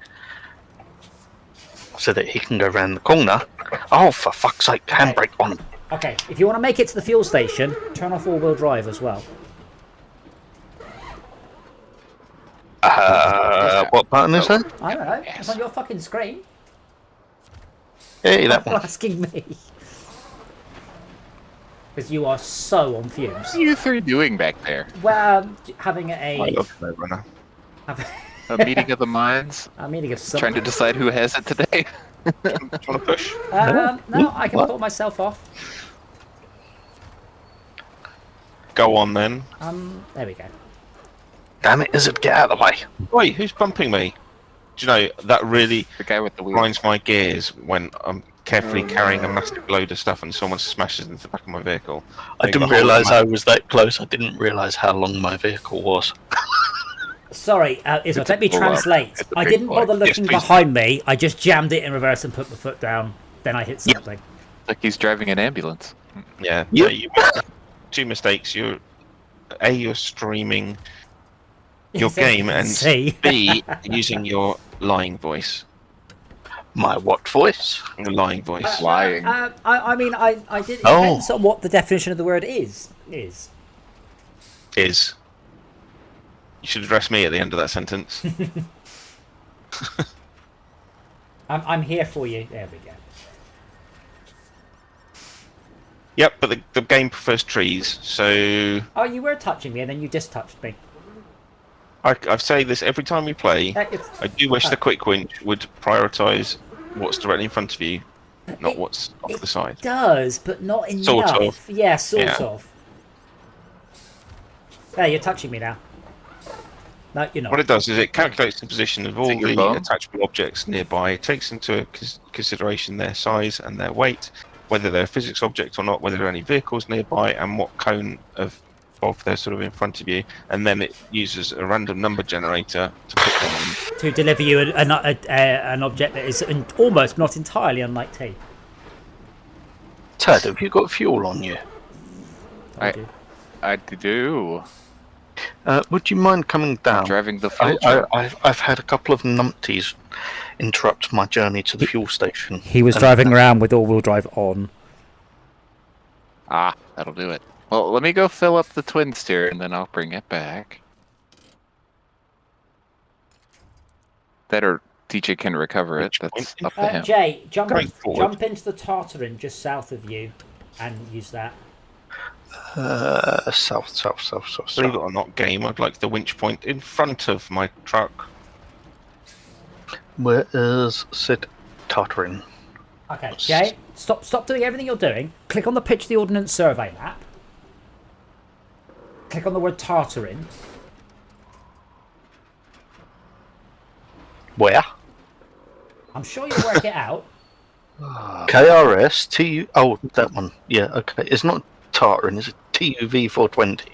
So that he can go round the corner. Oh, for fuck's sake, handbrake on. Okay, if you want to make it to the fuel station, turn off all-wheel drive as well. What button is that? I don't know. It's on your fucking screen. Hey, that You're one. asking me. Because you are so on fumes. What are you three doing back there? Well, having I a love SnowRunner. A meeting of the minds? meeting of some Trying to decide who has it today? Trying to push. no, I can What? pull myself off. Go on then. There we go. Damn it, Wizard, get out of the way. Wait, who's bumping me? Do you know that really The guy with the wheel. grinds my gears when I'm carefully carrying a massive load of stuff and someone smashes into the back of my vehicle? I Make didn't the whole realise map- I was that close. I didn't realise how long my vehicle was. Sorry, Israel, let me It's a big translate. boy. It's a I big didn't boy. bother Yes, looking please. behind me. I just jammed it in reverse and put my foot down. Then I hit something. Like he's driving an ambulance. Yeah. Yep. No, you made two mistakes. You're streaming your game, and See? B, using your lying voice. My what voice? Your lying voice. Lying. I mean, I did. It Oh. depends on what the definition of the word is. Is. You should address me at the end of that sentence. I'm here for you. There we go. Yep, but the game prefers trees, so Oh, you were touching me, and then you just touched me. I say this every time we play. It's- I do wish the quick winch would prioritise what's directly in front of you, not what's off the side. does, but not enough. Sort of. Yeah, sort Yeah. of. Hey, you're touching me now. No, you're not. What it does is it calculates the position of all it your the bum? attachable objects nearby. It takes into consideration their size and their weight, whether they're a physics object or not, whether there are any vehicles nearby, and what cone of they're sort of in front of you, and then it uses a random number generator to put them on. To deliver you an object that is almost, not entirely, unlike tea. Tad, have you got fuel on you? I do. I do. Would you mind coming down? Driving the fuel truck. I've had a couple of numpties interrupt my journey to the fuel station. He was And- driving around with all-wheel drive on. Ah, that'll do it. Well, let me go fill up the twin steer and then I'll bring it back. That or DJ can recover it. Which That's point? up to him. Jay, Going forward. jump into the Tartarin just south of you, and use that. South. Believe it or not, game, I'd like the winch point in front of my truck. Where is Sid Tartarin? Okay, Jay, stop doing everything you're doing. Click on the Pitch the Ordnance Survey map. Click on the word Tartarin. Where? I'm sure you'll work it out. KRS TU. Oh, that one. Yeah, okay. It's not Tartarin, is it? TUV 420.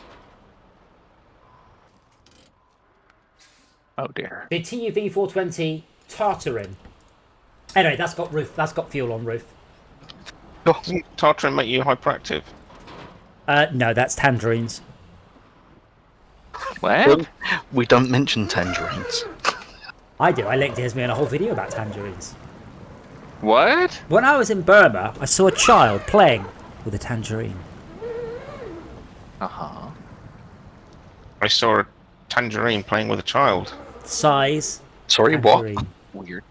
Oh dear. The TUV 420 Tartarin. Anyway, that's got roof. That's got fuel on roof. Doesn't Tartarin make you hyperactive? No, that's tangerines. What? We don't mention tangerines. I do. I linked Esme in a whole video about tangerines. What? When I was in Burma, I saw a child playing with a tangerine. Uh-huh. I saw a tangerine playing with a child. Size. Sorry, what? Tangerine. Weird.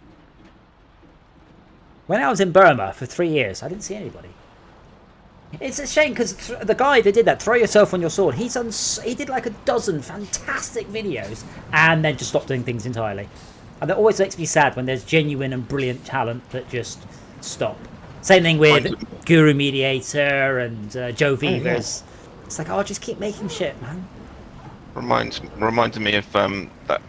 When I was in Burma for 3 years, I didn't see anybody. It's a shame because the guy that did that, Throw Yourself on Your Sword, he did like a dozen fantastic videos and then just stopped doing things entirely. And that always makes me sad when there's genuine and brilliant talent that just stop. Same thing with Guru Mediator and Joe Vivas. It's like, oh, just keep making shit, man. Reminded me of that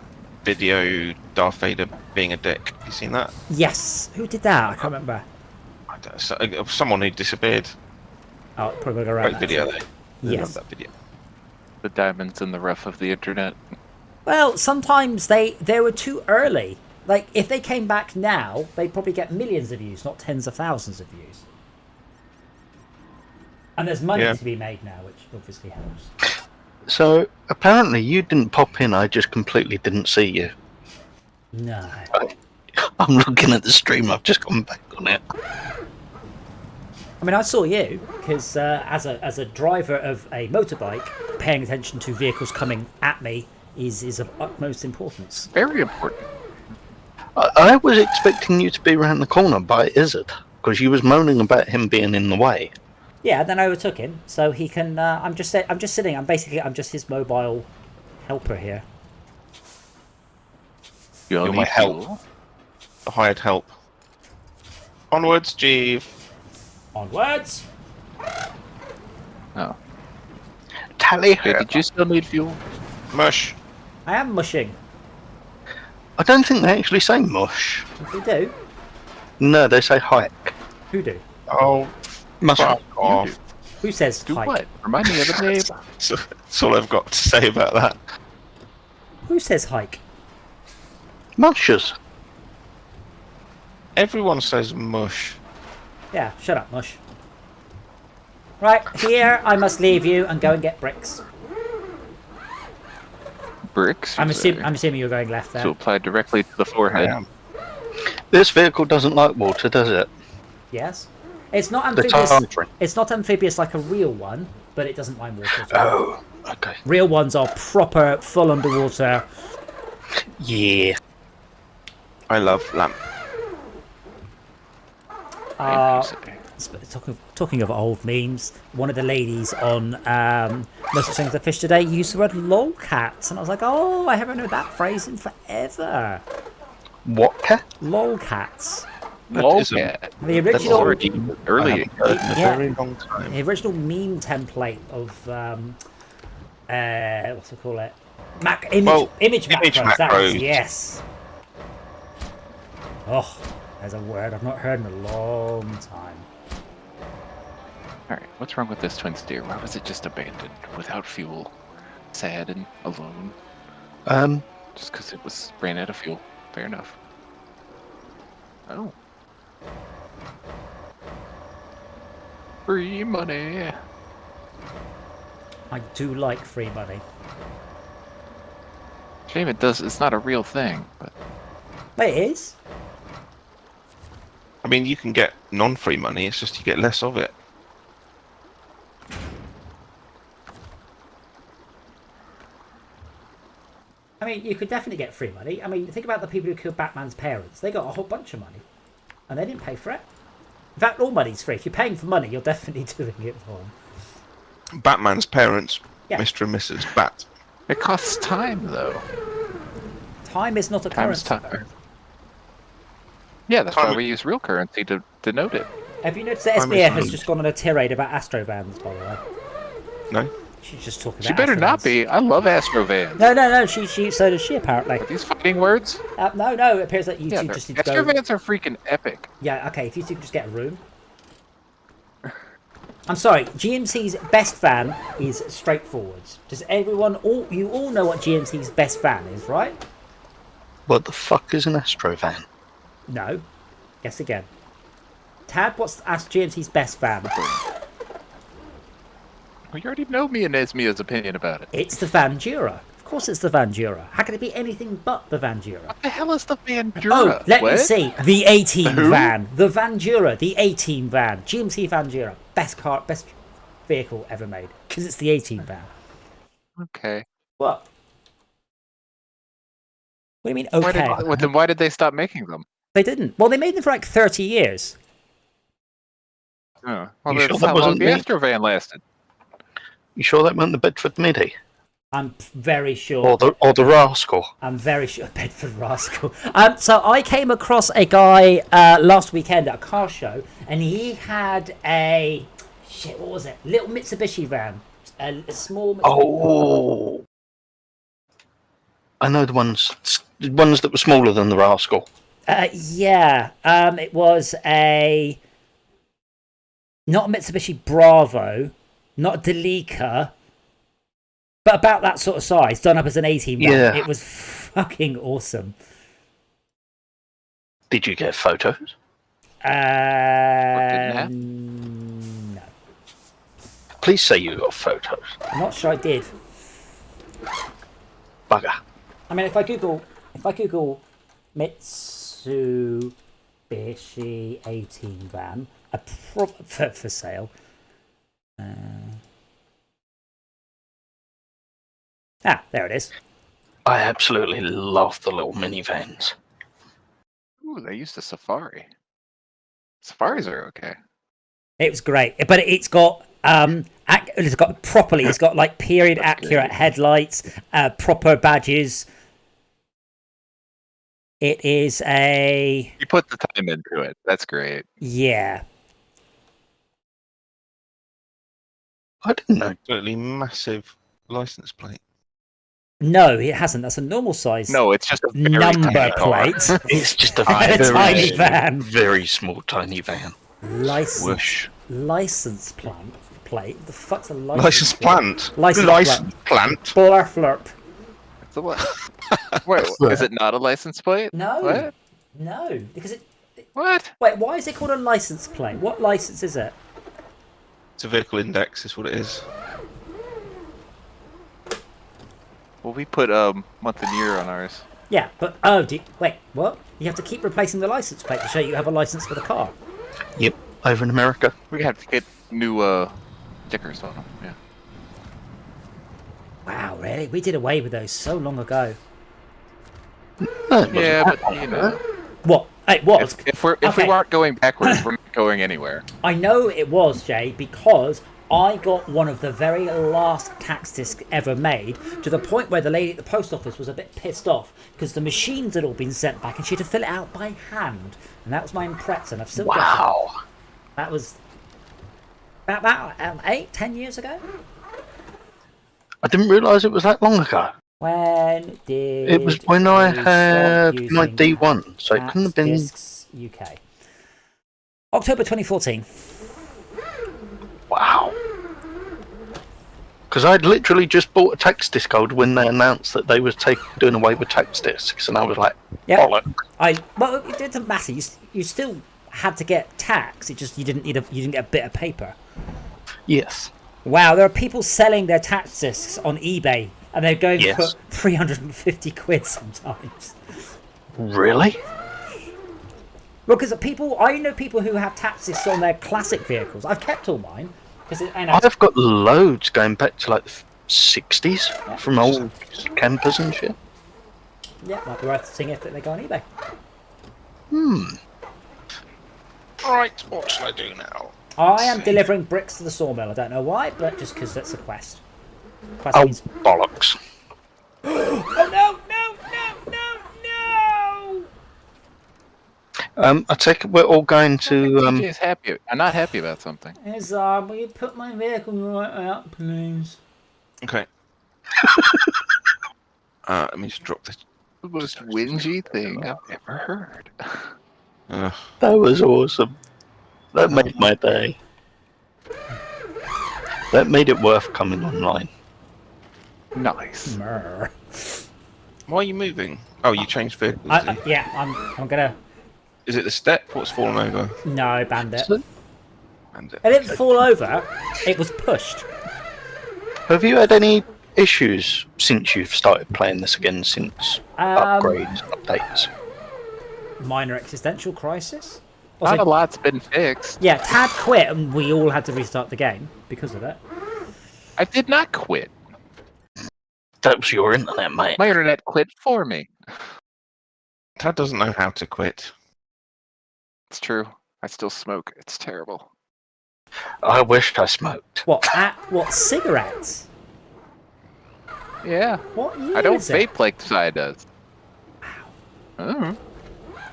video Darth Vader being a dick. You seen that? Yes. Who did that? I can't remember. Someone who disappeared. Oh, probably around. Great video though. I Yes. love that video. The diamonds in the rough of the internet. Well, sometimes they were too early. Like, if they came back now, they'd probably get millions of views, not tens of thousands of views. And there's money to be made now, which obviously helps. So, apparently you didn't pop in, I just completely didn't see you. No. I'm looking at the stream, I've just gone back on it. I mean, I saw you, because as a driver of a motorbike, paying attention to vehicles coming at me is of utmost importance. Very important. I was expecting you to be around the corner by Izzard, because you was moaning about him being in the way. Yeah, then I overtook him, so he can. I'm just sitting. I'm just his mobile helper here. You're my help. The hired help. Onwards, Jeeve. Onwards. Oh. Tally Hey, her. did you still need fuel? Mush. I am mushing. I don't think they actually say mush. Who do? No, they say hike. Who do? Oh, Must fuck off. Who says Do hike? what? Remind me of the name. So, that's all I've got to say about that. Who says hike? Mushers. Everyone says mush. Yeah, shut up, mush. Right, here I must leave you and go and get bricks. Bricks. I'm you say? assuming you're going left To there. apply directly to the forehead. This vehicle doesn't like water, does it? Yes. It's not The amphibious. Tartary. It's not amphibious like a real one, but it doesn't mind water as well. Oh, okay. Real ones are proper, full underwater. Yeah. I love lamp. Talking of old memes, one of the ladies on No Such Thing as a Fish Today used the word lolcats, and I was like, oh, I haven't heard that phrase in forever. What cat? Lolcats. Lolcat. The That's original, already Early. I haven't heard in a Yeah. very long time. the original meme template of what's it call it? Image macros. That was, macros. yes. Oh, there's a word I've not heard in a long time. Alright, what's wrong with this twin steer? Why was it just abandoned without fuel? Sad and alone. Just because it ran out of fuel. Fair enough. Oh. Free money. I do like free money. Shame it's not a real thing, but But it is. I mean, you can get non-free money. It's just you get less of it. I mean, you could definitely get free money. I mean, think about the people who killed Batman's parents. They got a whole bunch of money. And they didn't pay for it. In fact, all money's free. If you're paying for money, you're definitely doing it for them. Batman's parents, Yeah. Mr. and Mrs. Bat. it costs time, though. Time is not a Time's currency. time. Yeah, that's Time- why we use real currency to denote it. Have you noticed that Time is SBA has money. just gone on a tirade about Astrovans, by the way? No? She's just talking about She better not Astrovans. be. I love Astrovans. No, so does she apparently. Are these fighting words? No, it appears that you Yeah, two just need to go. Astrovans are freaking epic. Yeah, okay, if you two could just get a room. I'm sorry, GMC's best van is straightforward. Does you all know what GMC's best van is, right? What the fuck is an Astrovan? No. Guess again. Tad, what's GMC's best van? Well, you already know me and Esmia's opinion about it. It's the Vandura. Of course it's the Vandura. How can it be anything but the Vandura? What the hell is the Vandura? Oh, let me What? see. The A-Team Who? van. The Vandura. The A-Team van. GMC Vandura. Best vehicle ever made. Because it's the A-Team van. Okay. What? What do you mean, okay? Then why did they stop making them? They didn't. Well, they made them for like 30 years. Oh, well, You that's sure that how long wasn't the me? Astrovan lasted. You sure that wasn't the Bedford Midi? I'm very sure. Or the rascal. I'm very sure Bedford Rascal. So I came across a guy last weekend at a car show, and he had a what was it? Little Mitsubishi van, a small. Oh, I know the ones that were smaller than the rascal. Yeah. It was not a Mitsubishi Bravo, not a Delica, but about that sort of size, done up as an 18 van. Yeah. It was fucking awesome. Did you get photos? Nat? No. Please say you got photos. I'm not sure I did. Bugger. I mean, if I Google Mitsubishi 18 van for sale. There it is. I absolutely love the little minivans. Ooh, they used a Safari. Safaris are okay. It was great, but it's got it's got like period accurate headlights, proper badges. It is a. You put the time into it. That's great. Yeah. I didn't know. Absolutely massive license plate. No, it hasn't. That's a normal size. No, it's just a very number tiny car. plate. It's just a A very, tiny van. very small, tiny van. Whoosh. License plate. The fuck's a license? License plant. License plant. Blur flurp. It's a Wait, is it not a license plate? No. What? No, because it. What? Wait, why is it called a license plate? What license is it? It's a vehicle index, is what it is. Well, we put month and year on ours. Yeah, but wait, what? You have to keep replacing the license plate to show you have a license for the car. Yep, over in America. We have to get new stickers on them. Yeah. Wow, really? We did away with those so long ago. No, it wasn't Yeah, that but long you ago. know, What? It was. if we Okay. weren't going backwards, we're not going anywhere. I know it was, Jay, because I got one of the very last tax discs ever made, to the point where the lady at the post office was a bit pissed off because the machines had all been sent back and she had to fill it out by hand. And that was my impress, and I've still got it. Wow. That was about 8-10 years ago. I didn't realise it was that long ago. When did It was when I we had stop my using D1, so it Tax couldn't have been. Discs UK? October 2014. Wow. Because I'd literally just bought a tax disc code when they announced that they was doing away with tax discs, and I was like, Yeah. bollocks. Well, it didn't matter. You still had to get tax. It just you didn't get a bit of paper. Yes. Wow, there are people selling their tax discs on eBay, and they're going Yes. for 350 quid sometimes. Really? Well, because I know people who have tax discs on their classic vehicles. I've kept all mine because I've got loads going back to like the 60s from old campers and shit. yeah, might be worth seeing if they go on eBay. Right, what shall I do now? I am delivering bricks to the sawmill. I don't know why, but just because that's a quest. Quest Oh, means... bollocks. Oh no! I take it we're all going to. He's happy. I'm not happy about something. Will you put my vehicle right out, please? Okay. Let me just drop this. The most whingy thing I've ever heard. That was awesome. That made my day. That made it worth coming online. Nice. Murr. Why are you moving? Oh, you changed vehicles. did you? Yeah, I'm gonna... Is it the step? What's fallen over? No, Bandit. So, And It didn't fall over. It was pushed. have you had any issues since you've started playing this again? Since upgrades, updates? Minor existential crisis. Not a Also, lot's been fixed. yeah, Tad quit and we all had to restart the game because of it. I did not quit. That was your internet, mate. My internet quit for me. Tad doesn't know how to quit. It's true. I still smoke. It's terrible. I wished I smoked. What cigarettes? Yeah. What year I don't is it? vape like Psy does. Oh,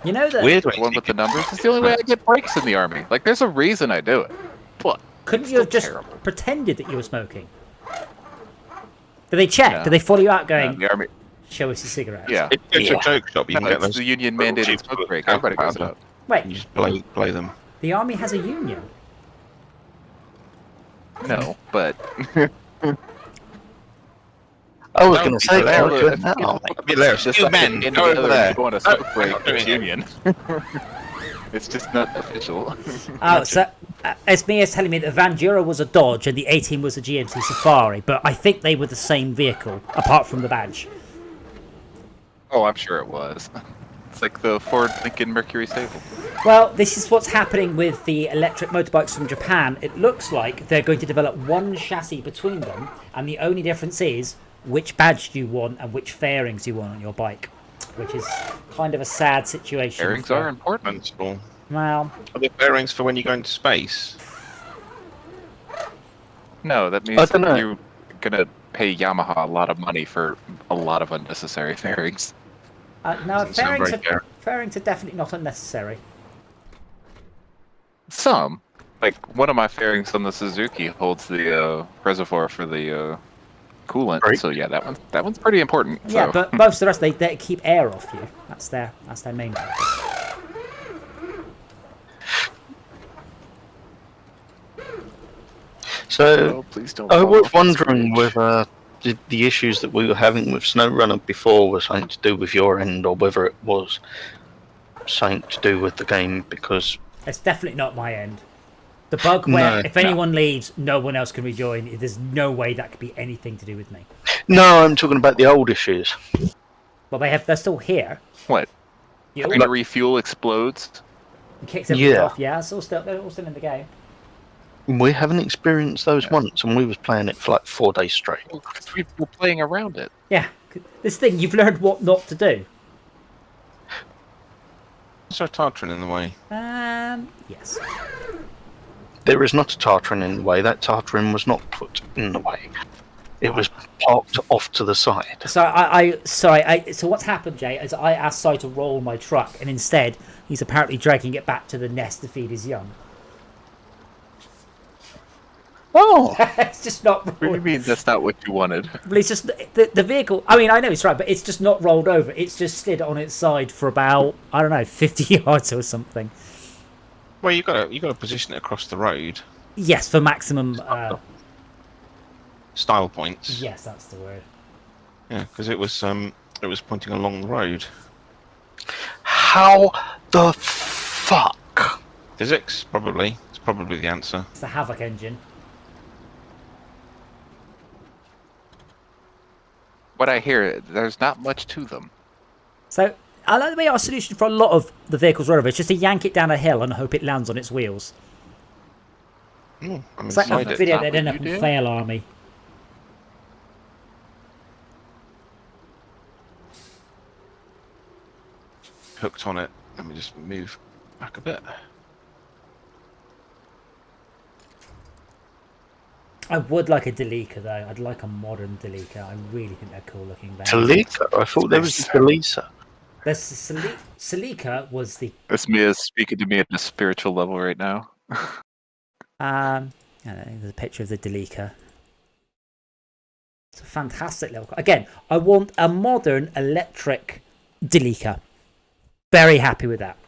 You know that. Weird. the one with the numbers. It's the only way I get breaks in the army. Like, there's a reason I do it. But Couldn't it's you have still just terrible. pretended that you were smoking? Did they check? No. Did they follow you out No, going, the army. show us your cigarettes? Yeah. If you go to a joke shop, you No, can get it's those. the union little mandated cheap smoke break. Everybody goes powder. out. Wait, You just play them. the army has a union. No, but I was That going would to be say, hilarious. look at that, aren't they? That'd be hilarious. just You like men, get go over together there. and go on a smoke break. I'm not doing It's it. union. It's just not official. Oh, so Esmia's telling me that Van Dura was a Dodge and the 18 was a GMC Safari, but I think they were the same vehicle, apart from the badge. Oh, I'm sure it was. It's like the Ford Lincoln Mercury Sable. Well, this is what's happening with the electric motorbikes from Japan. It looks like they're going to develop one chassis between them, and the only difference is which badge do you want and which fairings you want on your bike, which is kind of a sad situation. Bearings are important. Sensible. Well, Are there bearings for when you go into space? No, that I means don't know. you're gonna pay Yamaha a lot of money for a lot of unnecessary fairings. no, Doesn't sound fairings very are, fair. fairings are definitely not unnecessary. Some, like one of my fairings on the Suzuki holds the reservoir for the coolant. Right. So yeah, that one's pretty important. Yeah, so. but most of the rest they keep air off you. That's their main purpose. So, Oh, please don't. I fall was off this wondering bridge. whether the issues that we were having with SnowRunner before were something to do with your end, or whether it was something to do with the game, because It's definitely not my end. The bug where No, if anyone leaves, no one else can rejoin. There's no way that could be anything to do with me. no, I'm talking about the old issues. Well, they're still here. What? You Trying to refuel explodes. kicks everything Yeah. off. Yeah, they're all still in the game. We haven't experienced those once, and we was playing it for like 4 days straight. Because we were playing around it. Yeah, this thing you've learned what not to do. Is there a Tartran in the way? Yes. There is not a Tartran in the way. That Tartran was not put in the way. It was parked off to the side. So what's happened, Jay, is I asked Si to roll my truck, and instead he's apparently dragging it back to the nest to feed his young. Oh, It's just not What do you rolled. mean that's not what you wanted? But it's just the vehicle. I mean, I know it's right, but it's just not rolled over. It's just slid on its side for about 50 yards or something. Well, you got to position it across the road. Yes, for maximum. Style points. Yes, that's the word. Yeah, because it was pointing along the road. how the fuck? Physics, probably. It's probably the answer. It's the Havoc engine. What I hear, there's not much to them. So I like the way our solution for a lot of the vehicles run over is just to yank it down a hill and hope it lands on its wheels. I mean, It's like slide a it. video that they'd end what up you in do? Fail Army. Hooked on it. Let me just move back a bit. I would like a Delica though. I'd like a modern Delica. I really think they're cool looking. Talika? I thought there was a Talisa. The Celica was the This Mia is speaking to me at a spiritual level right now. I don't know, there's a picture of the Delica. It's a fantastic little car. Again, I want a modern electric Delica. Very happy with that.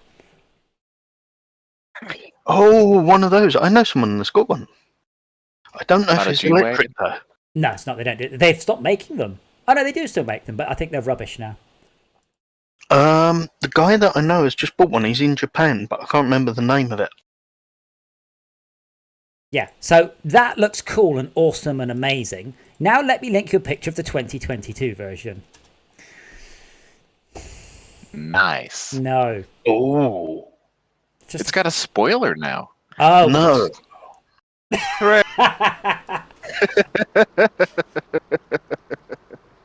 Oh, one of those. I know someone that's got one. I don't know Not if a it's G-Wagon? electric though. No, it's not. They don't do it. They've stopped making them. Oh no, they do still make them, but I think they're rubbish now. The guy that I know has just bought one. He's in Japan, but I can't remember the name of it. Yeah, so that looks cool and awesome and amazing. Now let me link you a picture of the 2022 version. Nice. No. Oh Just... It's got a spoiler now. Oh. no!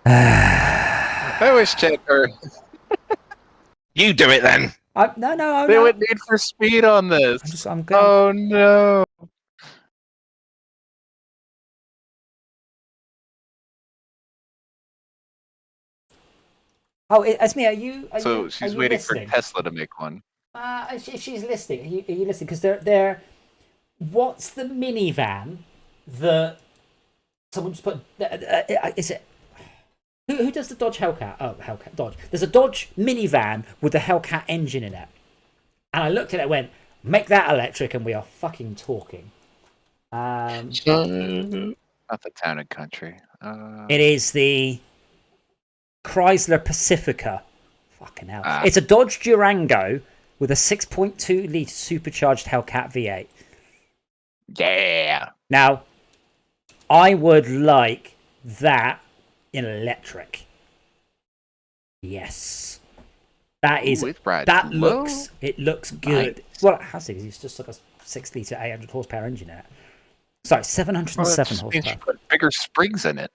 I wish Chad heard. You do it then. No. They no. would Need for Speed on this. I'm good. Oh no. Oh, Esme, are you? So are she's you waiting listening? for Tesla to make one. If she's listening, are you listening? Because they're. What's the minivan that someone just put? Is it? Who does the Dodge Hellcat? Oh, Hellcat Dodge. There's a Dodge minivan with the Hellcat engine in it, and I looked at it and went, "Make that electric, and we are fucking talking." So, Not the Town and Country. It is the Chrysler Pacifica. Fucking hell! Ah. It's a Dodge Durango with a 6.2 litre supercharged Hellcat V8. Yeah. Now, I would like that in electric. Yes, that is. Ooh, it rides That low. looks. It looks good. Nice. Well, it has it. It's just like a 6 litre 800 horsepower engine in it. Sorry, 707 Well, that just means you horsepower. put bigger springs in it.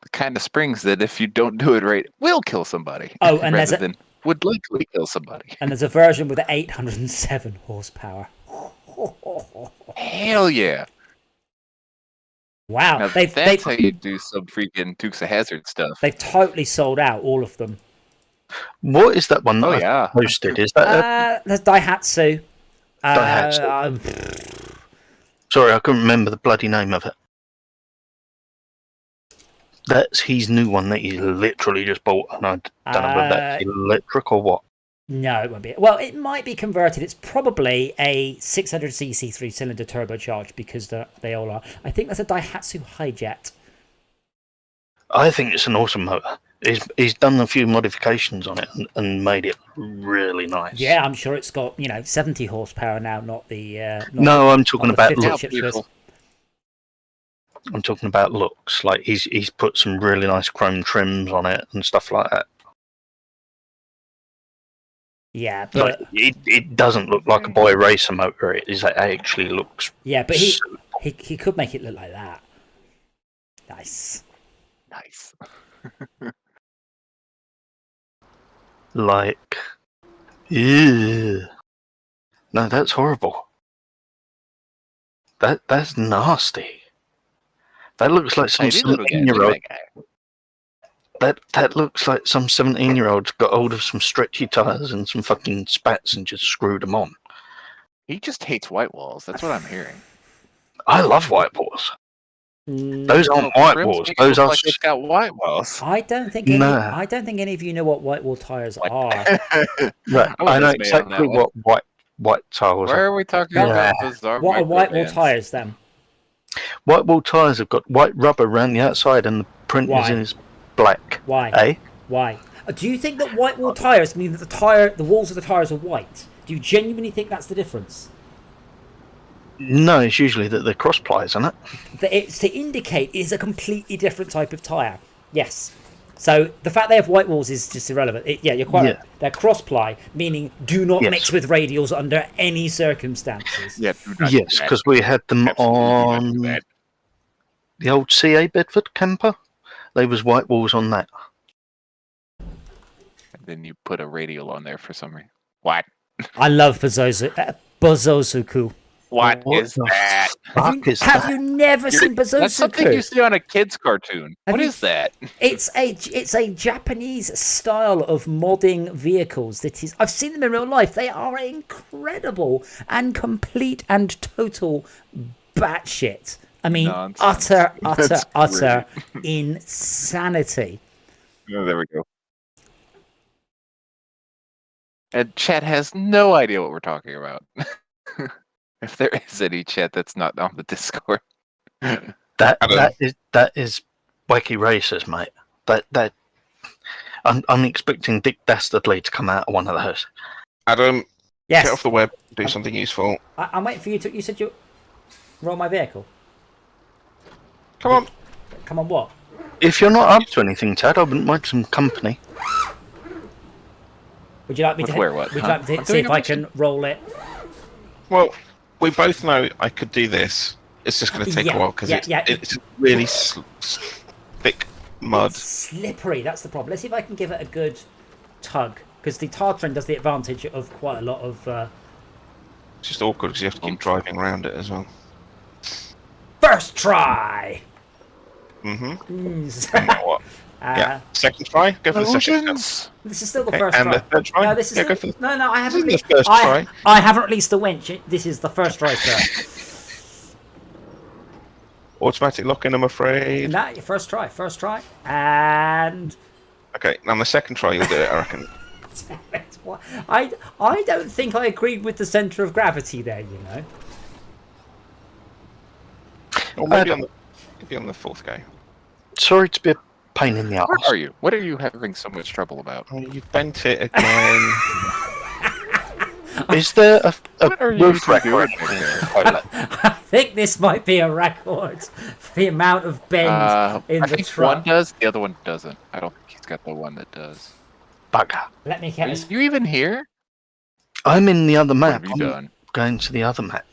The kind of springs that, if you don't do it right, will kill somebody. Oh, and there's rather a- than would likely kill somebody. And there's a version with 807 horsepower. Hell yeah! Wow, Now, that's how you do some freaking Dukes of Hazzard stuff. they've totally sold out all of them. what is that one that Oh, I yeah. posted? Is that There's Daihatsu. Daihatsu. Sorry, I couldn't remember the bloody name of it. That's his new one that he literally just bought, and I don't know whether that's electric or what. No, it won't be. Well, it might be converted. It's probably a 600cc 3-cylinder turbocharged because they all are. I think that's a Daihatsu Hijet. I think it's an awesome motor. He's done a few modifications on it and made it really nice. Yeah, I'm sure it's got 70 horsepower now, not the. No, I'm talking the about 50 look. ships to us. I'm talking about looks. Like he's put some really nice chrome trims on it and stuff like that. Yeah, Like, but it doesn't look like a boy racer motor. It actually looks. yeah, but he could make it look like that. Nice. Nice. Like, ew. No, that's horrible. That's nasty. That looks like some Tiny little guy. 17-year-old. Look at that guy. That looks like some 17-year-old got hold of some stretchy tires and some fucking spats and just screwed them on. He just hates white walls. That's what I'm hearing. I love white walls. Mm, Those aren't white Rims walls. make it Those look are. like it's got white walls. I don't think Nah. I don't think any of you know what white wall tires are. Right, I'm I know with this man on that exactly one. what white tires Where are. are we talking Yeah. about? Bizarre What are white wall microvans? tires then? White wall tires have got white rubber around the outside, and the print Why? is black. Why? Eh? Why? Do you think that white wall tires mean that the walls of the tires are white? Do you genuinely think that's the difference? No, it's usually that they're cross plies, isn't it? That it's to indicate it is a completely different type of tire. Yes. So the fact they have white walls is just irrelevant. Yeah, you're quite right. They're cross ply, meaning do not Yes. mix with radials under any circumstances. Yeah, do not Yes, do that. because we had them Absolutely not do on that. the old CA Bedford camper. They was white walls on that. And then you put a radial on there for some reason. What? I love Bozosuku. What is the that? fuck is Have that? you never seen That's something you Bozosuku? see on a kid's cartoon. Have What you- is that? It's a Japanese style of modding vehicles that is. I've seen them in real life. They are incredible and complete and total batshit. I mean, Nonsense. utter That's insanity. Oh, there we go. And chat has no idea what we're talking about. If there is any chat that's not on the Discord. That is wacky racers, mate. That I'm expecting Dick Dastardly to come out of one of those. Adam, Yes, get off the web, do something useful. I'm waiting for you to. You said you roll my vehicle. Come on. Come on, what? If you're not up to anything, Tad, I wouldn't mind some company. Would you like me With to? where, what, Would huh? you like me I'm to see doing if a I bunch can roll it? Well, we both know I could do this. It's just going to take Yeah, a while because yeah. it's really thick mud. It's slippery. That's the problem. Let's see if I can give it a good tug, because the Tartran does the advantage of quite a lot of. It's just awkward because you have to keep driving around it as well. First try. Mm-hmm. Now what? Uh, Yeah. Second try. Go for the second. Illusions. This is still the Okay, first and try. the third try? No, this is Yeah, still, go for the- no. I haven't. This is the first try. I haven't released the winch. This is the first try, sir. Automatic lock-in, I'm afraid. No, first try, and Okay, now on the second try you'll do it, I reckon. I don't think I agreed with the centre of gravity there. You know. Or maybe on the fourth go. Sorry to be a pain in the Where arse. are you? What are you having so much trouble about? Oh, you bent it again. Is there a What are you roof two record? doing there? I think this might be a record for the amount of bend in I the think truck. one does, the other one doesn't. I don't think he's got the one that does. Bugger. Let me Are get. you even here? I'm in the other What map. have you I'm done? going to the other map.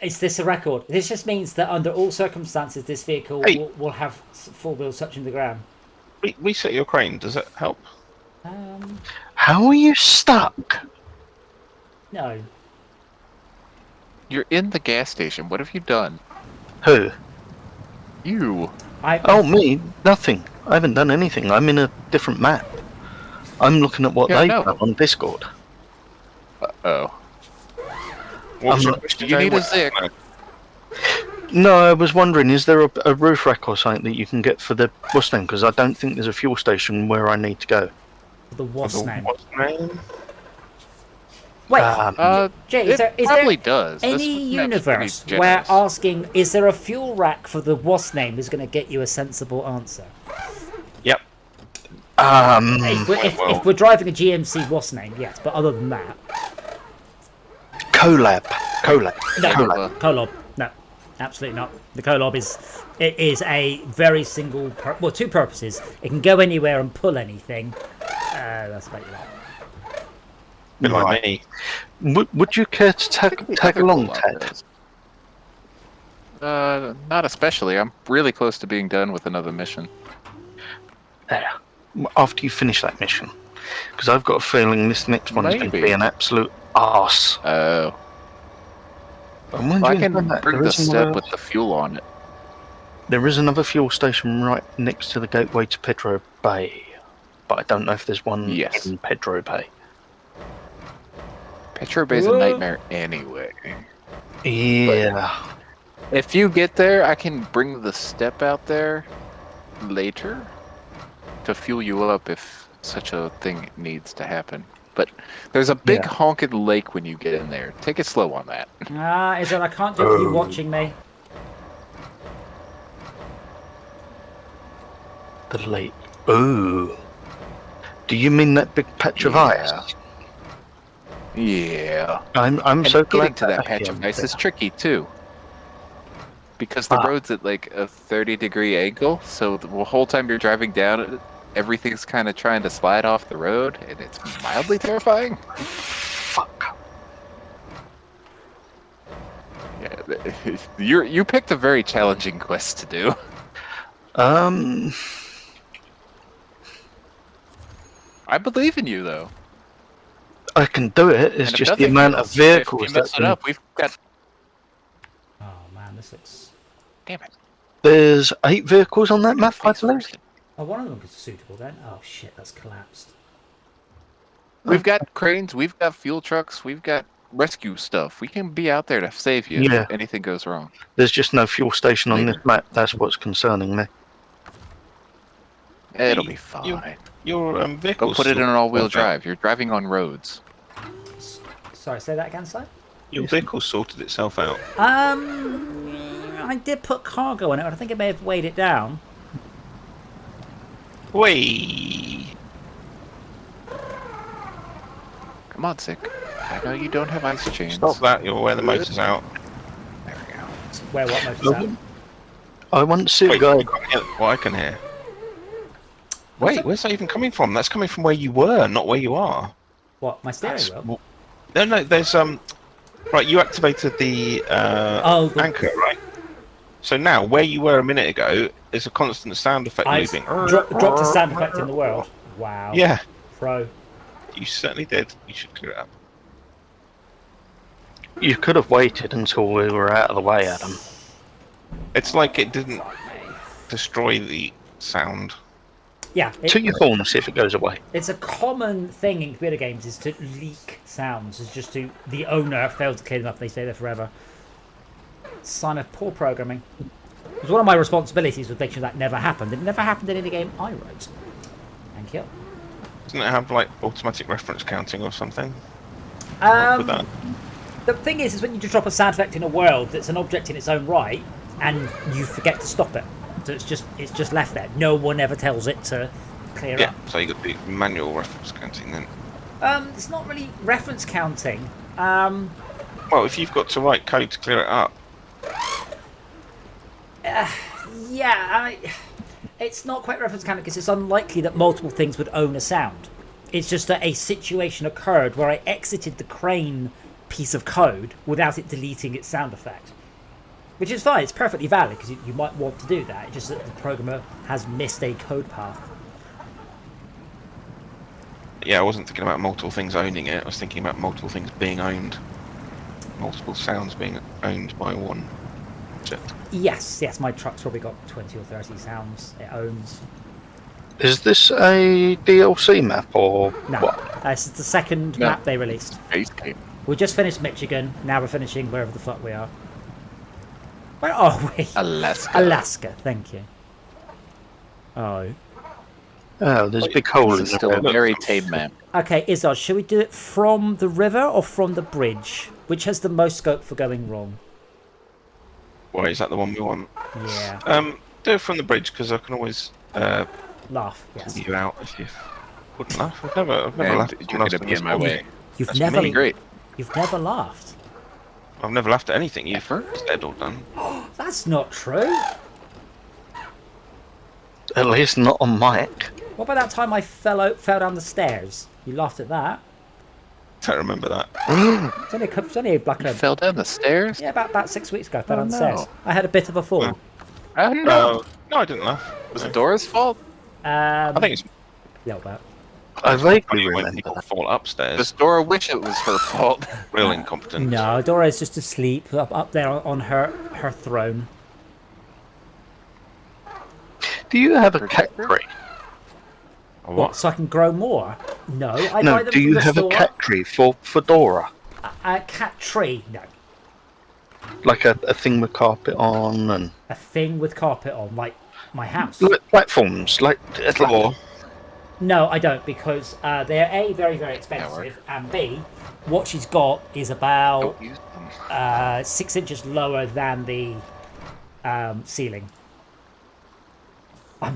Is this a record? This just means that under all circumstances, this vehicle Hey. will have full wheels touching the ground. Reset your crane, does that help? How are you stuck? No. You're in the gas station. What have you done? Who? You. Oh, me? Nothing. I haven't done anything. I'm in a different map. I'm looking at what Yeah, they've no. done on Discord. Oh. What's your not- question, You Jay? need a What- Zic. no. No, I was wondering, is there a roof rack or something that you can get for the bus name? Because I don't think there's a fuel station where I need to go. The what's name? What's the name? Wait, Jay, is it there probably does. This any map's pretty universe where generous. asking is there a fuel rack for the WASP name is going to get you a sensible answer? Yep. If we're driving a GMC WASP name, yes, but other than that, Colab. no, Colab. Colob, no, absolutely not. The Colob is a very single, two purposes. It can go anywhere and pull anything. That's about that. Bit like me. Would you care to tag along, Colab Ted? does. Not especially. I'm really close to being done with another mission. There. After you finish that mission. Because I've got a feeling this next one's going to Maybe. be an absolute arse. Oh. And when I you can find that, bring there the is step another- with the fuel on it. There is another fuel station right next to the gateway to Pedro Bay. But I don't know if there's one Yes. in Pedro Bay. Petro Bay's a Whoa. nightmare anyway. Yeah. If you get there, I can bring the step out there later to fuel you up if such a thing needs to happen. But there's a big Yeah. honking lake when you get in there. Take it slow on that. Is that I can't do it with you watching me. The lake. Ooh. Do you mean that big patch of Yeah. ice? Yeah. I'm And so getting glad to that patch of ice is tricky too. Because the Ah. road's at like a 30-degree angle, so the whole time you're driving down, everything's kind of trying to slide off the road, and it's mildly terrifying. Fuck. Yeah, you picked a very challenging quest to do. I believe in you, though. I can do it. It's And if just the nothing amount of else, vehicles If you that mess it up, we've got. Oh man, this looks. Damn it! there's 8 vehicles on that map, I Face believe. first. Oh, one of them is suitable then. Oh shit, that's collapsed. We've got cranes, we've got fuel trucks, we've got rescue stuff. We can be out there to save you Yeah. if anything goes wrong. There's just no fuel station on Maybe. this map. That's what's concerning me. It'll be fine. Your vehicle. Go put it in an all-wheel drive. You're driving on roads. Sorry, say that again, Si? Your vehicle sorted itself out. I did put cargo in it, but I think I may have weighed it down. Wait. Come on, Sick. I know you don't have ice chains. Stop that. You'll wear the motors out. There we go. Where what motor's out? I want to see a Wait, guy. you can't hear what I can hear. Wait, where's that even coming from? That's coming from where you were, not where you are. What, my steering That's- wheel? No, there's right. You activated the The anchor, right? So now, where you were a minute ago, is a constant sound effect I looping. dropped a sound effect in the world. Wow. Yeah, Pro. you certainly did. You should clear it up. You could have waited until we were out of the way, Adam. It's like it didn't destroy the sound. Yeah, Toot your horn, see if it goes away. it's a common thing in computer games is to leak sounds. It's just to the owner failed to clear them up. They stay there forever. Sign of poor programming. It was one of my responsibilities was making sure that never happened. It never happened in any game I wrote. Thank you. Doesn't it have like automatic reference counting or something? With that. The thing is when you just drop a sound effect in a world that's an object in its own right, and you forget to stop it, so it's just left there. No one ever tells it to clear Yeah, up. so you got the manual reference counting then. It's not really reference counting. Well, if you've got to write code to clear it up, Yeah, it's not quite reference counting because it's unlikely that multiple things would own a sound. It's just that a situation occurred where I exited the crane piece of code without it deleting its sound effect. Which is fine, it's perfectly valid because you might want to do that. It's just that the programmer has missed a code path. yeah, I wasn't thinking about multiple things owning it. I was thinking about multiple things being owned. Multiple sounds being owned by one object. Yes, my truck's probably got 20 or 30 sounds it owns. Is this a DLC map or No, what? this is the second No. map they released. Base game. We just finished Michigan, now we're finishing wherever the fuck we are. Where are we? Alaska. Alaska, thank you. Oh. Oh, there's a big hole in This is still a the very tame map. Okay, Izzard, should we do it from the river or from the bridge? Which has the most scope for going wrong? Why is that the one we want? Yeah. Do it from the bridge because I can always Laugh, yes. pull you out if you wouldn't laugh. I've never And laughed at you're someone going to else be in my doing this. way. You've That's never me. Great. You've never laughed. I've never laughed at anything you've Ever? said or done. That's not true. At least not on mic. What about that time I fell down the stairs? You laughed at that. Don't remember that. It's only like You a fell down the stairs? yeah, about 6 weeks ago. I fell Oh, down the stairs. no. I had a bit of a fall. Yeah. Oh no. No, I didn't laugh. Was No. it Dora's fault? I think it's little bit. I vaguely funny when remember people that. fall upstairs. Does Dora wish it was her fault? Real incompetent. No, Dora's just asleep up there on her throne. Do you have a cat Protector? tree? A What? So I can grow more? No, I buy No, them do from you the have a store. cat tree for Dora? A cat tree? No. Like a thing with carpet on and A thing with carpet on, like my house. like platforms, like it's like Or No, I don't, because they're A, very, very expensive, and B, what she's got is about Don't use them. 6 inches lower than the ceiling.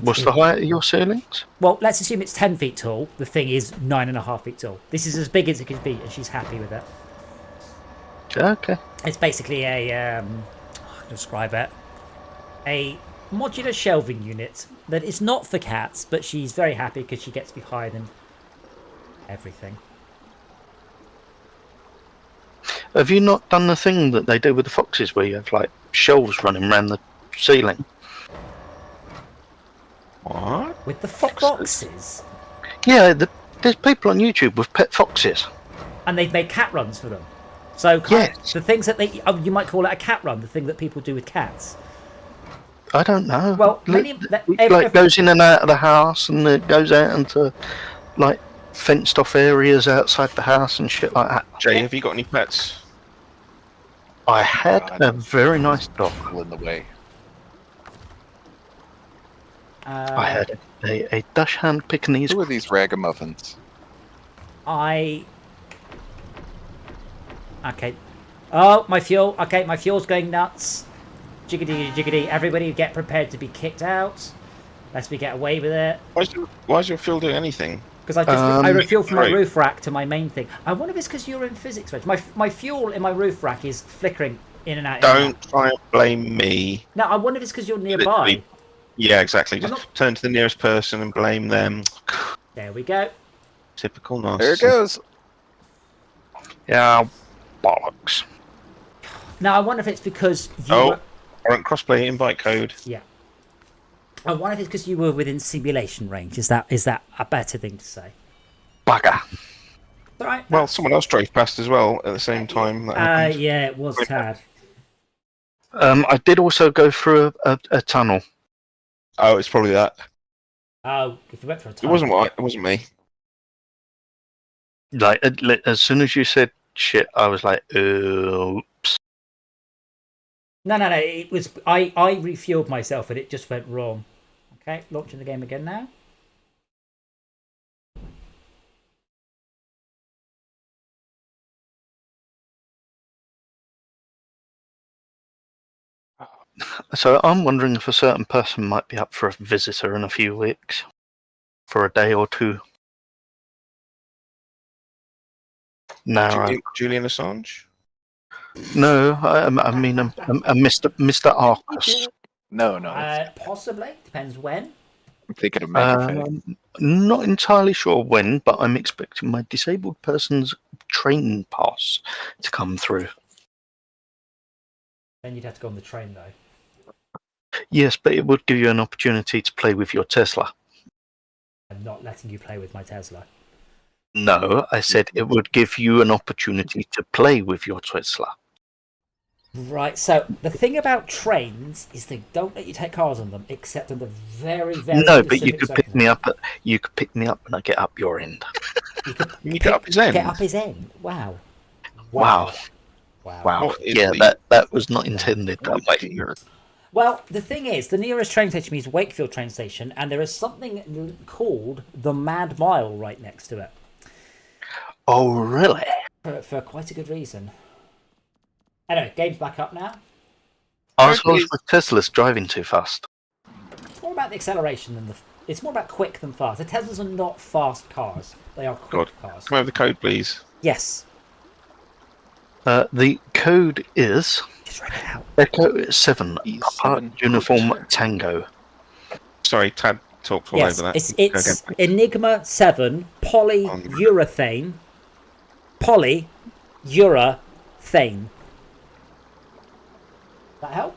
what's the height of your ceilings? Well, let's assume it's 10 feet tall. The thing is 9.5 feet tall. This is as big as it can be, and she's happy with it. Okay. It's basically a, how can I describe it? A modular shelving unit that is not for cats, but she's very happy because she gets to be higher than everything. Have you not done the thing that they do with the foxes where you have like shelves running around the ceiling? what? With the foxes. Yeah, there's people on YouTube with pet foxes. And they've made cat runs for them. So kind of Yes. the things that you might call it a cat run, the thing that people do with cats. I don't know. Well, Like goes in and out of the house, and it goes out into like fenced off areas outside the house and shit like that. Jay, have you got any pets? I had God. a very nice dog. People in the way. I had a Dachshund Pekingese. Who are these ragamuffins? Okay. Oh, my fuel. Okay, my fuel's going nuts. Jiggity, jiggity. Everybody get prepared to be kicked out. Lest we get away with it. Why is your fuel doing anything? Because I refuel from my right. roof rack to my main thing. I wonder if it's because you're in physics, Reg. My fuel in my roof rack is flickering in and out. in and Don't try and blame me. out. No, I wonder if it's because you're nearby. Literally. Yeah, exactly. I'm Just not- turn to the nearest person and blame them. There we go. Typical There nonsense. it goes. Yeah, bollocks. Now I wonder if it's because you. Oh, Were, current crossplay invite code. yeah. I wonder if it's because you were within simulation range. Is that a better thing to say? Bugger. All right. Well, someone else drove past as well at the same time. That happened. Yeah, it was Tad. I did also go through a tunnel. Oh, it's probably that. Oh, if you went for a It tunnel. wasn't it wasn't me. Like as soon as you said shit, I was like, oops. No. It was I refueled myself and it just went wrong. Okay, launching the game again now. So I'm wondering if a certain person might be up for a visitor in a few weeks, for a day or two. No, Julian Assange. no, I mean a Mr. Arcus. No. Possibly depends when. I'm thinking of Magnific. Not entirely sure when, but I'm expecting my disabled person's train pass to come through. Then you'd have to go on the train though. Yes, but it would give you an opportunity to play with your Tesla. I'm not letting you play with my Tesla. No, I said it would give you an opportunity to play with your Tesla. Right, so the thing about trains is they don't let you take cars on them, except on the very No, but you specific could pick me up. You could pick me up when I get up your end. You could You get up his end. Get up his end. Wow. Wow. What is Yeah, the- that was not intended that way. Well, the thing is, the nearest train station is Wakefield train station, and there is something called the Mad Mile right next to it. Oh, really? For quite a good reason. Anyway, game's back up now. I was with Tesla's driving too fast. It's more about the acceleration than it's more about quick than fast. The Teslas are not fast cars; they are quick cars. Can I have the code, please? Yes. The code is Just write it out. Echo 7 E7 Papa Uniform Tango. Sorry, Tad talked all Yes, over that. it's Go again, please. Enigma 7 polyurethane. Polyurethane. That help?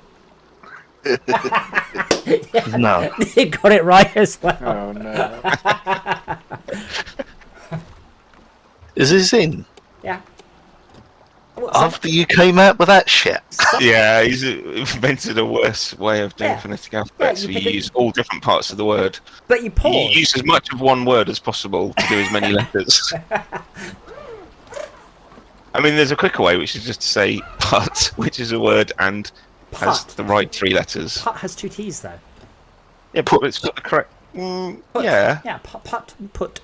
No. You got it right as well. Oh no. Is this in? Yeah. After you came out with that shit. Yeah, he's invented a worse way of doing Yeah. phonetic alphabets. you So you pick a- use all different parts of the word. But you You pause. use as much of one word as possible to do as many letters. I mean, there's a quicker way, which is just to say "put," which is a word and has Put. the right 3 letters. Put has 2 T's though. Yeah, but it's got the correct. Put. Yeah, Yeah, put and put.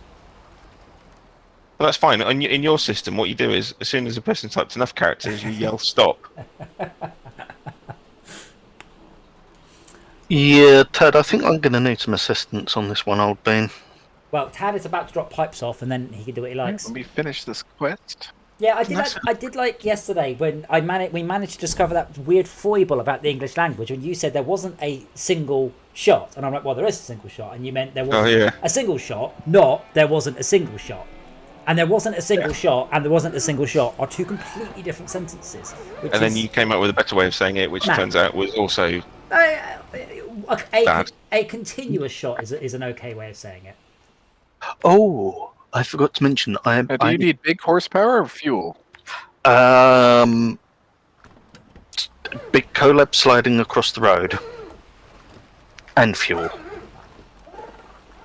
well, that's fine. In your system, what you do is, as soon as a person types enough characters, you yell "stop." Yeah, Ted, I think I'm going to need some assistance on this one, old bean. Well, Tad is about to drop pipes off, and then he can do what he likes. Let me finish this quest. Yeah, I did like yesterday when we managed to discover that weird foible about the English language when you said there wasn't a single shot, and I'm like, well, there is a single shot, and you meant there wasn't a single shot, not there wasn't a single shot. And there wasn't a single shot, and there wasn't a single shot are 2 completely different sentences. And then you came up with a better way of saying it, which turns out was also a continuous shot is an okay way of saying it. Oh, I forgot to mention. Do you need big horsepower or fuel? Big collab sliding across the road. And fuel.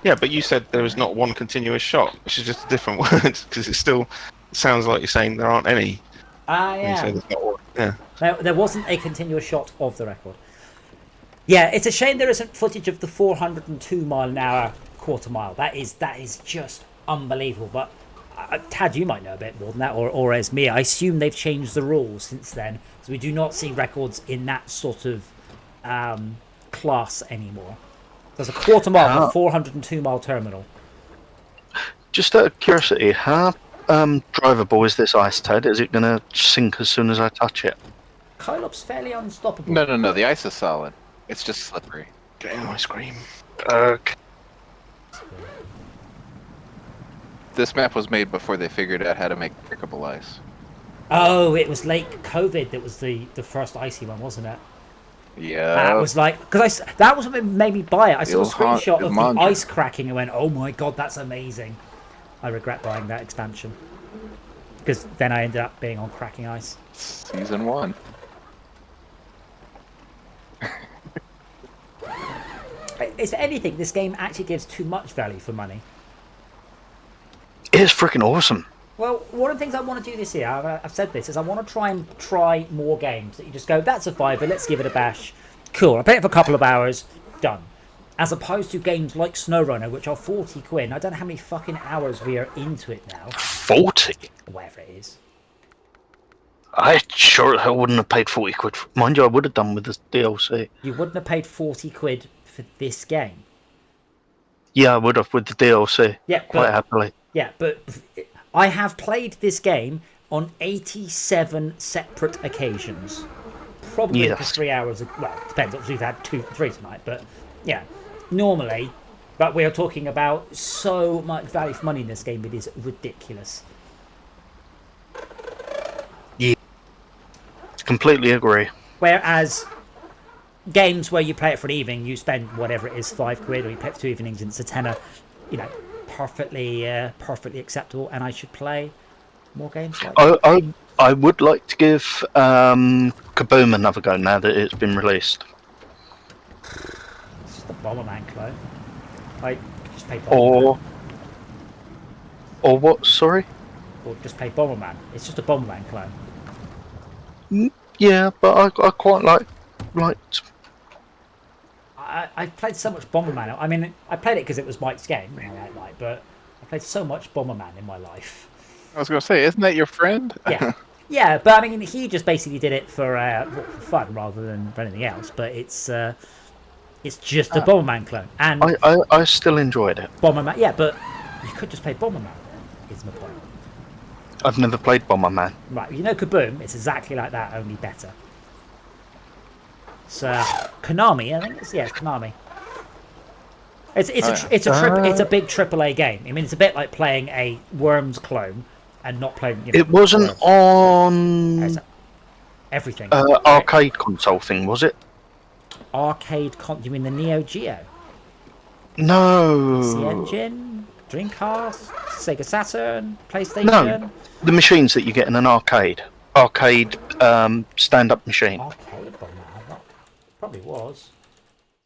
Yeah, but you said there was not one continuous shot, which is just a different word, because it still sounds like you're saying there aren't any. Yeah. You say there's not one. Yeah. There wasn't a continuous shot of the record. Yeah, it's a shame there isn't footage of the 402 mile an hour quarter mile. That is just unbelievable. But Tad, you might know a bit more than that, or as me, I assume they've changed the rules since then, so we do not see records in that sort of class anymore. There's a quarter mile, a 402 mile terminal. Just out of curiosity, how drivable is this ice, Ted? Is it going to sink as soon as I touch it? Kylop's fairly unstoppable. No. The ice is solid. It's just slippery. Getting ice cream. Okay. This map was made before they figured out how to make breakable ice. Oh, it was late COVID that was the first icy one, wasn't it? Yeah. That was like, because that was what made me buy it. I saw a screenshot of the Ilmantra. ice cracking and went, oh my god, that's amazing. I regret buying that expansion. Because then I ended up being on cracking ice. Season 1. If anything, this game actually gives too much value for money. It's freaking awesome. Well, one of the things I want to do this year, I've said this, is I want to try more games that you just go, that's a fiver, let's give it a bash. Cool, I play it for a couple of hours, done. As opposed to games like SnowRunner, which are 40 quid. I don't know how many fucking hours we are into it now. 40? Whatever it is. I sure as hell wouldn't have paid 40 quid. Mind you, I would have done with the DLC. You wouldn't have paid 40 quid for this game. Yeah, I would have with the DLC. Yeah, quite happily. Yeah, but I have played this game on 87 separate occasions. Probably for 3 hours. Well, it depends. Obviously, we've had 2, 3 tonight, but yeah, normally. But we are talking about so much value for money in this game. It is ridiculous. Yeah, completely agree. Whereas games where you play it for an evening, you spend whatever it is, 5 quid, or you play it for 2 evenings, and it's a tenner. You know, perfectly acceptable. And I should play more games like that. I would like to give Kaboom another go now that it's been released. It's just a Bomberman clone. Like, just play Bomberman. Or what? Sorry. Or just play Bomberman. It's just a Bomberman clone. Yeah, but I quite liked. I played so much Bomberman. I mean, I played it because it was Mike's game, but I played so much Bomberman in my life. I was going to say, isn't that your friend? Yeah. Yeah, but I mean, he just basically did it for fun rather than for anything else. But it's just a Bomberman clone, and I still enjoyed it. Bomberman, yeah, but you could just play Bomberman. Is my point. I've never played Bomberman. Right, you know Kaboom? It's exactly like that, only better. It's Konami, I think it's Konami. It's a big AAA game. I mean, it's a bit like playing a Worms clone and not playing. You know, it wasn't Worms. on everything. Arcade console thing, was it? You mean the Neo Geo? No. CNGen, Dreamcast, Sega Saturn, PlayStation. No, the machines that you get in an arcade stand-up machine. Arcade one, that probably was.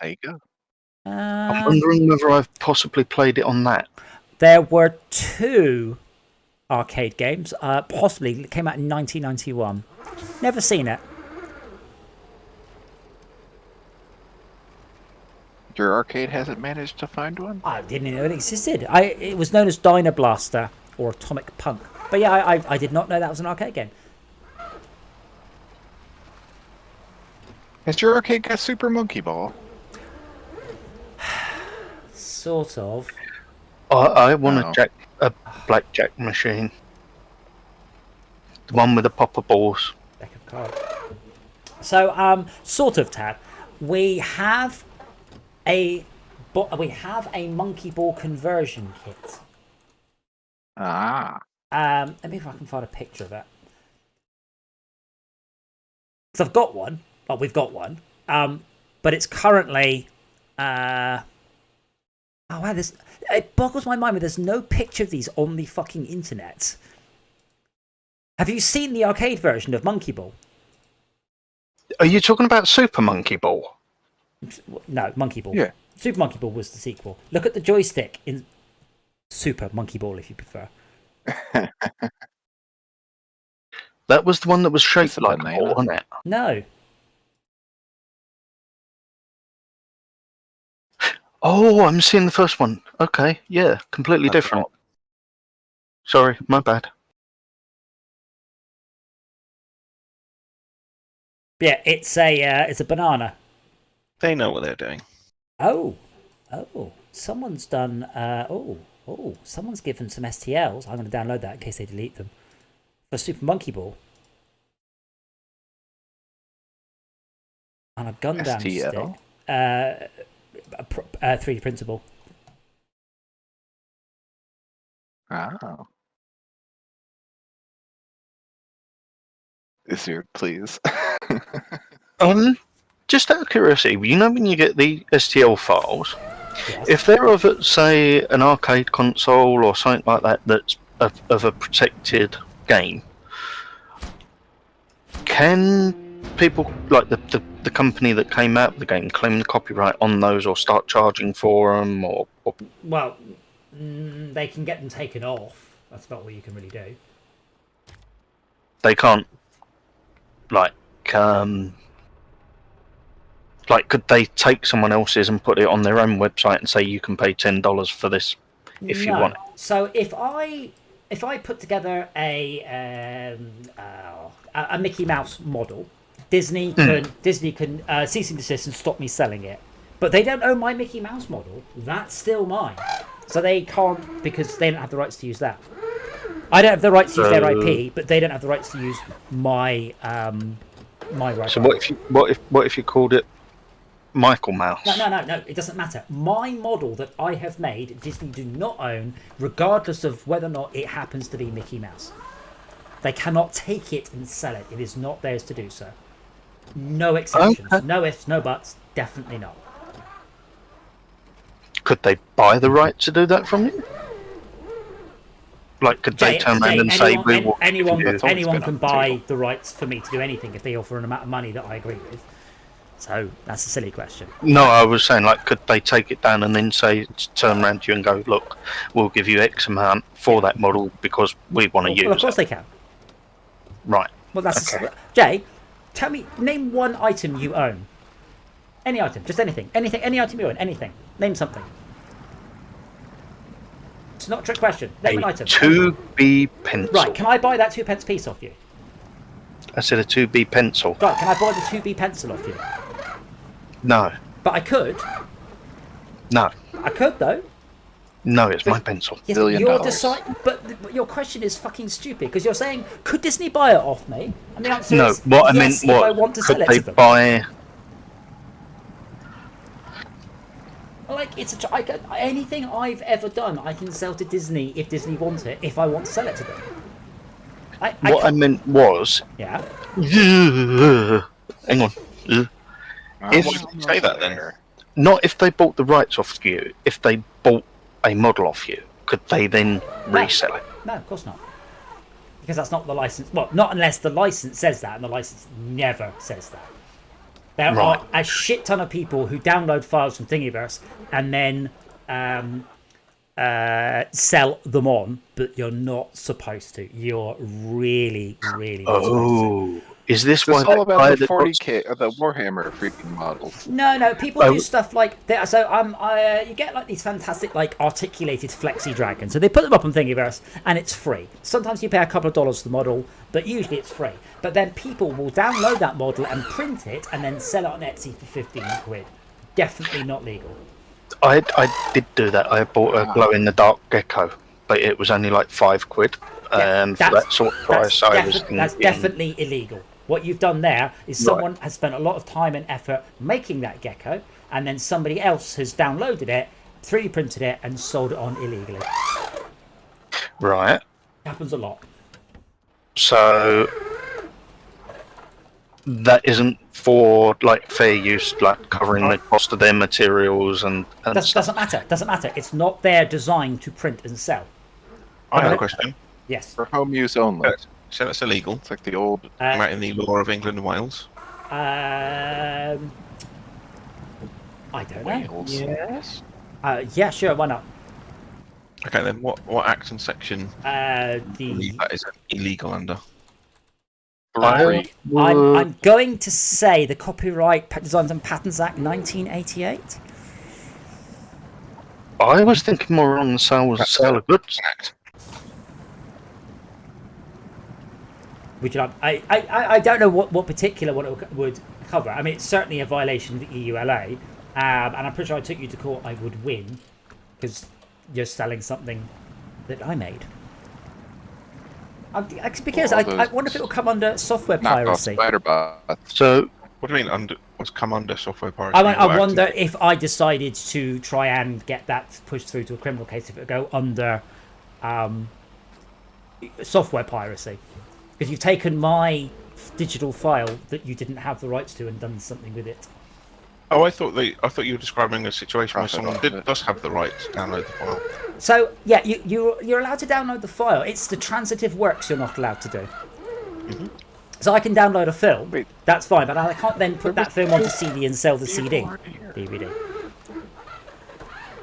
There you go. I'm wondering whether I've possibly played it on that. There were 2 arcade games. Possibly it came out in 1991. Never seen it. Your arcade hasn't managed to find one? I didn't know it existed. It was known as Dyna Blaster or Atomic Punk. But yeah, I did not know that was an arcade game. Has your arcade got Super Monkey Ball? Sort of. I want a blackjack machine. The one with the popper balls. Deck of cards. So, sort of, Tad. We have a monkey ball conversion kit. Ah. Let me see if I can find a picture of it. Because I've got one. Well, we've got one. But it's currently. Oh wow! It boggles my mind, but there's no picture of these on the fucking internet. Have you seen the arcade version of Monkey Ball? Are you talking about Super Monkey Ball? No, Monkey Ball. Yeah. Super Monkey Ball was the sequel. Look at the joystick in Super Monkey Ball, if you prefer. That was the one that was shaped like a ball, wasn't it? No. Oh, I'm seeing the first one. Okay, yeah, completely different. Sorry, my bad. Yeah, it's a banana. They know what they're doing. Oh, someone's done. Someone's given some STLs. I'm going to download that in case they delete them for Super Monkey Ball. And a Gundam STL? stick. 3D printable. Oh. Is here, please. Just out of curiosity, you know when you get the STL files, Yes. if they're of, say, an arcade console or something like that that's of a protected game, can people like the company that came out with the game claim the copyright on those or start charging for them or Well, they can get them taken off. That's not what you can really do. they can't like could they take someone else's and put it on their own website and say you can pay $10 for this if you want it? So if I put together a Mickey Mouse model, Disney can cease and desist and stop me selling it. But they don't own my Mickey Mouse model. That's still mine. So they can't, because they don't have the rights to use that. I don't have the rights to use their IP, but they don't have the rights to use my my rights. So what if you called it Michael Mouse? No, it doesn't matter. My model that I have made, Disney do not own, regardless of whether or not it happens to be Mickey Mouse. They cannot take it and sell it. It is not theirs to do so. No exceptions. Okay. No ifs, no buts. Definitely not. Could they buy the right to do that from you? Like, could they turn around and say, anyone can buy the rights for me to do anything if they offer an amount of money that I agree with. So that's a silly question. No, I was saying, like, could they take it down and then say, turn around to you and go, look, we'll give you X amount for that model because we want to use it. Well, of course they can. Right. Well, that's Okay. Jay. Tell me, name one item you own. Any item, just anything, any item you own, anything. Name something. It's not a trick question. Name an item. 2B pencil. Right, can I buy that 2p piece off you? I said a 2B pencil. Right, can I buy the 2b pencil off you? No. But I could. No. I could though. No, it's my pencil. Yes, $1 billion. you're but your question is fucking stupid because you're saying, could Disney buy it off me? And the answer No, is what I yes, meant if I was, want to could sell it they to them. buy... Like anything I've ever done, I can sell to Disney if Disney wants it. If I want to sell it to them. What I meant was... Yeah. Hang on. Why did you say that then? Not if they bought the rights off you. If they bought a model off you, could they then resell it? No, of course not. Because that's not the license. Well, not unless the license says that, and the license never says that. There Right. are a shit ton of people who download files from Thingiverse and then sell them on, but you're not supposed to. You're really, really not supposed to. Is this It's why all that about guy the that 40k, the Warhammer freaking models. No, people do stuff like that. So you get like these fantastic like articulated flexi dragons. So they put them up on Thingiverse and it's free. Sometimes you pay a couple of dollars for the model, but usually it's free. But then people will download that model and print it and then sell it on Etsy for 15 quid. Definitely not legal. I did do that. I bought a glow in the dark gecko, but it was only like £5 for that sort of price. That's definitely illegal. What you've done there is someone has spent a lot of time and effort making that gecko, and then somebody else has downloaded it, 3D printed it, and sold it on illegally. Right. Happens a lot. So that isn't for like fair use, like covering the cost of their materials and Doesn't matter. It's not their design to print and sell. I have a question. Yes. For home use only. So that's illegal. It's like the old. Right in the law of England and Wales. I don't know. Wales. Yes. Yeah, sure. Why not? Okay, then what act and section that is illegal under? I'm going to say the Copyright Designs and Patents Act 1988. I was thinking more on the sale of goods. Act. Would you like? I don't know what particular one it would cover. I mean, it's certainly a violation of the EULA, and I'm pretty sure I took you to court. I would win because you're selling something that I made. Because I wonder if it will come under software piracy. So, what do you mean what's come under software piracy? I wonder if I decided to try and get that pushed through to a criminal case, if it would go under software piracy. Because you've taken my digital file that you didn't have the rights to and done something with it. Oh, I thought you were describing a situation where someone does have the right to download the file. So yeah, you're allowed to download the file. It's the transitive works you're not allowed to do. Mm-hmm. So I can download a film. Wait. That's fine, but I can't then put that film onto CD and sell the CD. DVD.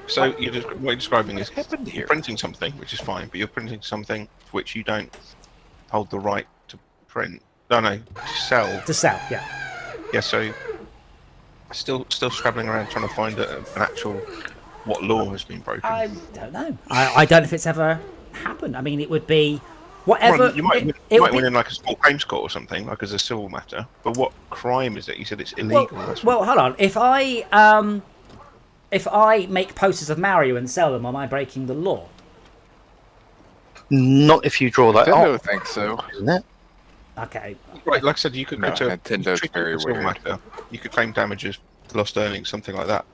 So what you're describing is you're printing something, which is fine, but you're printing something for which you don't hold the right to print. No, to sell. To sell, yeah. Yeah, so still scrabbling around trying to find an actual what law has been broken. I don't know. I don't know if it's ever happened. I mean, it would be whatever. Well, you might it would win be, in like a small claims court or something, like as a civil matter. But what crime is it? You said it's illegal. well, hold on. If I make posters of Mario and sell them, am I breaking the law? Not if you draw that I out, don't think so. isn't it? Okay. Right, like I said, you could No, go to Nintendo's treat it very as a civil weird. matter. You could claim damages, lost earnings, something like that.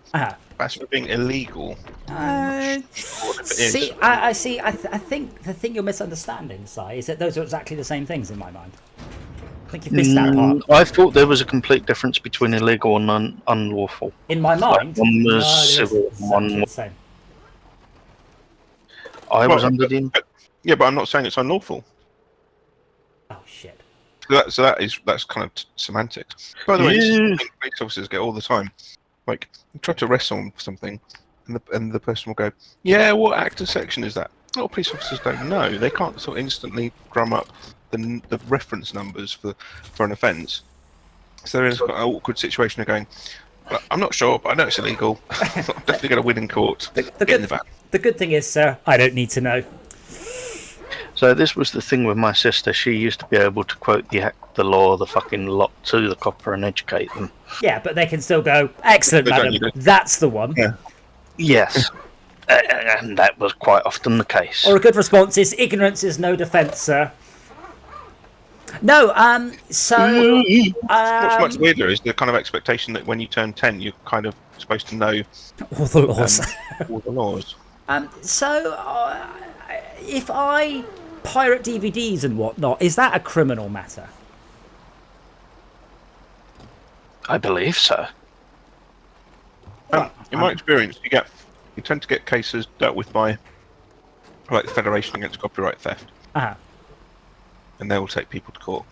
That's for being illegal. See, I see. I think the thing you're misunderstanding, Si, is that those are exactly the same things in my mind. I think you've missed that part. I thought there was a complete difference between illegal and unlawful. In my mind, One was no, civil, exactly one the same. I was under the. Yeah, but I'm not saying it's unlawful. Oh shit. So that's kind of semantics. By the way, this is something police officers get all the time. Like, you try to arrest someone for something, and the person will go, "Yeah, what act or section is that?" A lot of police officers don't know. They can't sort of instantly drum up the reference numbers for an offence. So they're in an awkward situation of going, "Well, I'm not sure, but I know it's illegal. I'm definitely going to win in court." Get in the van. The good thing is, sir, I don't need to know. So this was the thing with my sister. She used to be able to quote the act, the law, the fucking lot to the copper and educate them. Yeah, but they can still go, excellent, They don't madam, need it. that's the one. Yeah. Yes, and that was quite often the case. Or a good response is, ignorance is no defence, sir. No, so... What's much weirder is the kind of expectation that when you turn 10, you're kind of supposed to know all the laws. all the laws. If I pirate DVDs and whatnot, is that a criminal matter? I believe so. In my experience, you tend to get cases dealt with by like the Federation Against Copyright Theft, Uh-huh. and they will take people to court.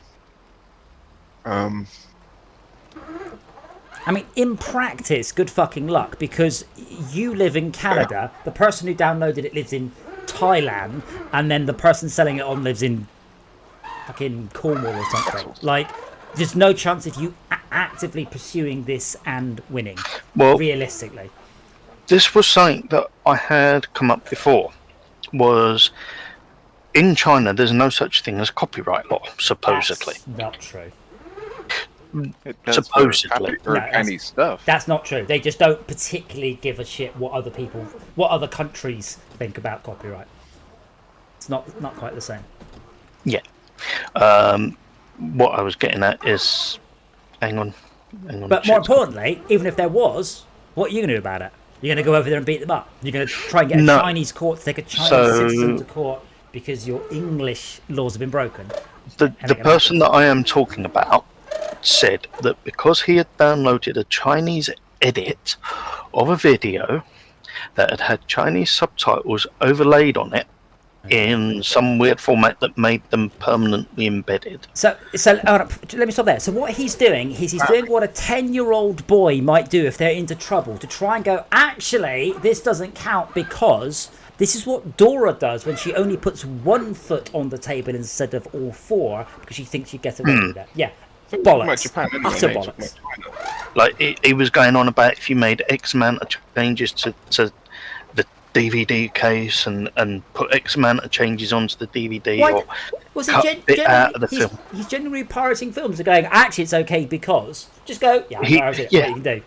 I mean, in practice, good fucking luck, because you live in Canada, the person who downloaded it lives in Thailand, and then the person selling it on lives in fucking Cornwall or something. Like, there's no chance of you actively pursuing this and winning, Well, realistically. this was something that I had come up before. Was in China, there's no such thing as copyright law, supposedly. That's not true. It does Supposedly. for No, Chinese stuff. That's not true. They just don't particularly give a shit what other countries think about copyright. It's not quite the same. Yeah. What I was getting at is, hang on. But more importantly, even if there was, what are you going to do about it? You're going to go over there and beat them up. You're going to try and get a No. Chinese court to take a Chinese So- citizen to court because your English laws have been broken. The person that I am talking about said that because he had downloaded a Chinese edit of a video that had Chinese subtitles overlaid on it in some weird format that made them permanently embedded. So let me stop there. So what he's doing is he's doing what a 10-year-old boy might do if they're into trouble, to try and go, actually, this doesn't count because this is what Dora does when she only puts one foot on the table instead of all four because she thinks she'd get away with it. Yeah, bollocks. Japan, anyway, Utter mate. bollocks. Like he was going on about if you made X amount of changes to the DVD case and put X amount of changes onto the DVD Why- or Was he cut it out of the he's, film. he's genuinely pirating films and going, actually, it's okay because. Just go, yeah, I pirate it. Yeah. What you can do.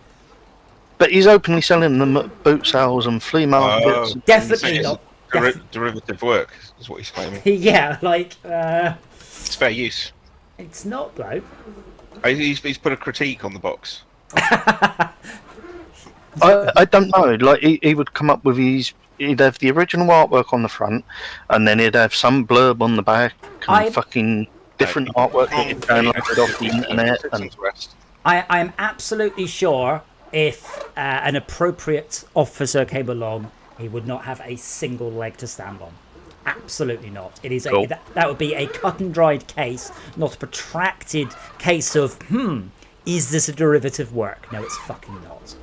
But he's openly selling them at boot sales and flea markets. Definitely It's not. derivative work is what he's claiming. Yeah, like, It's fair use. it's not, though. He's put a critique on the box. I don't know. Like he would come up with he'd have the original artwork on the front, and then he'd have some blurb on the back and fucking different artwork that he'd downloaded off the internet. And I am absolutely sure if an appropriate officer came along, he would not have a single leg to stand on. Absolutely not. It is Cool. that would be a cut and dried case, not a protracted case of is this a derivative work? No, it's fucking not.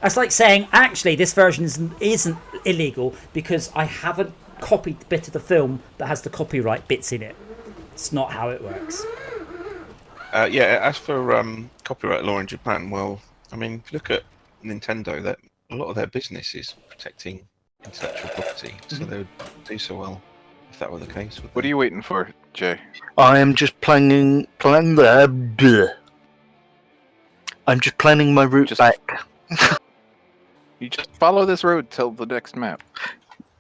That's like saying, actually, this version isn't illegal because I haven't copied the bit of the film that has the copyright bits in it. It's not how it works. Yeah, as for copyright law in Japan, well, I mean, if you look at Nintendo, that a lot of their business is protecting intellectual property, so they would do so well if that were the case. What are you waiting for, Jay? I am just planning I'm just planning my route back. You just follow this road till the next map.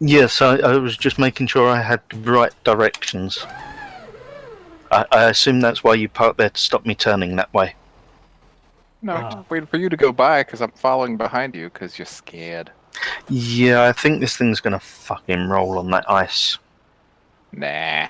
Yes, I was just making sure I had the right directions. I assume that's why you parked there to stop me turning that way. No, I'm just waiting for you to go by because I'm following behind you because you're scared. Yeah, I think this thing's gonna fucking roll on that ice. Nah.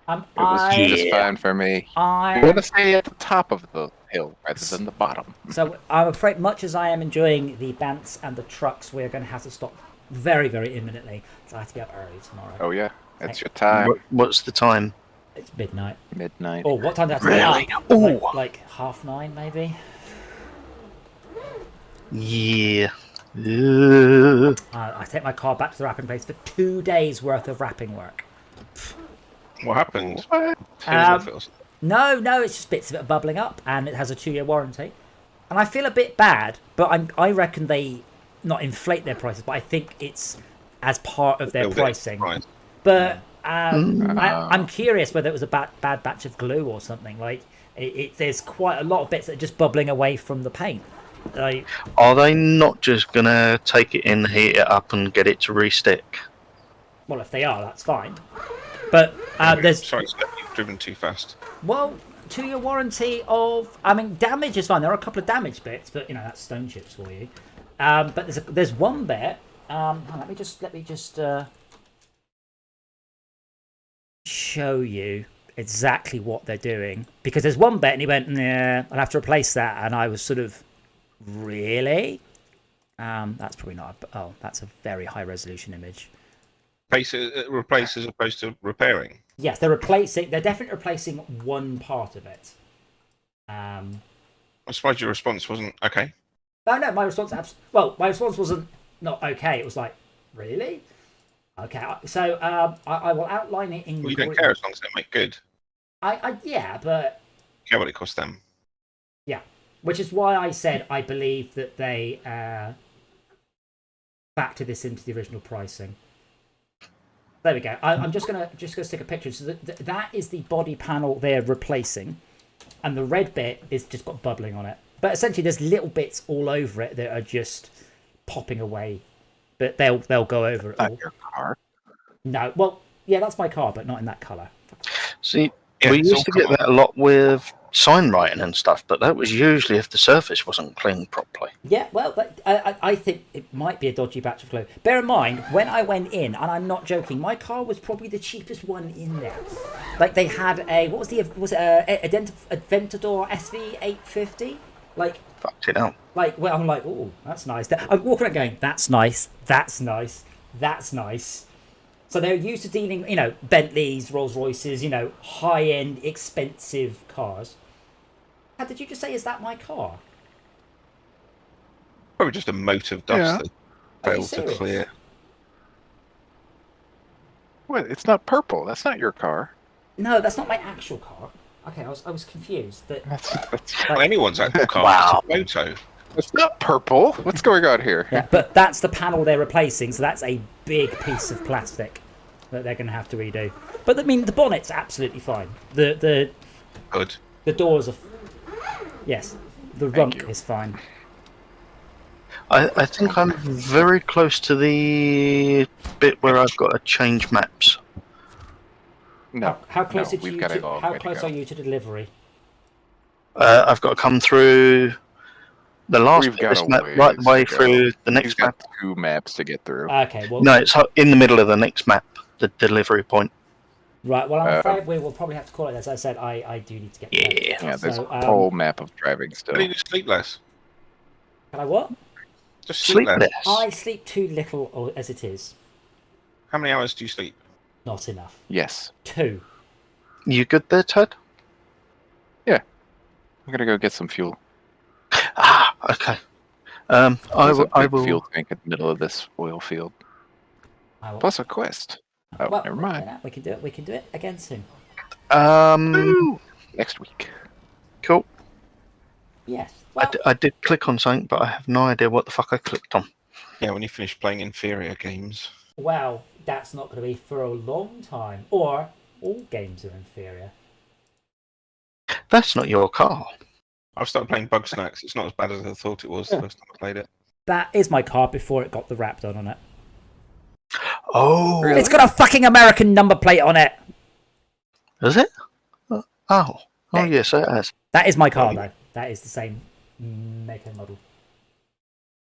It was just fine for me. I'm going to stay at the top of the hill rather than the bottom. So I'm afraid, much as I am enjoying the bants and the trucks, we're going to have to stop very, very imminently. So I have to be up early tomorrow. Oh yeah, it's your time. What's the time? It's midnight. Midnight. Oh, what time do I have to Really? get up? Oh. Like 9:30, maybe? Yeah. I take my car back to the wrapping place for 2 days worth of wrapping work. What happened? No, it's just bits of it bubbling up, and it has a 2-year warranty. And I feel a bit bad, but I reckon they not inflate their prices, but I think it's as part of their pricing. Right. But I'm curious whether it was a bad batch of glue or something. Like there's quite a lot of bits that are just bubbling away from the paint. Like, are they not just gonna take it in, heat it up, and get it to re-stick? well, if they are, that's fine. But there's Sorry, you've driven too fast. well, 2-year warranty of. I mean, damage is fine. There are a couple of damaged bits, but that's stone chips for you. But there's one bit. Let me just show you exactly what they're doing, because there's one bit and he went, "Yeah, I'll have to replace that," and I was sort of, really? That's probably not. That's a very high resolution image. Replace as opposed to repairing. Yes, they're definitely replacing one part of it. I'm surprised your response wasn't okay. No, my response my response wasn't not okay. It was like, really? Okay, so I will outline it in. Well, you don't care as long as they make good. Yeah, but You care what it costs them. yeah, which is why I said I believe that they factor this into the original pricing. There we go. I'm just gonna stick a picture. So that is the body panel they're replacing, and the red bit is just got bubbling on it. But essentially, there's little bits all over it that are just popping away. But they'll go over it all. Not your car. No, well, yeah, that's my car, but not in that colour. See, Yeah, we it's used to all get that a lot with sign writing and stuff, but that was usually if the surface wasn't cleaned properly. Yeah, well, I think it might be a dodgy batch of glue. Bear in mind, when I went in, and I'm not joking, my car was probably the cheapest one in there. Like, they had a, was it Aventador SV850? Like, Fucked it out. Like, well, I'm like, oh, that's nice. I'm walking around going, that's nice, that's nice, that's nice. So they're used to dealing, Bentleys, Rolls Royces, high-end, expensive cars. How did you just say, is that my car? Probably just a moat of dust that Are you failed to serious? clear. What? It's not purple. That's not your car. No, that's not my actual car. Okay, I was confused. But That's Well, anyone's actual car Wow. is a photo. it's not purple. What's going on here? yeah, but that's the panel they're replacing, so that's a big piece of plastic that they're going to have to redo. But I mean, the bonnet's absolutely fine. The Good. doors are. Yes, the Thank rump you. is fine. I think I'm very close to the bit where I've got to change maps. No. How close no, are we've you got a to? long How way to close go. are you to delivery? I've got to come through the last We've bit got of this a map, ways right the way to go. through the He's next got map. 2 maps to get through. Okay, well, No, it's in the middle of the next map, the delivery point. right. Well, I'm afraid we will probably have to call it. As I said, I do need to get. Yeah. Yeah, there's So, a whole map of driving still. Why don't you just sleep less? Can I what? Just sleep less. Sleepless. I sleep too little as it is. How many hours do you sleep? Not enough. Yes. 2. You good there, Ted? I'm gonna go get some fuel. Ah, okay. I There's will. a I big will. fuel tank in the middle of this oil field. I will. Plus a quest. Oh, Well, never mind. yeah, we can do it. We can do it again soon. Next week. Cool. Yes. Well, I did click on something, but I have no idea what the fuck I clicked on. Yeah, when you finish playing inferior games. well, that's not going to be for a long time. Or all games are inferior. That's not your car. I've started playing Bug Snacks. It's not as bad as I thought it was the first time I played it. That is my car before it got the wrap done on it. Oh, Really? It's got a fucking American number plate on it. is it? Oh, Hey. yes, it has. That is my car, though. That is the same make and model.